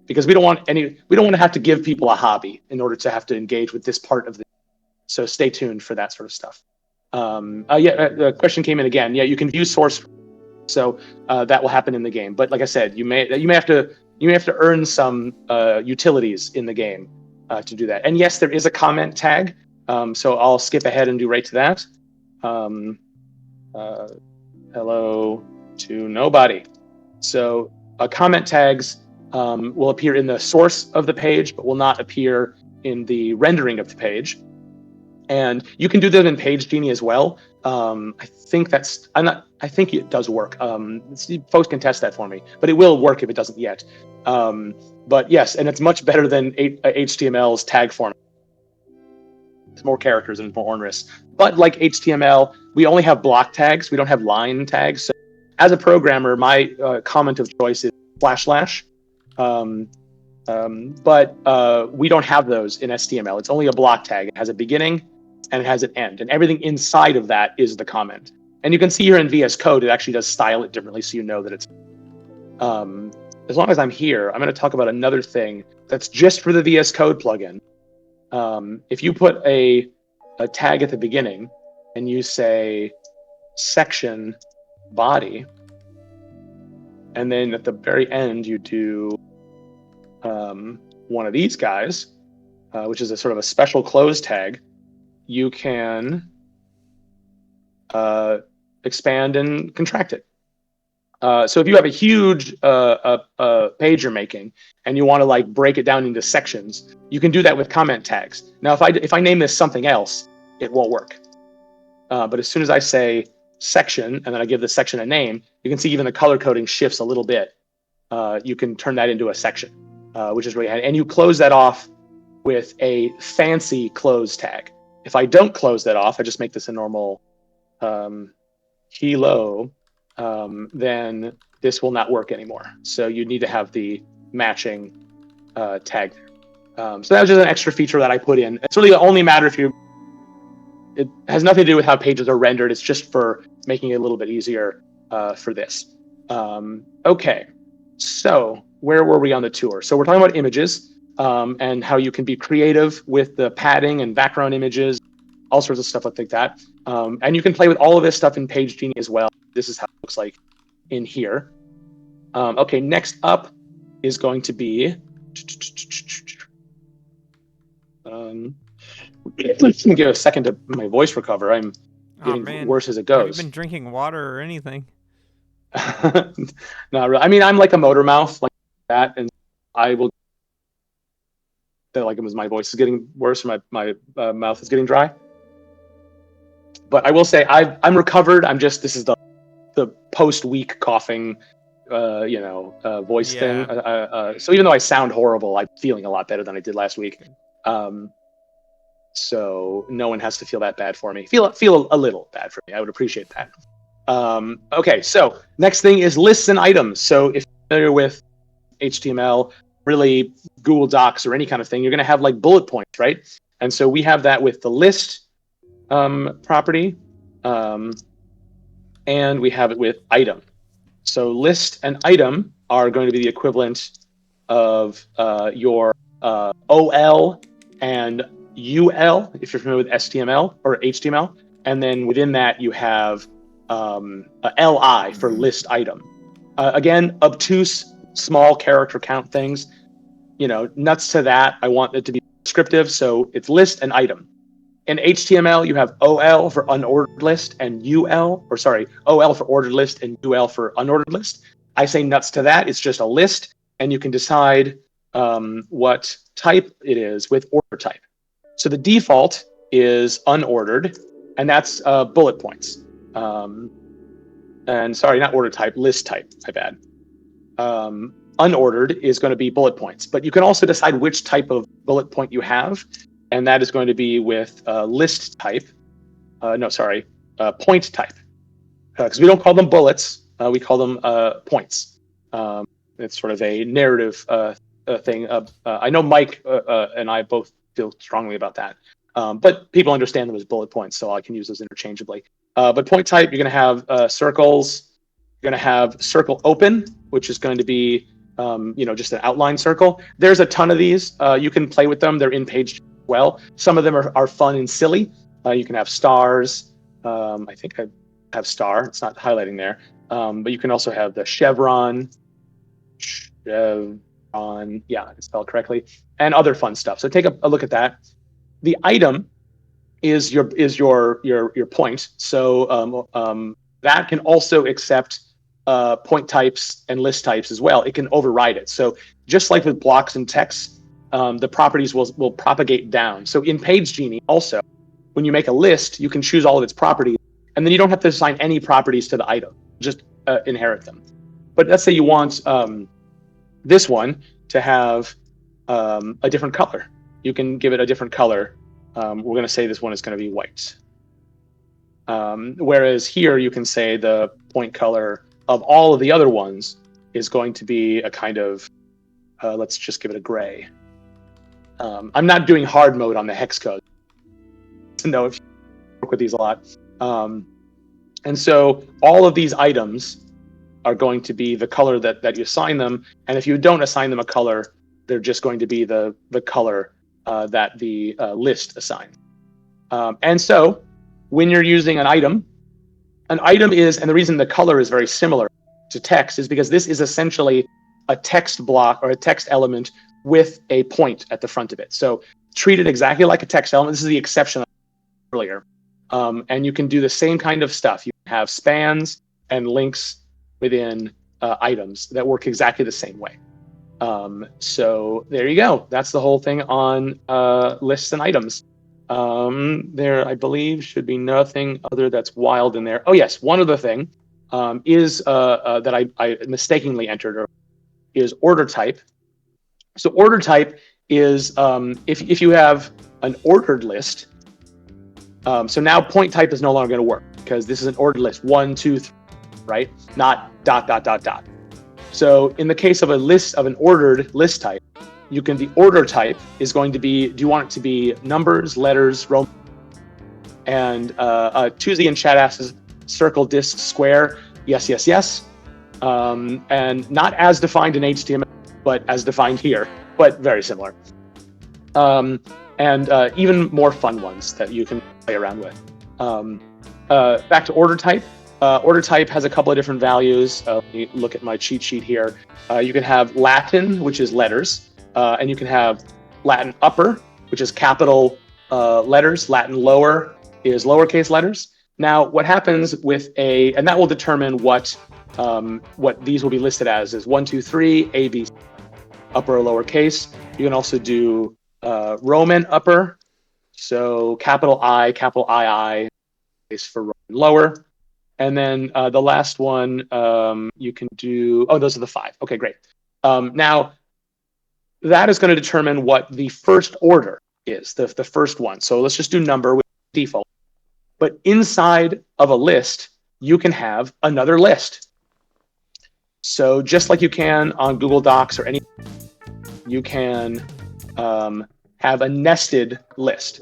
because we don't want to have to give people a hobby in order to have to engage with this part of the. So stay tuned for that sort of stuff. The question came in again. Yeah, you can view source, so that will happen in the game. But like I said, you may have to earn some utilities in the game to do that. And yes, there is a comment tag. So I'll skip ahead and do right to that. Hello to nobody. So comment tags will appear in the source of the page, but will not appear in the rendering of the page. And you can do that in Page Genie as well. I think it does work. Folks can test that for me, but it will work if it doesn't yet. But yes, and it's much better than HTML's tag format. It's more characters and more onerous. But like HTML, we only have block tags. We don't have line tags. So as a programmer, my comment of choice is // but we don't have those in STML. It's only a block tag. It has a beginning and it has an end, and everything inside of that is the comment. And you can see here in VS Code, it actually does style it differently, so you know that it's. As long as I'm here, I'm going to talk about another thing that's just for the VS Code plugin. If you put a tag at the beginning and you say section body, and then at the very end you do one of these guys, which is a sort of a special close tag, you can expand and contract it. So if you have a huge page you're making and you want to like break it down into sections, you can do that with comment tags. Now, if I name this something else, it won't work. But as soon as I say section and then I give the section a name, you can see even the color coding shifts a little bit. You can turn that into a section, which is really handy. And you close that off with a fancy close tag. If I don't close that off, I just make this a normal hello, then this will not work anymore. So you need to have the matching tag there. So that was just an extra feature that I put in. It's really only matter if it has nothing to do with how pages are rendered. It's just for making it a little bit easier for this. Okay, so where were we on the tour? So we're talking about images and how you can be creative with the padding and background images, all sorts of stuff like that. And you can play with all of this stuff in Page Genie as well. This is how it looks like in here. Okay, next up is going to be... Let's give a second to my voice recover. I'm getting worse as it goes. Have you been drinking water or anything? Not really. I mean, I'm like a motor mouth like that, and I will... Like it was my voice is getting worse, or my mouth is getting dry. But I will say I'm recovered. This is the post-week coughing, voice thing. So even though I sound horrible, I'm feeling a lot better than I did last week. So no one has to feel that bad for me. Feel a little bad for me. I would appreciate that. Okay, so next thing is lists and items. So if you're familiar with HTML, really Google Docs or any kind of thing, you're going to have like bullet points, right? And so we have that with the list property, and we have it with item. So list and item are going to be the equivalent of your OL and UL, if you're familiar with STML or HTML. And then within that, you have a LI for list item. Again, obtuse, small character count things. Nuts to that. I want it to be descriptive, so it's list and item. In HTML, you have OL for unordered list and OL for ordered list and UL for unordered list. I say nuts to that. It's just a list, and you can decide what type it is with order type. So the default is unordered, and that's bullet points. And sorry, not order type, list type, my bad. Unordered is going to be bullet points, but you can also decide which type of bullet point you have, and that is going to be with list type. Point type. Because we don't call them bullets, we call them points. It's sort of a narrative thing. I know Mike and I both feel strongly about that, but people understand them as bullet points, so I can use those interchangeably. But point type, you're going to have circles. You're going to have circle open, which is going to be just an outline circle. There's a ton of these. You can play with them. They're in Page as well. Some of them are fun and silly. You can have stars. I think I have star. It's not highlighting there. But you can also have the chevron. Yeah, it's spelled correctly, and other fun stuff. So take a look at that. The item is your point. So that can also accept point types and list types as well. It can override it. So just like with blocks and text, the properties will propagate down. So in Page Genie also, when you make a list, you can choose all of its properties, and then you don't have to assign any properties to the item, just inherit them. But let's say you want this one to have a different color. You can give it a different color. We're going to say this one is going to be white. Whereas here you can say the point color of all of the other ones is going to be a kind of, let's just give it a gray. I'm not doing hard mode on the hex code to know if you work with these a lot. And so all of these items are going to be the color that you assign them. And if you don't assign them a color, they're just going to be the color that the list assigns. And so when you're using an item is, and the reason the color is very similar to text is because this is essentially a text block or a text element with a point at the front of it. So treat it exactly like a text element. This is the exception earlier. And you can do the same kind of stuff. You have spans and links within items that work exactly the same way. So there you go. That's the whole thing on lists and items. There, I believe, should be nothing other that's wild in there. Oh yes, one other thing is that I mistakenly entered is order type. So order type is if you have an ordered list. So now point type is no longer going to work because this is an ordered list, 1, 2, 3, right? Not ... So in the case of a list of an ordered list type, the order type is going to be, do you want it to be numbers, letters, Roman? And Tuesday in chat asks, circle, disc, square. Yes, yes, yes. And not as defined in HTML, but as defined here, but very similar. And even more fun ones that you can play around with. Back to order type. Order type has a couple of different values. Let me look at my cheat sheet here. You can have Latin, which is letters, and you can have Latin upper, which is capital letters. Latin lower is lowercase letters. Now, what happens with and that will determine what these will be listed as is 1, 2, 3, A, B, upper or lowercase. You can also do Roman upper, so capital I is for Roman lower. And then the last one, you can do, those are the 5. Okay, great. Now, that is going to determine what the first order is, the first one. So let's just do number with default. But inside of a list, you can have another list. So just like you can on Google Docs or any, you can have a nested list.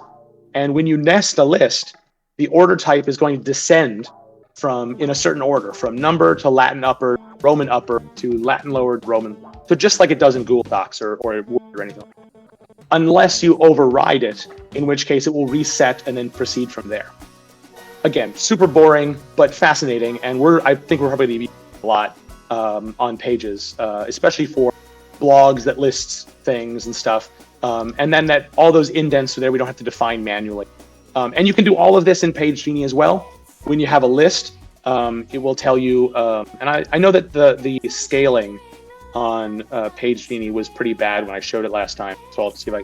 And when you nest a list, the order type is going to descend in a certain order, from number to Latin upper, Roman upper to Latin lowered, Roman. So just like it does in Google Docs or Word or anything. Unless you override it, in which case it will reset and then proceed from there. Again, super boring, but fascinating. And I think we're probably going to be a lot on pages, especially for blogs that lists things and stuff. And then that all those indents are there, we don't have to define manually. And you can do all of this in Page Genie as well. When you have a list, it will tell you, and I know that the scaling on Page Genie was pretty bad when I showed it last time. So I'll see if I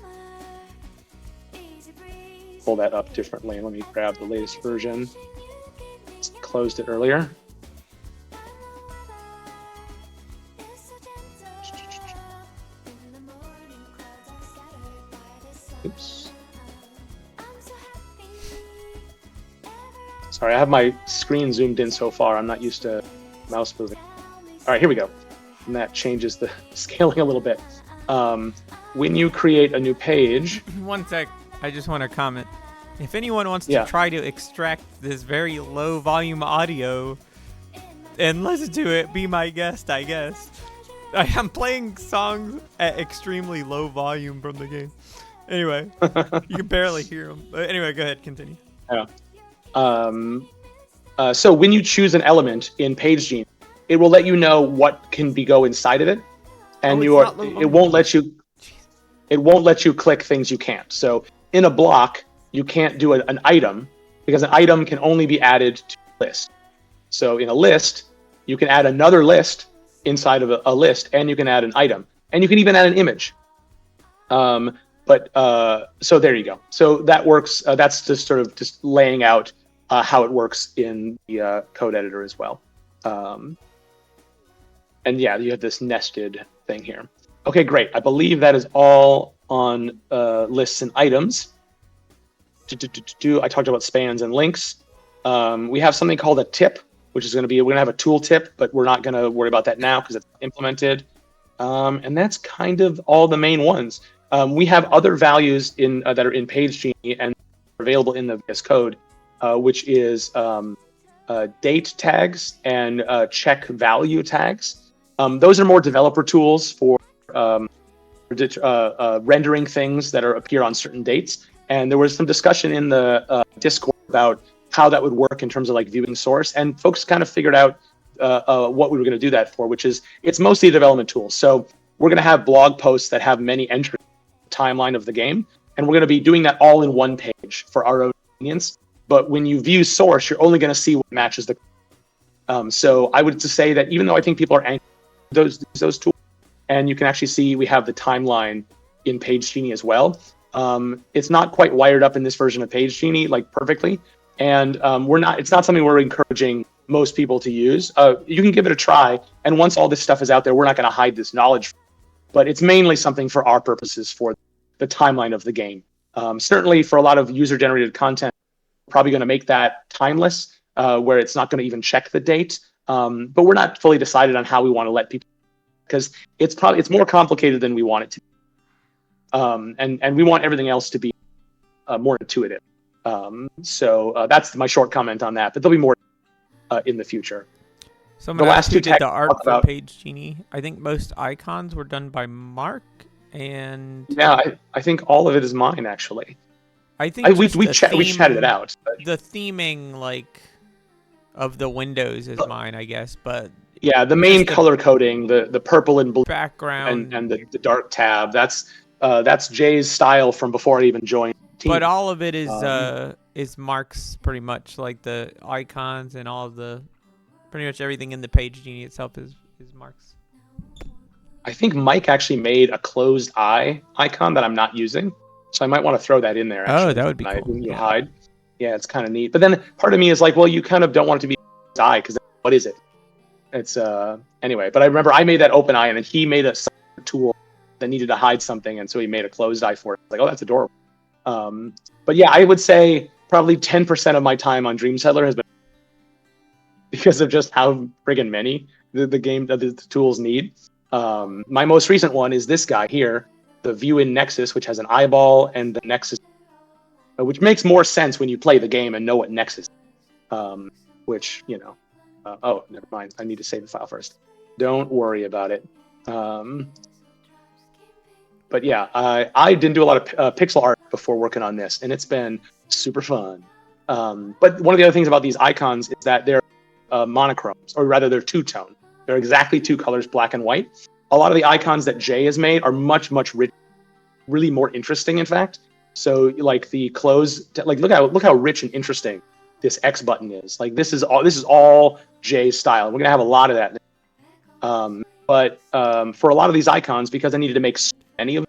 pull that up differently. Let me grab the latest version. Closed it earlier. Oops. Sorry, I have my screen zoomed in so far. I'm not used to mouse moving. All right, here we go. And that changes the scaling a little bit. When you create a new page... One sec. I just want to comment. If anyone wants to try to extract this very low volume audio and listen to it, be my guest, I guess. I am playing songs at extremely low volume from the game. Anyway, you can barely hear them. But anyway, go ahead, continue. Yeah. So when you choose an element in Page Genie, it will let you know what can go inside of it, and it won't let you click things you can't. So in a block, you can't do an item because an item can only be added to a list. So in a list, you can add another list inside of a list, and you can add an item, and you can even add an image. But so there you go. So that works. That's just sort of just laying out how it works in the code editor as well. And yeah, you have this nested thing here. Okay, great. I believe that is all on lists and items. I talked about spans and links. We have something called a tip, which is going to be, we're going to have a tool tip, but we're not going to worry about that now because it's implemented. And that's kind of all the main ones. We have other values in that are in PageGenie and available in the VS Code, which is date tags and check value tags. Those are more developer tools for rendering things that appear on certain dates. And there was some discussion in the Discord about how that would work in terms of like viewing source. And folks kind of figured out what we were going to do that for, which is it's mostly a development tool. So we're going to have blog posts that have many entries in the timeline of the game. And we're going to be doing that all in one page for our own convenience. But when you view source, you're only going to see what matches the. So I would just say that even though I think people are anxious those tools, and you can actually see we have the timeline in PageGenie as well. It's not quite wired up in this version of PageGenie like perfectly, and it's not something we're encouraging most people to use. You can give it a try, and once all this stuff is out there, we're not going to hide this knowledge, but it's mainly something for our purposes for the timeline of the game. Certainly for a lot of user-generated content, we're probably going to make that timeless, where it's not going to even check the date. But we're not fully decided on how we want to let people, because it's more complicated than we want it to be. And we want everything else to be more intuitive. So that's my short comment on that. But there'll be more in the future. Someone the last two did the art for PageGenie. I think most icons were done by Mark, and yeah, I think all of it is mine actually. I think we chatted it out. But the theming like of the windows is mine, I guess. But yeah, the main color coding, the purple and blue background, and the dark tab. That's Jay's style from before I even joined the team. But all of it is Mark's pretty much, like the icons and all of the pretty much everything in the PageGenie itself is Mark's. I think Mike actually made a closed eye icon that I'm not using, so I might want to throw that in there. Actually, that would be cool. You hide. Yeah, it's kind of neat. But then part of me is like, well, you kind of don't want it to be closed eye because what is it? It's anyway. But I remember I made that open eye, and then he made a tool that needed to hide something, and so he made a closed eye for it. Like, oh, that's adorable. But yeah, I would say probably 10% of my time on Dreamsettler has been because of just how friggin' many the tools need. My most recent one is this guy here, the View in Nexus, which has an eyeball and the Nexus, which makes more sense when you play the game and know what Nexus is. Which, oh, never mind. I need to save the file first. Don't worry about it. But yeah, I didn't do a lot of pixel art before working on this, and it's been super fun. But one of the other things about these icons is that they're monochromes, or rather they're two-tone. They're exactly two colors, black and white. A lot of the icons that Jay has made are much, much richer, really more interesting, in fact. So like the close, like look how rich and interesting this X button is. Like this is all Jay's style. And we're gonna have a lot of that. But for a lot of these icons, because I needed to make so many of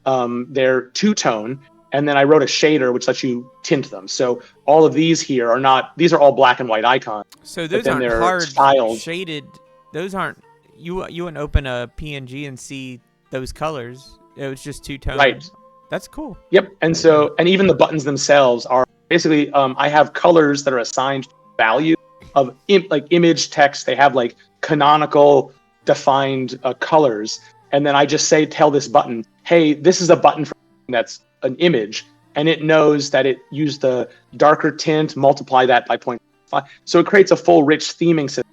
them, they're two-tone, and then I wrote a shader which lets you tint them. So all of these here are not; these are all black and white icons. So those aren't hard styled. Shaded. Those aren't. You wouldn't open a PNG and see those colors. It was just two-tone. Right. That's cool. Yep. And so, and even the buttons themselves are basically, I have colors that are assigned value of like image text. They have like canonical defined colors. And then I just tell this button, hey, this is a button that's an image. And it knows that it used the darker tint, multiply that by 0.5. So it creates a full rich theming system.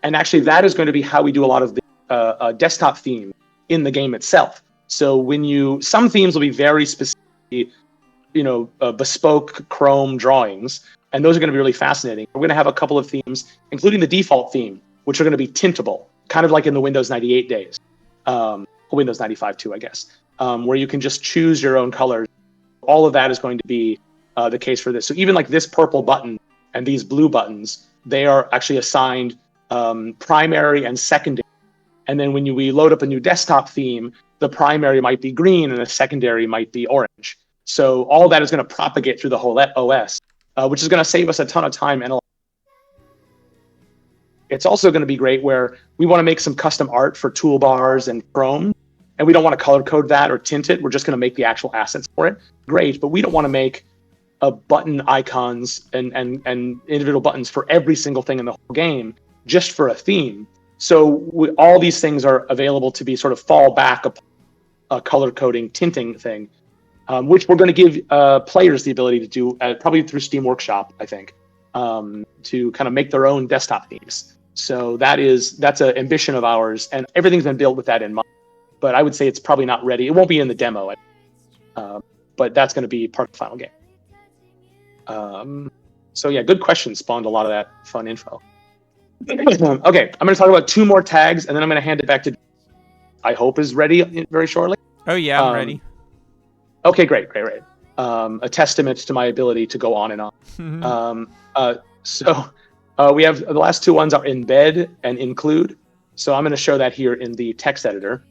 And actually that is going to be how we do a lot of the desktop theme in the game itself. So some themes will be very specific, bespoke Chrome drawings, and those are going to be really fascinating. We're going to have a couple of themes, including the default theme, which are going to be tintable, kind of like in the Windows 98 days, Windows 95 too, I guess, where you can just choose your own colors. All of that is going to be the case for this. So even like this purple button and these blue buttons, they are actually assigned primary and secondary. And then when we load up a new desktop theme, the primary might be green and the secondary might be orange. So all that is going to propagate through the whole OS, which is going to save us a ton of time. And it's also going to be great where we want to make some custom art for toolbars and Chrome, and we don't want to color code that or tint it. We're just going to make the actual assets for it. Great, but we don't want to make a button icons and individual buttons for every single thing in the whole game just for a theme. So all these things are available to be sort of fall back a color coding tinting thing, which we're going to give players the ability to do probably through Steam Workshop, I think, to kind of make their own desktop themes. So that's an ambition of ours, and everything's been built with that in mind. But I would say it's probably not ready. It won't be in the demo, but that's going to be part of the final game. So yeah, good question. Spawned a lot of that fun info. Okay, I'm going to talk about 2 more tags, and then I'm going to hand it back to. I hope is ready very shortly. Oh yeah, I'm ready. Okay, great. A testament to my ability to go on and on. So we have the last 2 ones are embed and include. So I'm going to show that here in the text editor.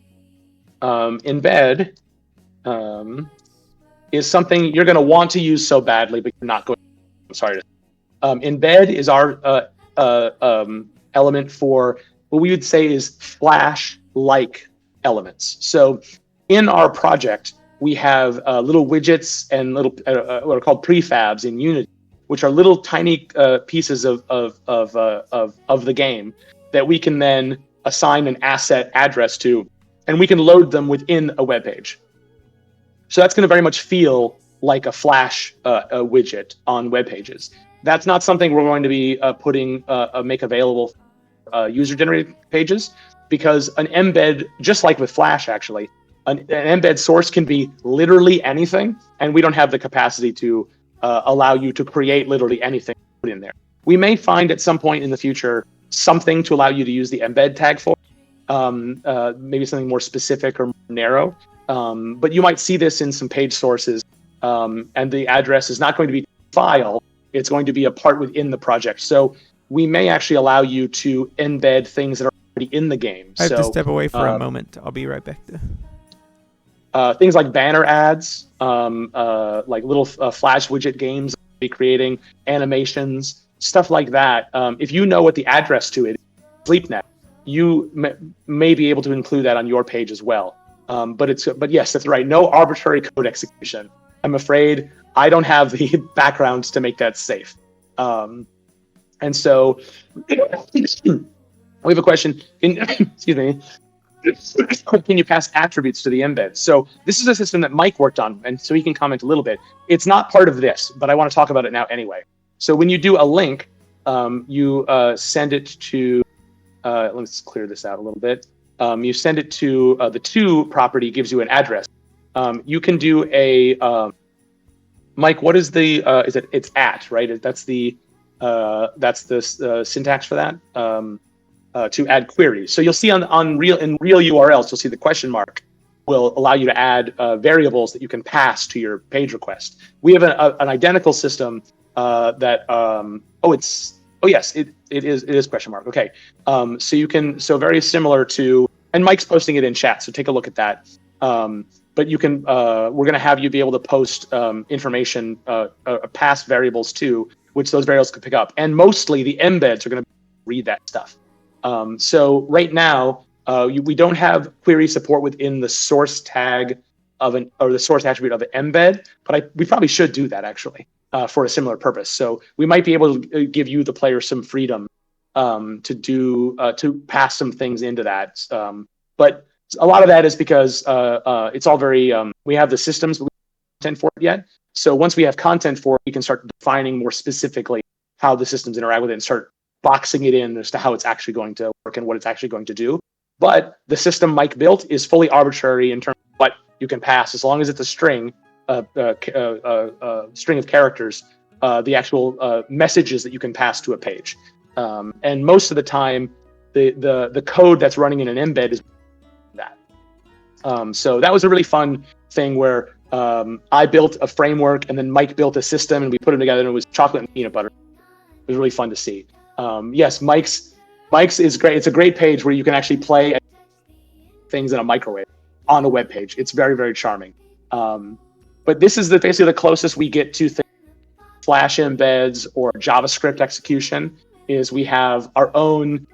Embed is something you're going to want to use so badly, but you're not going. I'm sorry. Embed is our element for what we would say is Flash-like elements. So in our project, we have little widgets and little what are called prefabs in Unity, which are little tiny pieces of the game that we can then assign an asset address to, and we can load them within a web page. So that's going to very much feel like a Flash widget on web pages. That's not something we're going to be make available user-generated pages, because an embed, just like with Flash actually, an embed source can be literally anything, and we don't have the capacity to allow you to create literally anything put in there. We may find at some point in the future something to allow you to use the embed tag for, maybe something more specific or more narrow. But you might see this in some page sources, and the address is not going to be file, it's going to be a part within the project. So we may actually allow you to embed things that are already in the game. I have to step away for a moment. I'll be right back. Things like banner ads, like little Flash widget games, be creating animations, stuff like that. If you know what the address to it is, SleepNet, you may be able to include that on your page as well. But yes, that's right. No arbitrary code execution. I'm afraid I don't have the background to make that safe. And so we have a question. Excuse me. Can you pass attributes to the embed? So this is a system that Mike worked on, and so he can comment a little bit. It's not part of this, but I want to talk about it now anyway. So when you do a link, you send it to, let's clear this out a little bit. You send it to the to property gives you an address. You can do a, Mike, what is the, it's at, right? That's the syntax for that. To add queries. So you'll see in real URLs, you'll see the question mark will allow you to add variables that you can pass to your page request. We have an identical system yes, it is question mark. Okay. So very similar to, and Mike's posting it in chat, so take a look at that. But you can, we're going to have you be able to post information, pass variables to, which those variables can pick up. And mostly the embeds are going to read that stuff. So right now, we don't have query support within the source tag or the source attribute of an embed, but we probably should do that actually for a similar purpose. So we might be able to give you, the player, some freedom to pass some things into that. But a lot of that is because it's all very, we have the systems, but we don't have content for it yet. So once we have content for it, we can start defining more specifically how the systems interact with it and start boxing it in as to how it's actually going to work and what it's actually going to do. But the system Mike built is fully arbitrary in terms of what you can pass, as long as it's a string of characters, the actual messages that you can pass to a page. And most of the time, the code that's running in an embed is that. So that was a really fun thing where I built a framework and then Mike built a system and we put them together and it was chocolate and peanut butter. It was really fun to see. Yes, Mike's is great. It's a great page where you can actually play things in a microwave. on a web page. It's very, very charming. But this is basically the closest we get to Flash embeds or JavaScript execution. Is we have our own,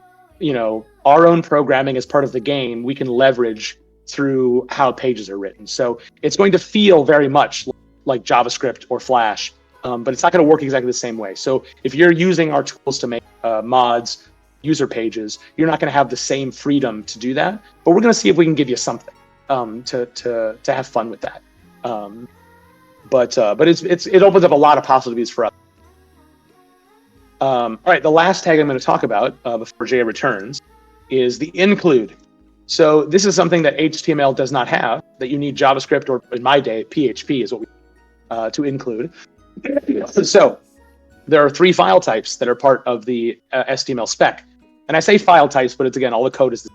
our own programming as part of the game we can leverage through how pages are written. So it's going to feel very much like JavaScript or Flash, but it's not going to work exactly the same way. So if you're using our tools to make mods, user pages, you're not going to have the same freedom to do that. But we're going to see if we can give you something to have fun with that. But it opens up a lot of possibilities for us. All right, the last tag I'm going to talk about before Jay returns is the include. So this is something that HTML does not have, that you need JavaScript, or in my day, PHP is what we to include. So there are 3 file types that are part of the STML spec. And I say file types, but it's, again, all the code is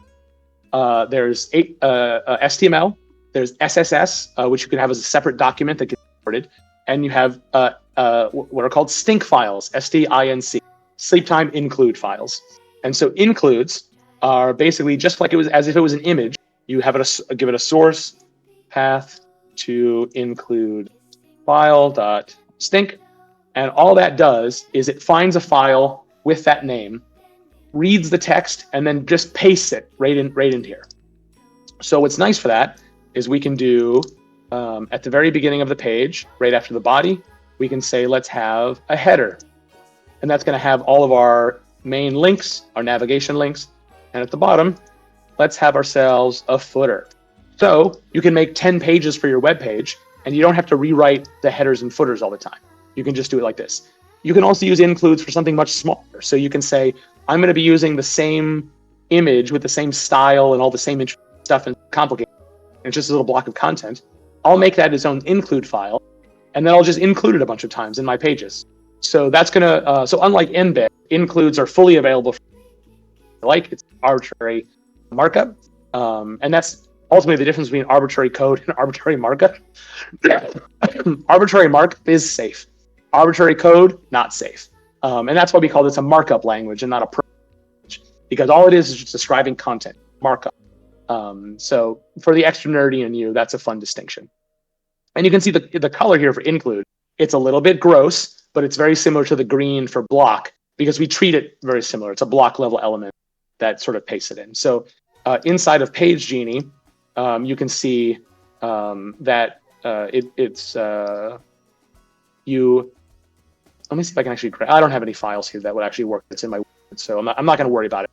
there's STML, there's SSS, which you can have as a separate document that gets imported, and you have what are called stink files, STINC, sleep time include files. And so includes are basically just like as if it was an image. You have give it a source path to include file.stink, and all that does is it finds a file with that name, reads the text, and then just pastes it right in here. So what's nice for that is we can do at the very beginning of the page, right after the body, we can say, let's have a header. And that's going to have all of our main links, our navigation links. And at the bottom, let's have ourselves a footer. So you can make 10 pages for your web page, and you don't have to rewrite the headers and footers all the time. You can just do it like this. You can also use includes for something much smaller. So you can say, I'm going to be using the same image with the same style and all the same stuff and complicated. And it's just a little block of content. I'll make that its own include file, and then I'll just include it a bunch of times in my pages. So that's going to, so unlike embed, includes are fully available for it's arbitrary markup. And that's ultimately the difference between arbitrary code and arbitrary markup. Arbitrary markup is safe. Arbitrary code, not safe. And that's why we call this a markup language and not a program language, because all it is just describing content, markup. So for the extra nerdy in you, that's a fun distinction. And you can see the color here for include. It's a little bit gross, but it's very similar to the green for block because we treat it very similar. It's a block level element that sort of pastes it in. So inside of Page Genie, you can see that it's you. Let me see if I can actually. I don't have any files here that would actually work. That's in my Word, so I'm not going to worry about it.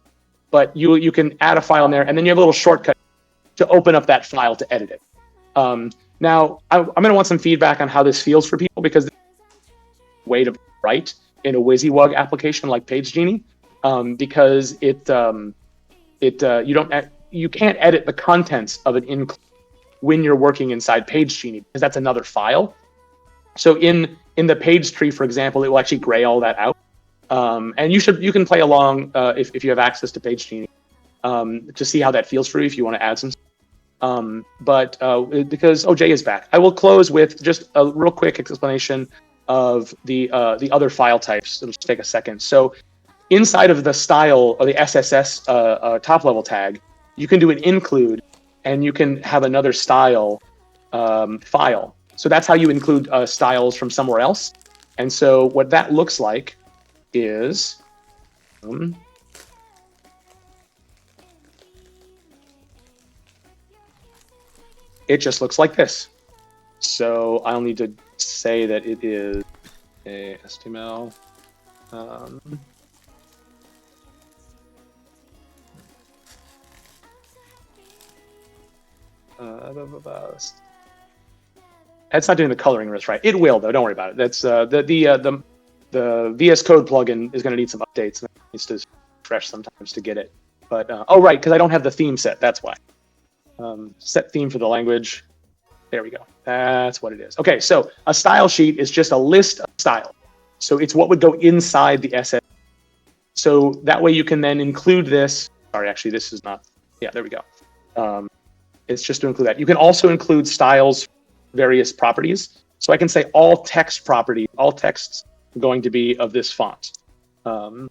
But you can add a file in there, and then you have a little shortcut to open up that file to edit it. Now, I'm going to want some feedback on how this feels for people, because there's a way to write in a WYSIWYG application like Page Genie, because you can't edit the contents of an include when you're working inside Page Genie, because that's another file. So in the page tree, for example, it will actually gray all that out. And you can play along if you have access to Page Genie to see how that feels for you if you want to add some. But because Jay is back, I will close with just a real quick explanation of the other file types. It'll just take a second. So inside of the style or the SSS top level tag, you can do an include, and you can have another style file. So that's how you include styles from somewhere else. And so what that looks like is it just looks like this. So I'll need to say that it is a STML. It's not doing the coloring list right. It will though. Don't worry about it. That's the VS Code plugin is going to need some updates. And it needs to refresh sometimes to get it. But right, because I don't have the theme set. That's why. Set theme for the language. There we go. That's what it is. Okay, so a style sheet is just a list of styles. So it's what would go inside the SS. So that way you can then include this. Sorry, actually, this is not. Yeah, there we go. It's just to include that. You can also include styles, various properties. So I can say all text property, all texts are going to be of this font. And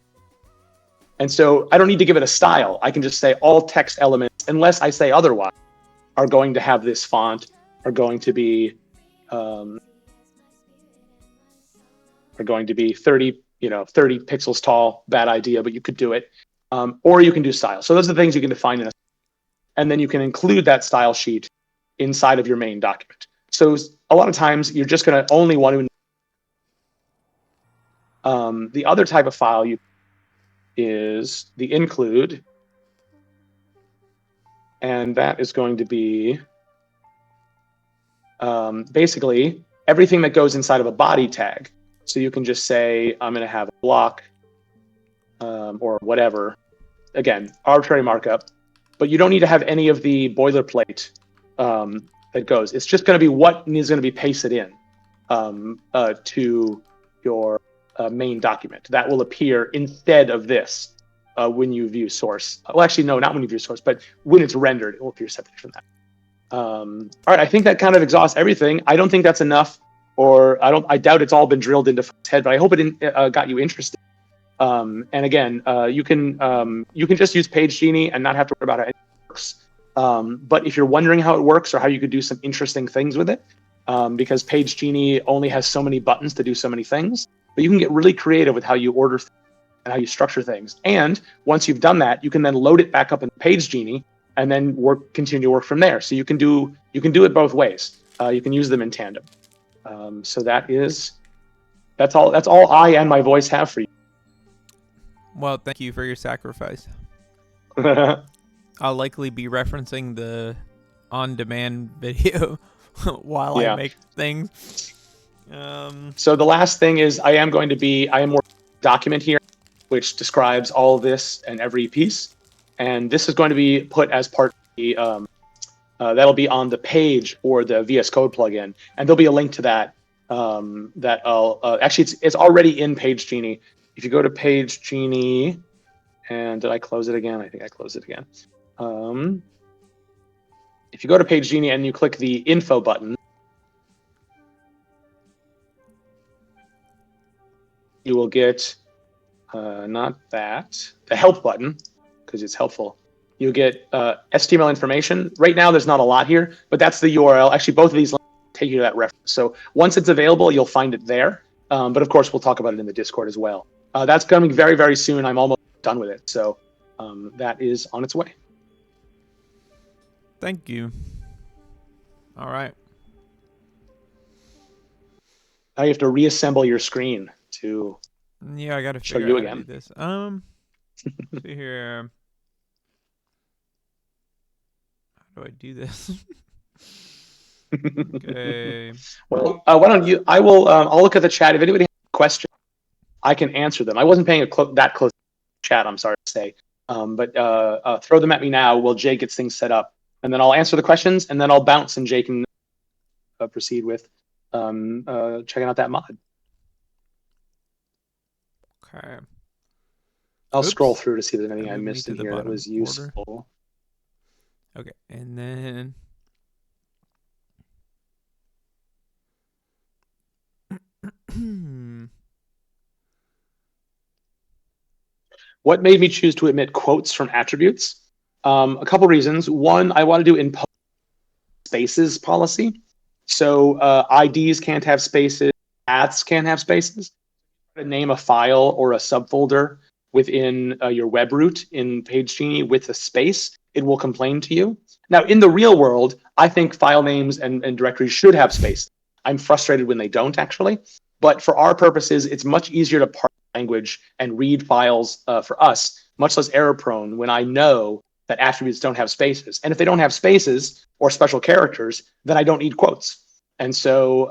so I don't need to give it a style. I can just say all text elements, unless I say otherwise, are going to have this font, are going to be 30 pixels tall. Bad idea, but you could do it. Or you can do style. So those are the things you can define in a, and then you can include that style sheet inside of your main document. So a lot of times you're just going to only want to. The other type of file is the include, and that is going to be basically everything that goes inside of a body tag. So you can just say, I'm going to have a block or whatever. Again, arbitrary markup, but you don't need to have any of the boilerplate that goes. It's just going to be what is going to be pasted in to your main document. That will appear instead of this when you view source. Well, actually, no, not when you view source, but when it's rendered, it will appear separately from that. All right, I think that kind of exhausts everything. I don't think that's enough, or I doubt it's all been drilled into folks' head, but I hope it got you interested. And again, you can just use Page Genie and not have to worry about how it works. But if you're wondering how it works or how you could do some interesting things with it, because Page Genie only has so many buttons to do so many things, but you can get really creative with how you order and how you structure things. And once you've done that, you can then load it back up in Page Genie and then continue to work from there. So you can do it both ways. You can use them in tandem. So that's all I and my voice have for you. Well, thank you for your sacrifice. I'll likely be referencing the on-demand video while I make things. So the last thing is I am more document here, which describes all of this and every piece. And this is going to be put as part of the, that'll be on the page for the VS Code plugin. And there'll be a link to that that I'll, actually it's already in Page Genie. If you go to Page Genie, and did I close it again? I think I closed it again. If you go to Page Genie and you click the info button, you will get, not that, the help button, because it's helpful. You get STML information. Right now, there's not a lot here, but that's the URL. Actually, both of these links take you to that reference. So once it's available, you'll find it there. But of course, we'll talk about it in the Discord as well. That's coming very, very soon. I'm almost done with it. So that is on its way. Thank you. All right. Now you have to reassemble your screen to I got to show figure you out how to again. do this. See here. How do I do this? Okay. Well, why don't you? I'll look at the chat. If anybody has a question, I can answer them. I wasn't paying that close chat. I'm sorry to say, but throw them at me now while Jay gets things set up, and then I'll answer the questions, and then I'll bounce, and Jay can proceed with checking out that mod. Okay. I'll scroll through to see if there's anything I missed in here that was useful. Order. Okay, and then what made me choose to omit quotes from attributes? A couple reasons. One, I want to do in spaces policy. So IDs can't have spaces, paths can't have spaces. Name a file or a subfolder within your web root in Page Genie with a space, it will complain to you. Now, in the real world, I think file names and directories should have space. I'm frustrated when they don't, actually. But for our purposes, it's much easier to parse language and read files for us, much less error-prone when I know that attributes don't have spaces. And if they don't have spaces or special characters, then I don't need quotes. And so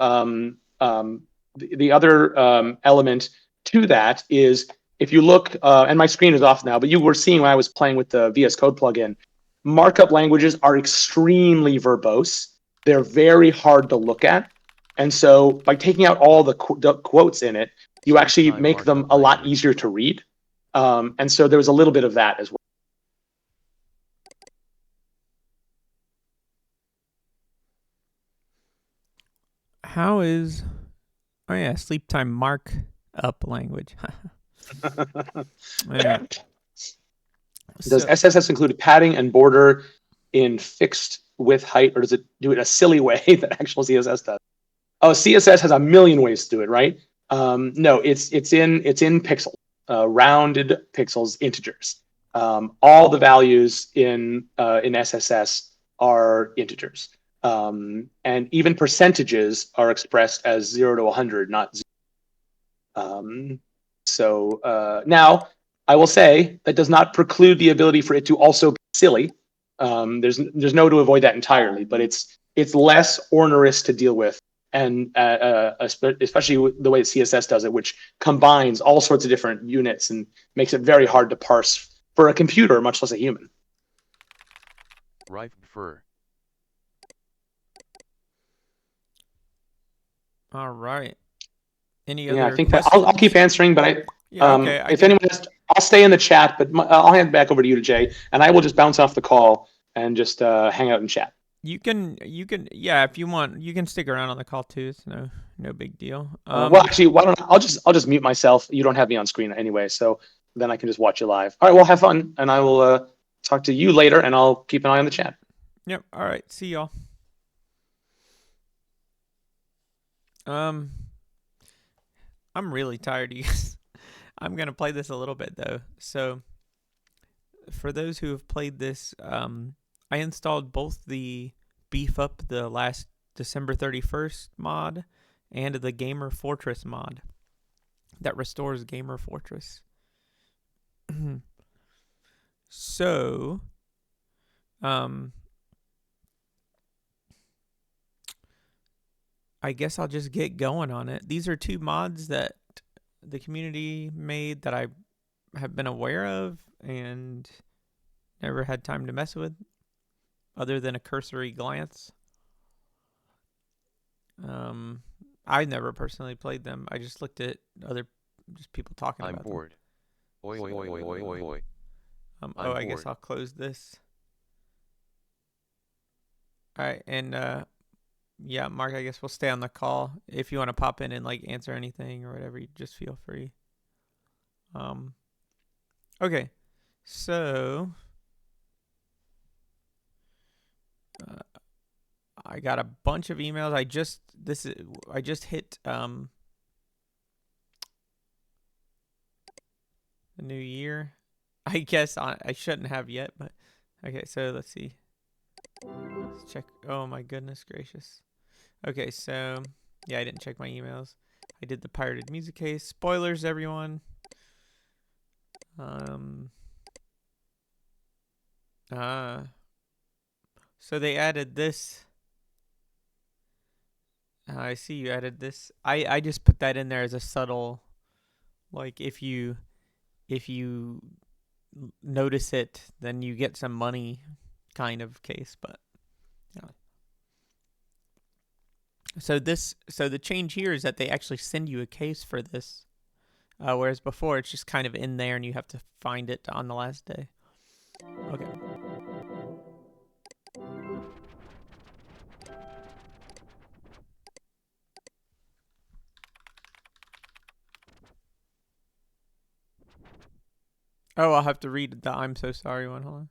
the other element to that is if you look, and my screen is off now, but you were seeing when I was playing with the VS Code plugin, markup languages are extremely verbose. They're very hard to look at. And so by taking out all the quotes in it, you actually make them a lot easier to read. And so there was a little bit of that as well. How is, sleep time markup language? Does SSS include padding and border in fixed with height, or does it do it a silly way that actual CSS does? Oh, CSS has a million ways to do it, right? No, it's in pixels, rounded pixels, integers. All the values in SSS are integers, and even percentages are expressed as 0 to 100, not 0. Now, I will say that does not preclude the ability for it to also be silly. There's no to avoid that entirely, but it's less onerous to deal with, and especially the way CSS does it, which combines all sorts of different units and makes it very hard to parse for a computer, much less a human. Rife fur. All right. Any Yeah, I other think that questions? I'll keep answering, but Okay. if anyone has, I'll stay in the chat, but I'll hand it back over to you, Jay, and I will just bounce off the call and just hang out and chat. You can, yeah, if you want, you can stick around on the call too. It's no big deal. Well, actually, why don't I'll just mute myself. You don't have me on screen anyway, so then I can just watch you live. All right, well, have fun, and I will talk to you later, and I'll keep an eye on the chat. Yep. All right. See y'all. I'm really tired, you guys. I'm gonna play this a little bit though. So, for those who have played this, I installed both the Beef Up the last December 31st mod and the Gamer Fortress mod that restores Gamer Fortress. So, I guess I'll just get going on it. These are two mods that the community made that I have been aware of and never had time to mess with, other than a cursory glance. I never personally played them. I just looked at other people talking about them. I'm bored. Oi, oi, oi, oi, oi, oi, oi. I guess I'll close this. All right, and yeah, Mark, I guess we'll stay on the call. If you want to pop in and like answer anything or whatever, you just feel free. Okay, so I got a bunch of emails. I just hit the new year. I guess I shouldn't have yet, but okay. So let's see. Let's check. Oh my goodness gracious. Okay, so yeah, I didn't check my emails. I did the pirated music case. Spoilers, everyone. So they added this. I see you added this. I just put that in there as a subtle, like if you notice it, then you get some money kind of case, but yeah. So the change here is that they actually send you a case for this, whereas before it's just kind of in there and you have to find it on the last day. Okay. Oh, I'll have to read the I'm so sorry one. Hold on.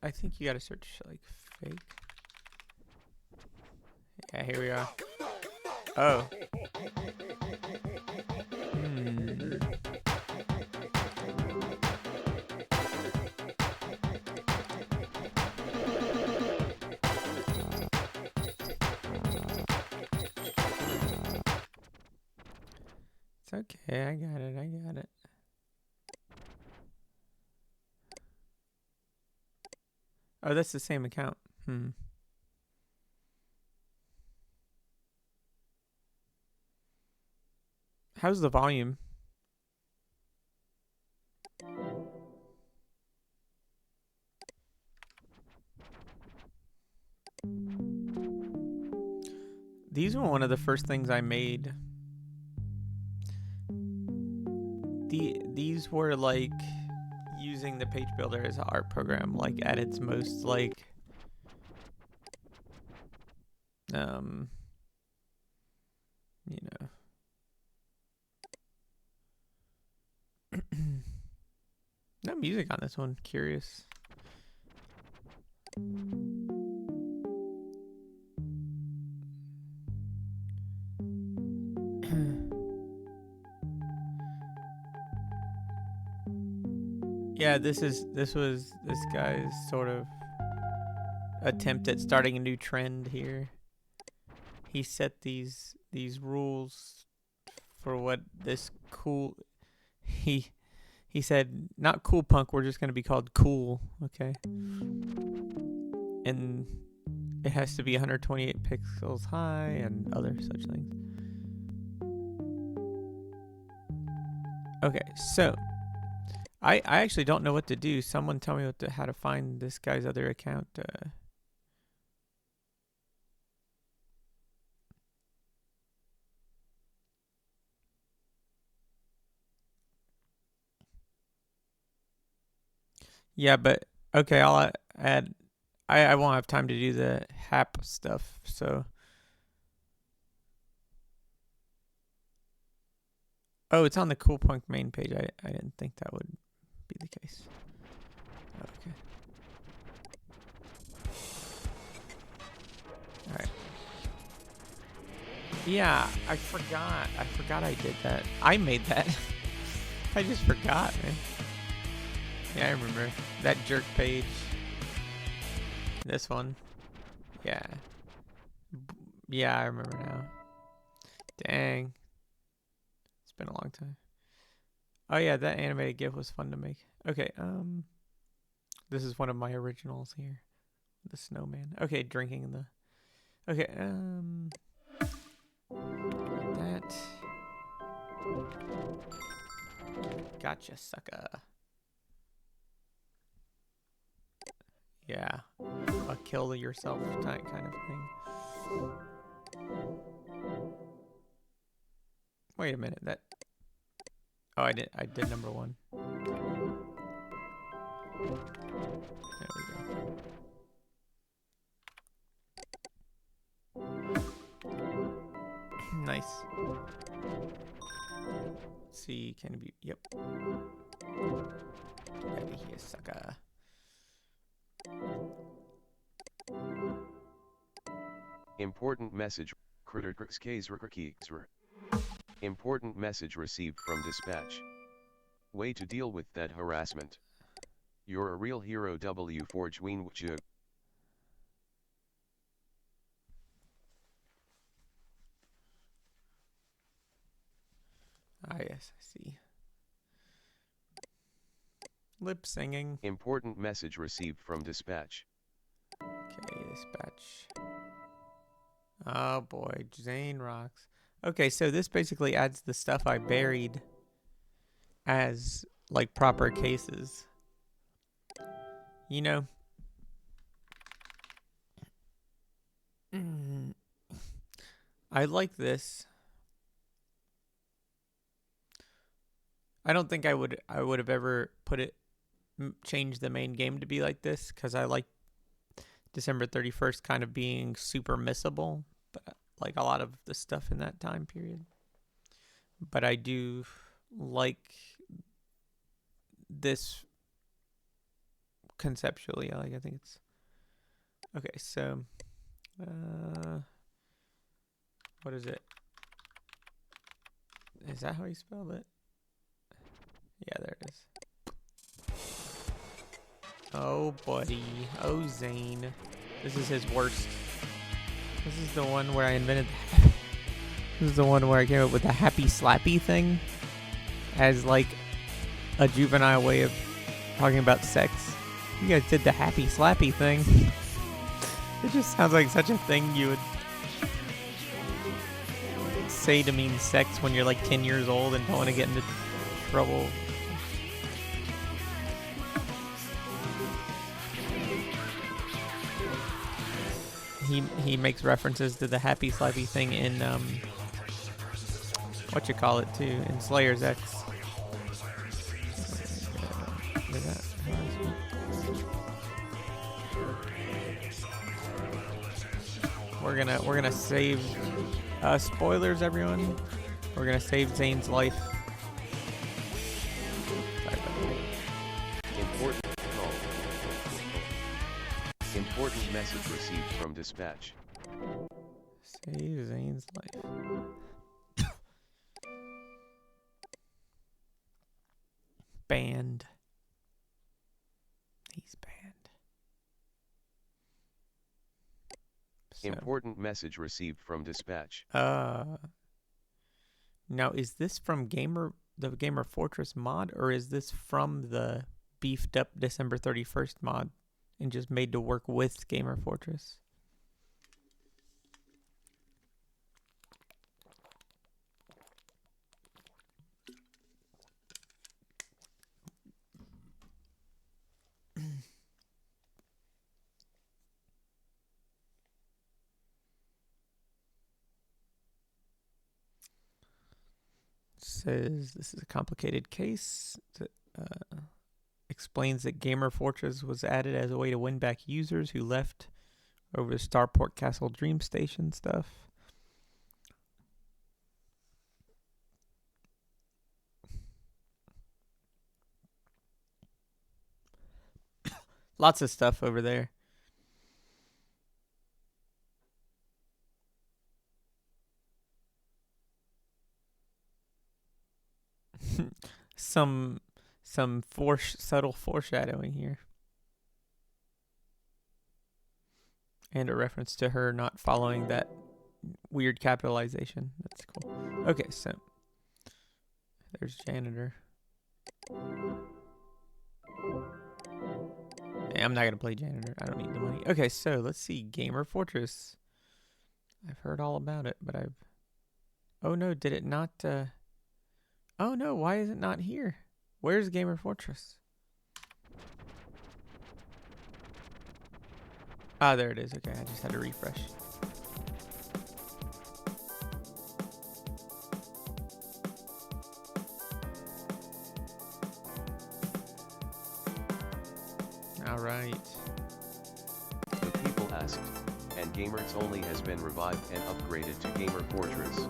I think you gotta search like fake. Yeah, here we are. Oh. It's okay, I got it. Oh, that's the same account. How's the volume? These were one of the first things I made. These were like using the page builder as an art program, like at its most like you know. No music on this one. Curious. Yeah, this was this guy's sort of attempt at starting a new trend here. He set these rules for what this cool he said, not cool punk, we're just going to be called cool, okay? And it has to be 128 pixels high and other such things. Okay, so I actually don't know what to do. Someone tell me how to find this guy's other account. Yeah, but okay, I'll add. I won't have time to do the hap stuff, so. Oh, it's on the Cool Punk main page. I didn't think that would be the case. Okay. All right. Yeah, I forgot. I forgot I did that. I made that. I just forgot, man. Yeah, I remember that jerk page. This one. Yeah. Yeah, I remember now. Dang. It's been a long time. Oh yeah, that animated GIF was fun to make. Okay, this is one of my originals here. The snowman. Okay, drinking in the. Okay, that. Gotcha, sucker. Yeah, a kill yourself type kind of thing. Wait a minute, that. Oh, I did number one. There we go. Nice. Let's see, can it be? Yep. Get out of here, sucker. Important message. Important message received from dispatch. Way to deal with that harassment. You're a real hero. W. Forge Ween Wujug. Ah, yes, I see. Lip singing. Important message received from dispatch. Okay, dispatch. Oh boy, Zane rocks. Okay, so this basically adds the stuff I buried as like proper cases. You know. I like this. I don't think I would have ever changed the main game to be like this, because I like December 31st kind of being super missable, but like a lot of the stuff in that time period. But I do like this conceptually. I think it's okay. So, what is it? Is that how you spelled it? Yeah, there it is. Oh, buddy. Oh, Zane. This is his worst. This is the one where I invented. This is the one where I came up with the happy slappy thing as like a juvenile way of talking about sex. You guys did the happy slappy thing. It just sounds like such a thing you would say to mean sex when you're like 10 years old and don't want to get into trouble. he makes references to the happy slappy thing in what you call it too in Slayer's X. We're gonna save spoilers, everyone. We're gonna save Zane's life. Important message received from dispatch. Save Zane's life. Banned. He's banned. So, Important message received from dispatch. now is this from the Gamer Fortress mod, or is this from the beefed up December 31st mod and just made to work with Gamer Fortress? Says this is a complicated case. Explains that Gamer Fortress was added as a way to win back users who left over the Starport Castle Dream Station stuff. Lots of stuff over there. some subtle foreshadowing here. And a reference to her not following that weird capitalization. That's cool. Okay, so there's Janitor. I'm not going to play Janitor. I don't need the money. Okay, so let's see. Gamer Fortress. I've heard all about it, but I've... Oh, no, did it not... Oh, no, why is it not here? Where's Gamer Fortress? Ah, there it is. Okay, I just had to refresh. All right. The people asked, and Gamers Only has been revived and upgraded to Gamer Fortress.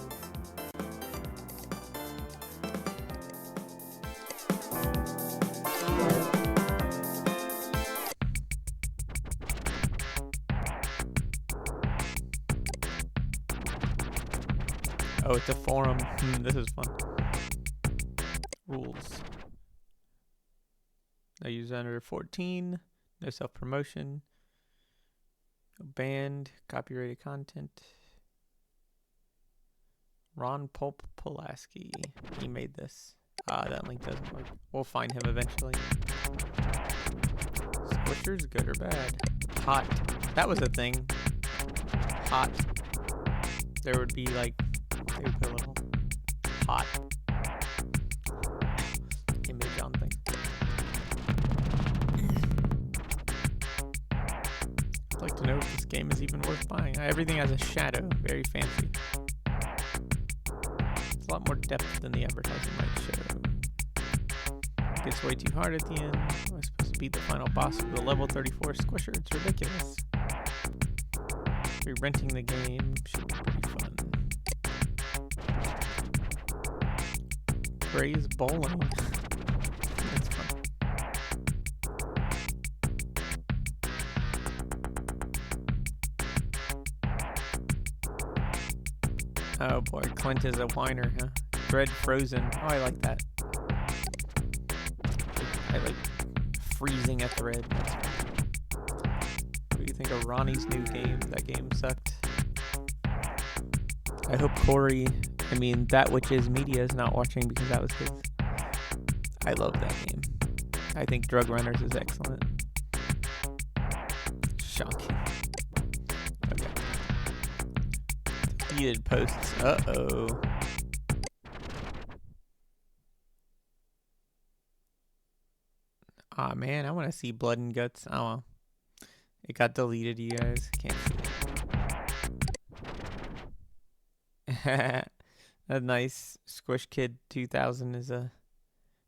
Oh, it's a forum. This is fun. Rules. No user under 14. No self-promotion. No banned. Copyrighted content. Ron Pulp Pulaski. He made this. That link doesn't work. We'll find him eventually. Squishers, good or bad? Hot. That was a thing. Hot. There would be like... They would put a little hot image on things. I'd like to know if this game is even worth buying. Everything has a shadow. Very fancy. It's a lot more depth than the advertising might show. It gets way too hard at the end. I was supposed to beat the final boss with a level 34 squisher. It's ridiculous. Re-renting the game should be pretty fun. Gray's Bowling. That's fun. Oh boy, Clint is a whiner, huh? Bread frozen. Oh, I like that. I like freezing a thread. That's fun. What do you think of Ronnie's new game? That game sucked. I hope Corey... That Which Is Media is not watching because that was his. I love that game. I think Drug Runners is excellent. Shocking. Okay. Deleted posts. Uh-oh. Aw, man, I want to see Blood and Guts. Oh, well. It got deleted, you guys. Can't see it. A nice Squish Kid 2000 is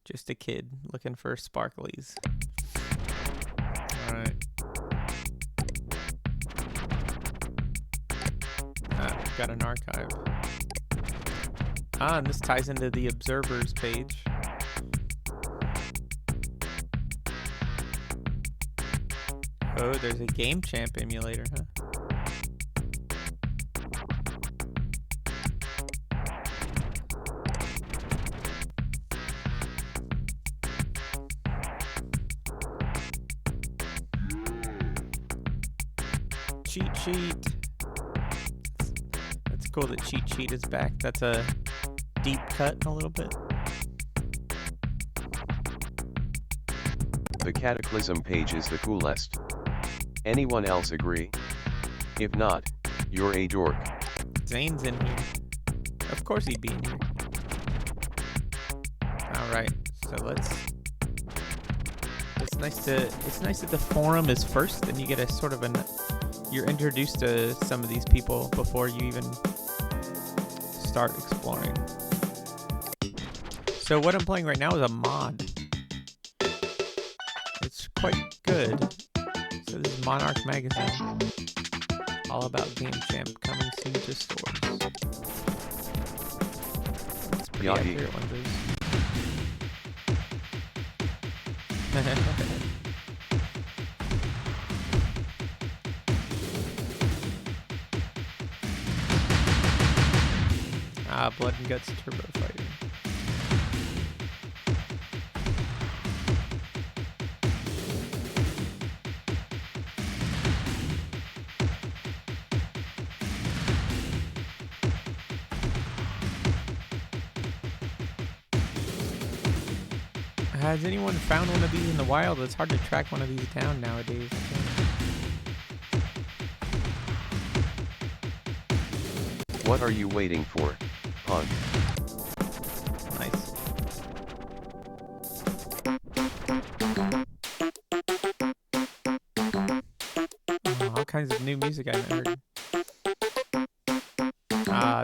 just a kid looking for sparklies. All right. We've got an archive. And this ties into the observers page. Oh, there's a Game Champ emulator, huh? Cheat sheet. That's cool that cheat sheet is back. That's a deep cut a little bit. The Cataclysm page is the coolest. Anyone else agree? If not, you're a dork. Zane's in here. Of course he'd be in here. Alright, so let's... It's nice that the forum is first, and you get a sort of you're introduced to some of these people before you even start exploring. So what I'm playing right now is a mod. It's quite good. So this is Monarch Magazine. All about Game Champ, coming soon to stores. It's pretty accurate one of those. Blood and Guts Turbo Fighter. Has anyone found one of these in the wild? It's hard to track one of these down nowadays. What are you waiting for, punk? Nice. Oh, all kinds of new music I haven't heard.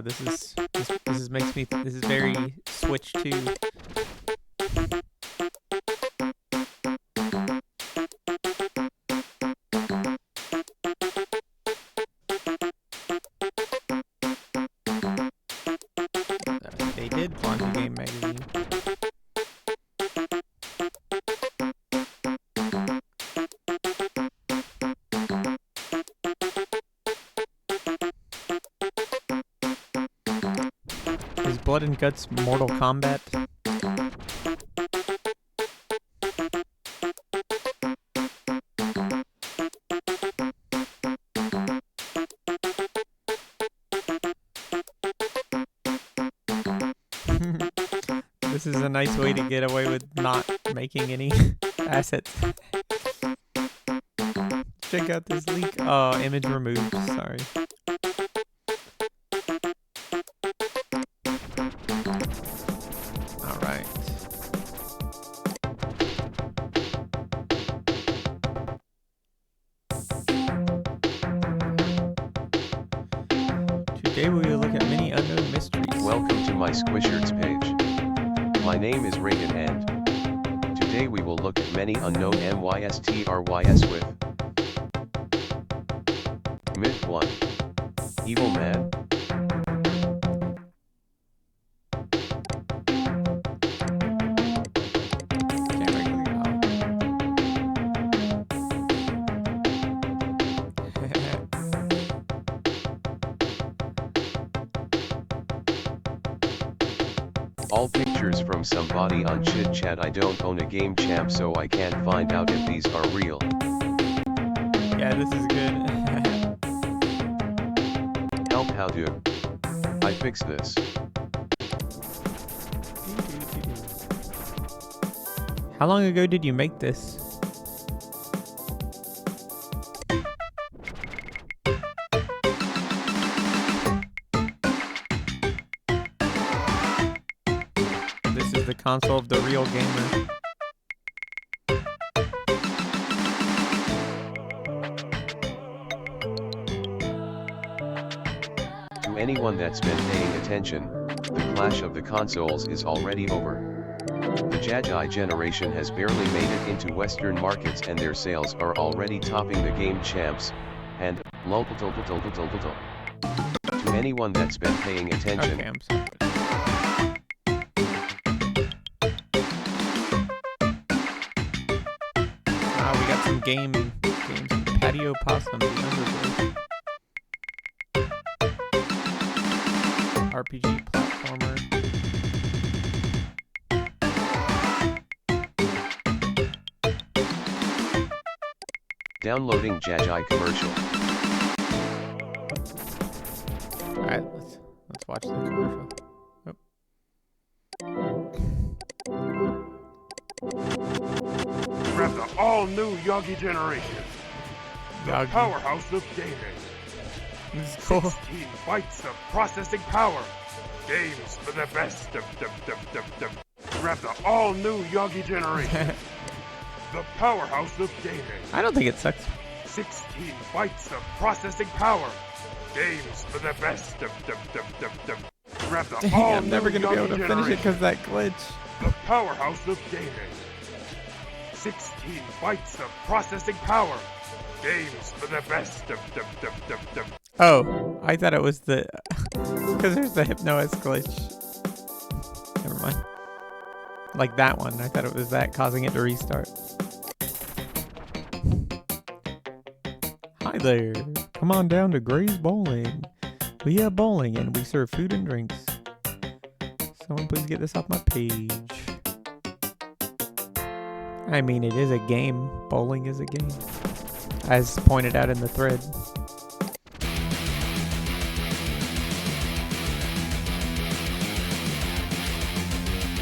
This is very Switch 2. They did launch a game magazine. Is Blood and Guts Mortal Kombat? This is a nice way to get away with not making any assets. Check out this leak. Oh, image removed. Sorry. All right. Today we will look at many unknown mysteries. Welcome to my Squishers page. My name is Reagan and today we will look at many unknown MYSTRYS with Myth 1. Evil Man. All pictures from somebody on Chit Chat. I don't own a Game Champ, so I can't find out if these are real. Yeah, this is good. Help, how do I fix this? How long ago did you make this? This is the console of the real gamer. To anyone that's been paying attention, the clash of the consoles is already over. The Jagi generation has barely made it into Western markets and their sales are already topping the game champs, and, to anyone that's been paying attention. Okay, I'm sorry. We got some games. Patio Possum, RPG platformer. Downloading Jagi commercial. Alright, let's watch the commercial. Grab the all-new Yogi generation. The Yogi. powerhouse of gaming. This is cool. 16 bytes of processing power. Games for the best. Grab the all-new Yogi generation. The powerhouse of gaming. I don't think it sucks. 16 bytes of processing power. Games for the best. Grab the Dang, all-new I'm never gonna be able to Yogi finish it generation. because that glitch. The powerhouse of gaming. 16 bytes of processing power. Games for the best. Oh, I thought it was the because there's the Hypno-S glitch. Never mind. Like that one, I thought it was that causing it to restart. Hi there, come on down to Gray's Bowling. We have bowling and we serve food and drinks. Someone please get this off my page. I mean, it is a game. Bowling is a game, as pointed out in the thread.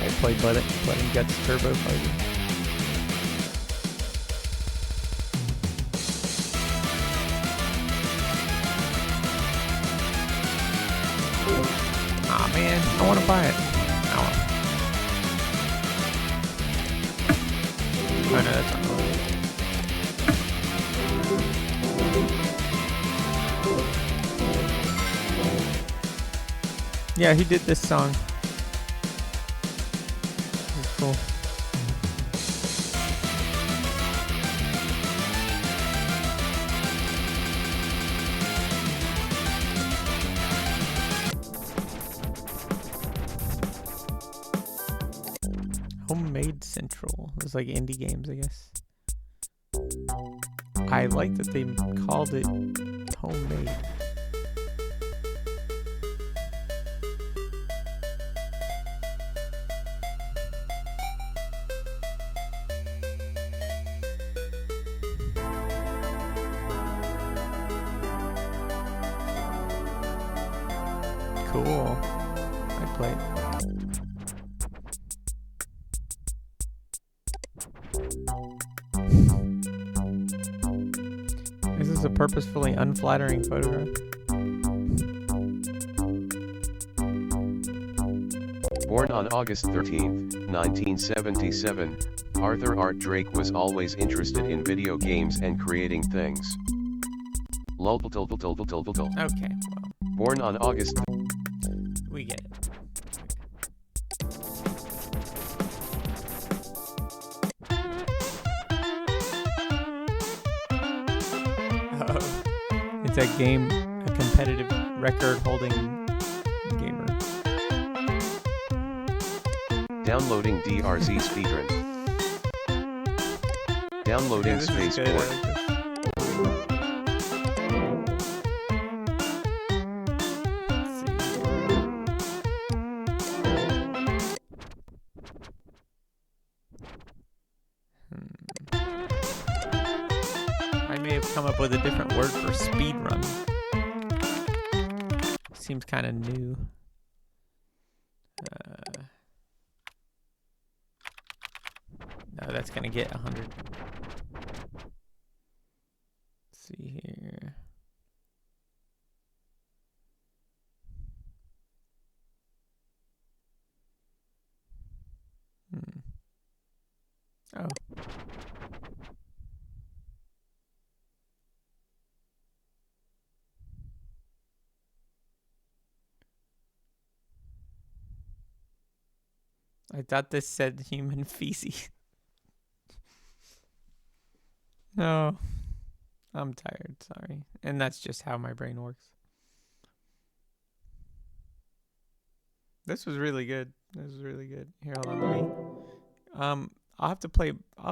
I played Blood and Guts Turbo Fighter. Aw man, I want to buy it. Oh no, that's not really. Yeah, he did this song. It's cool. Homemade Central. It was like indie games, I guess. I like that they called it homemade. Cool. I played. This is a purposefully unflattering photograph. Born on August 13, 1977, Arthur Art Drake was always interested in video games and creating things. Okay, well, Born on August. we get it. It's a game, a competitive record-holding gamer. Downloading DRZ speedrun. Downloading this is good, Spaceport. I like this. Let's see here. I may have come up with a different word for speedrun. Seems kind of new. No, that's gonna get 100. Let's see here. Oh. I thought this said human feces. No. I'm tired, sorry. And that's just how my brain works. This was really good. This was really good. Here, hold on, let me I'll have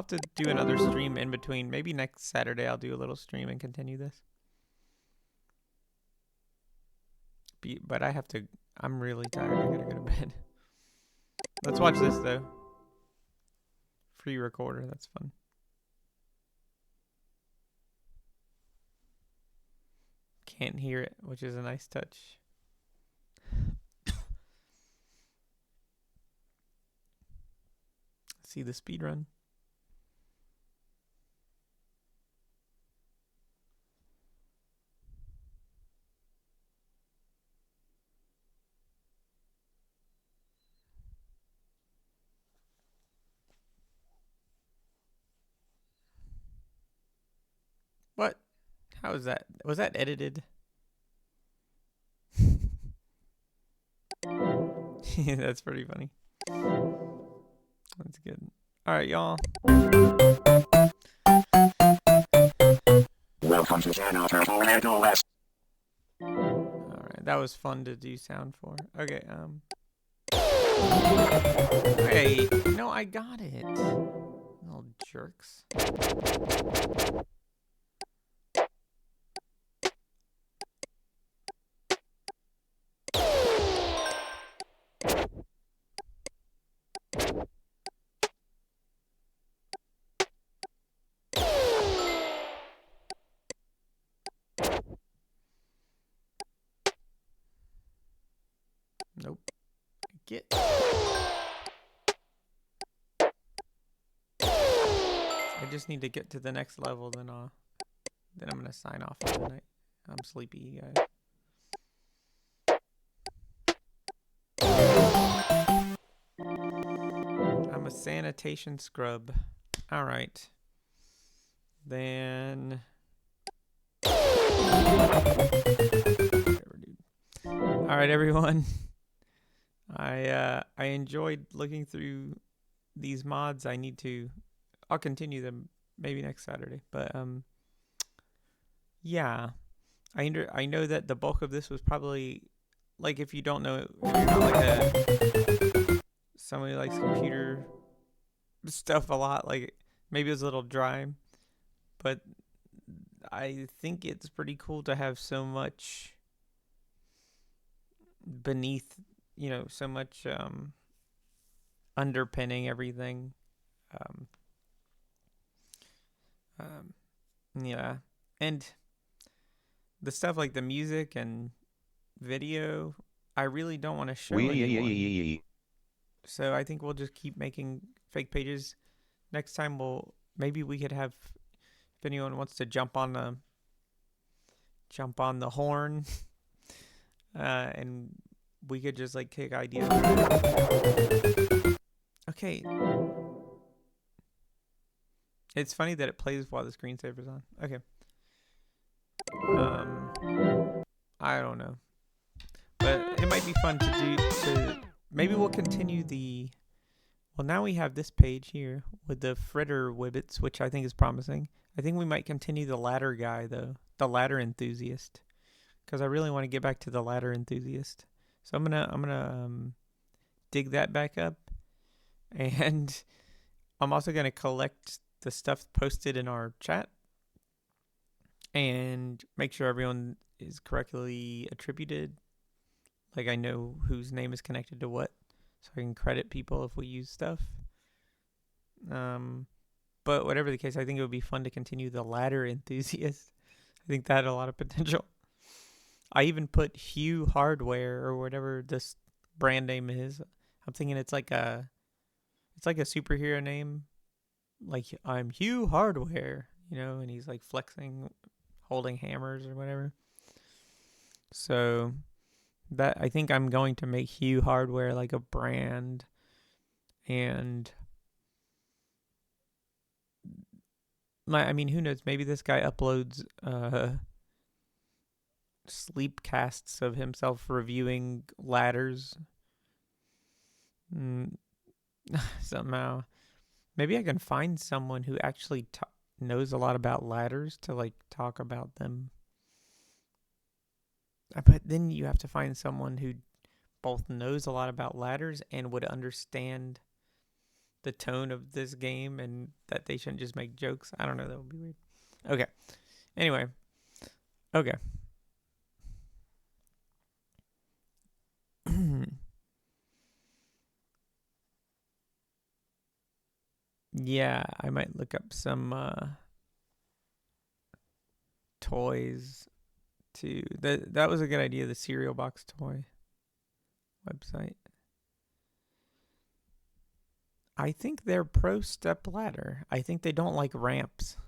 to do another stream in between. Maybe next Saturday I'll do a little stream and continue this. But I'm really tired. I gotta go to bed. Let's watch this though. Free recorder, that's fun. Can't hear it, which is a nice touch. See the speed run. What? How is that? Was that edited? That's pretty funny. That's good. All right, y'all. Welcome to Channel Turtle and OS. All right, that was fun to do sound for. Okay, Hey, no, I got it. Little jerks. Nope. Get. I just need to get to the next level, then I'm gonna sign off for the night. I'm sleepy, you guys. I'm a sanitation scrub. All right. Then. All right, everyone. I enjoyed looking through these mods. I'll continue them maybe next Saturday. But yeah, I know that the bulk of this was probably, like, if you don't know, if you're not like somebody who likes computer stuff a lot, like maybe it was a little dry, but I think it's pretty cool to have so much beneath, so much underpinning everything. Yeah, and the stuff like the music and video, I really don't want to show anyone. So I think we'll just keep making fake pages. Next time maybe we could have, if anyone wants to jump on the horn, and we could just like kick ideas. Okay. It's funny that it plays while the screensaver's on. Okay. I don't know. But it might be fun to maybe we'll continue well, now we have this page here with the fritter wibbits, which I think is promising. I think we might continue the ladder guy though, the ladder enthusiast, because I really want to get back to the ladder enthusiast. So I'm gonna dig that back up, and I'm also gonna collect the stuff posted in our chat and make sure everyone is correctly attributed. Like I know whose name is connected to what, so I can credit people if we use stuff. But whatever the case, I think it would be fun to continue the ladder enthusiast. I think that had a lot of potential. I even put Hugh Hardware or whatever this brand name is. I'm thinking it's like a superhero name. Like, I'm Hugh Hardware, and he's like flexing, holding hammers or whatever. So that, I think I'm going to make Hugh Hardware like a brand, and who knows? Maybe this guy uploads sleep casts of himself reviewing ladders. Somehow. Maybe I can find someone who actually knows a lot about ladders to like talk about them. But then you have to find someone who both knows a lot about ladders and would understand the tone of this game and that they shouldn't just make jokes. I don't know. That would be weird. Okay. Anyway. Okay. Yeah, I might look up some toys too. That was a good idea, the cereal box toy website. I think they're pro step ladder. I think they don't like ramps.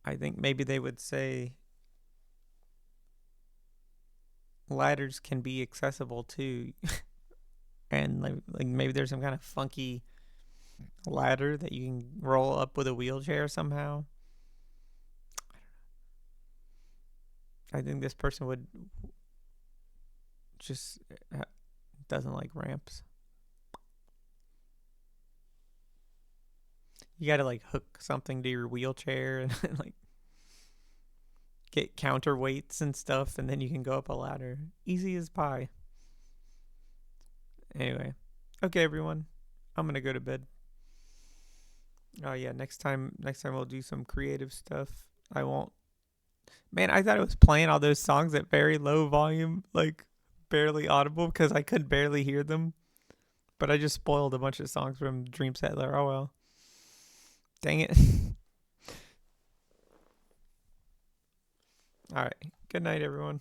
I think maybe they would say ladders can be accessible too. And like maybe there's some kind of funky ladder that you can roll up with a wheelchair somehow. I think this person would just doesn't like ramps. You gotta like hook something to your wheelchair and like get counterweights and stuff, and then you can go up a ladder. Easy as pie. Anyway, okay, everyone, I'm gonna go to bed. Oh yeah, next time we'll do some creative stuff. I won't. Man, I thought it was playing all those songs at very low volume, like barely audible, because I could barely hear them. But I just spoiled a bunch of songs from Dreamsettler. Oh well. Dang it. All right. Good night, everyone.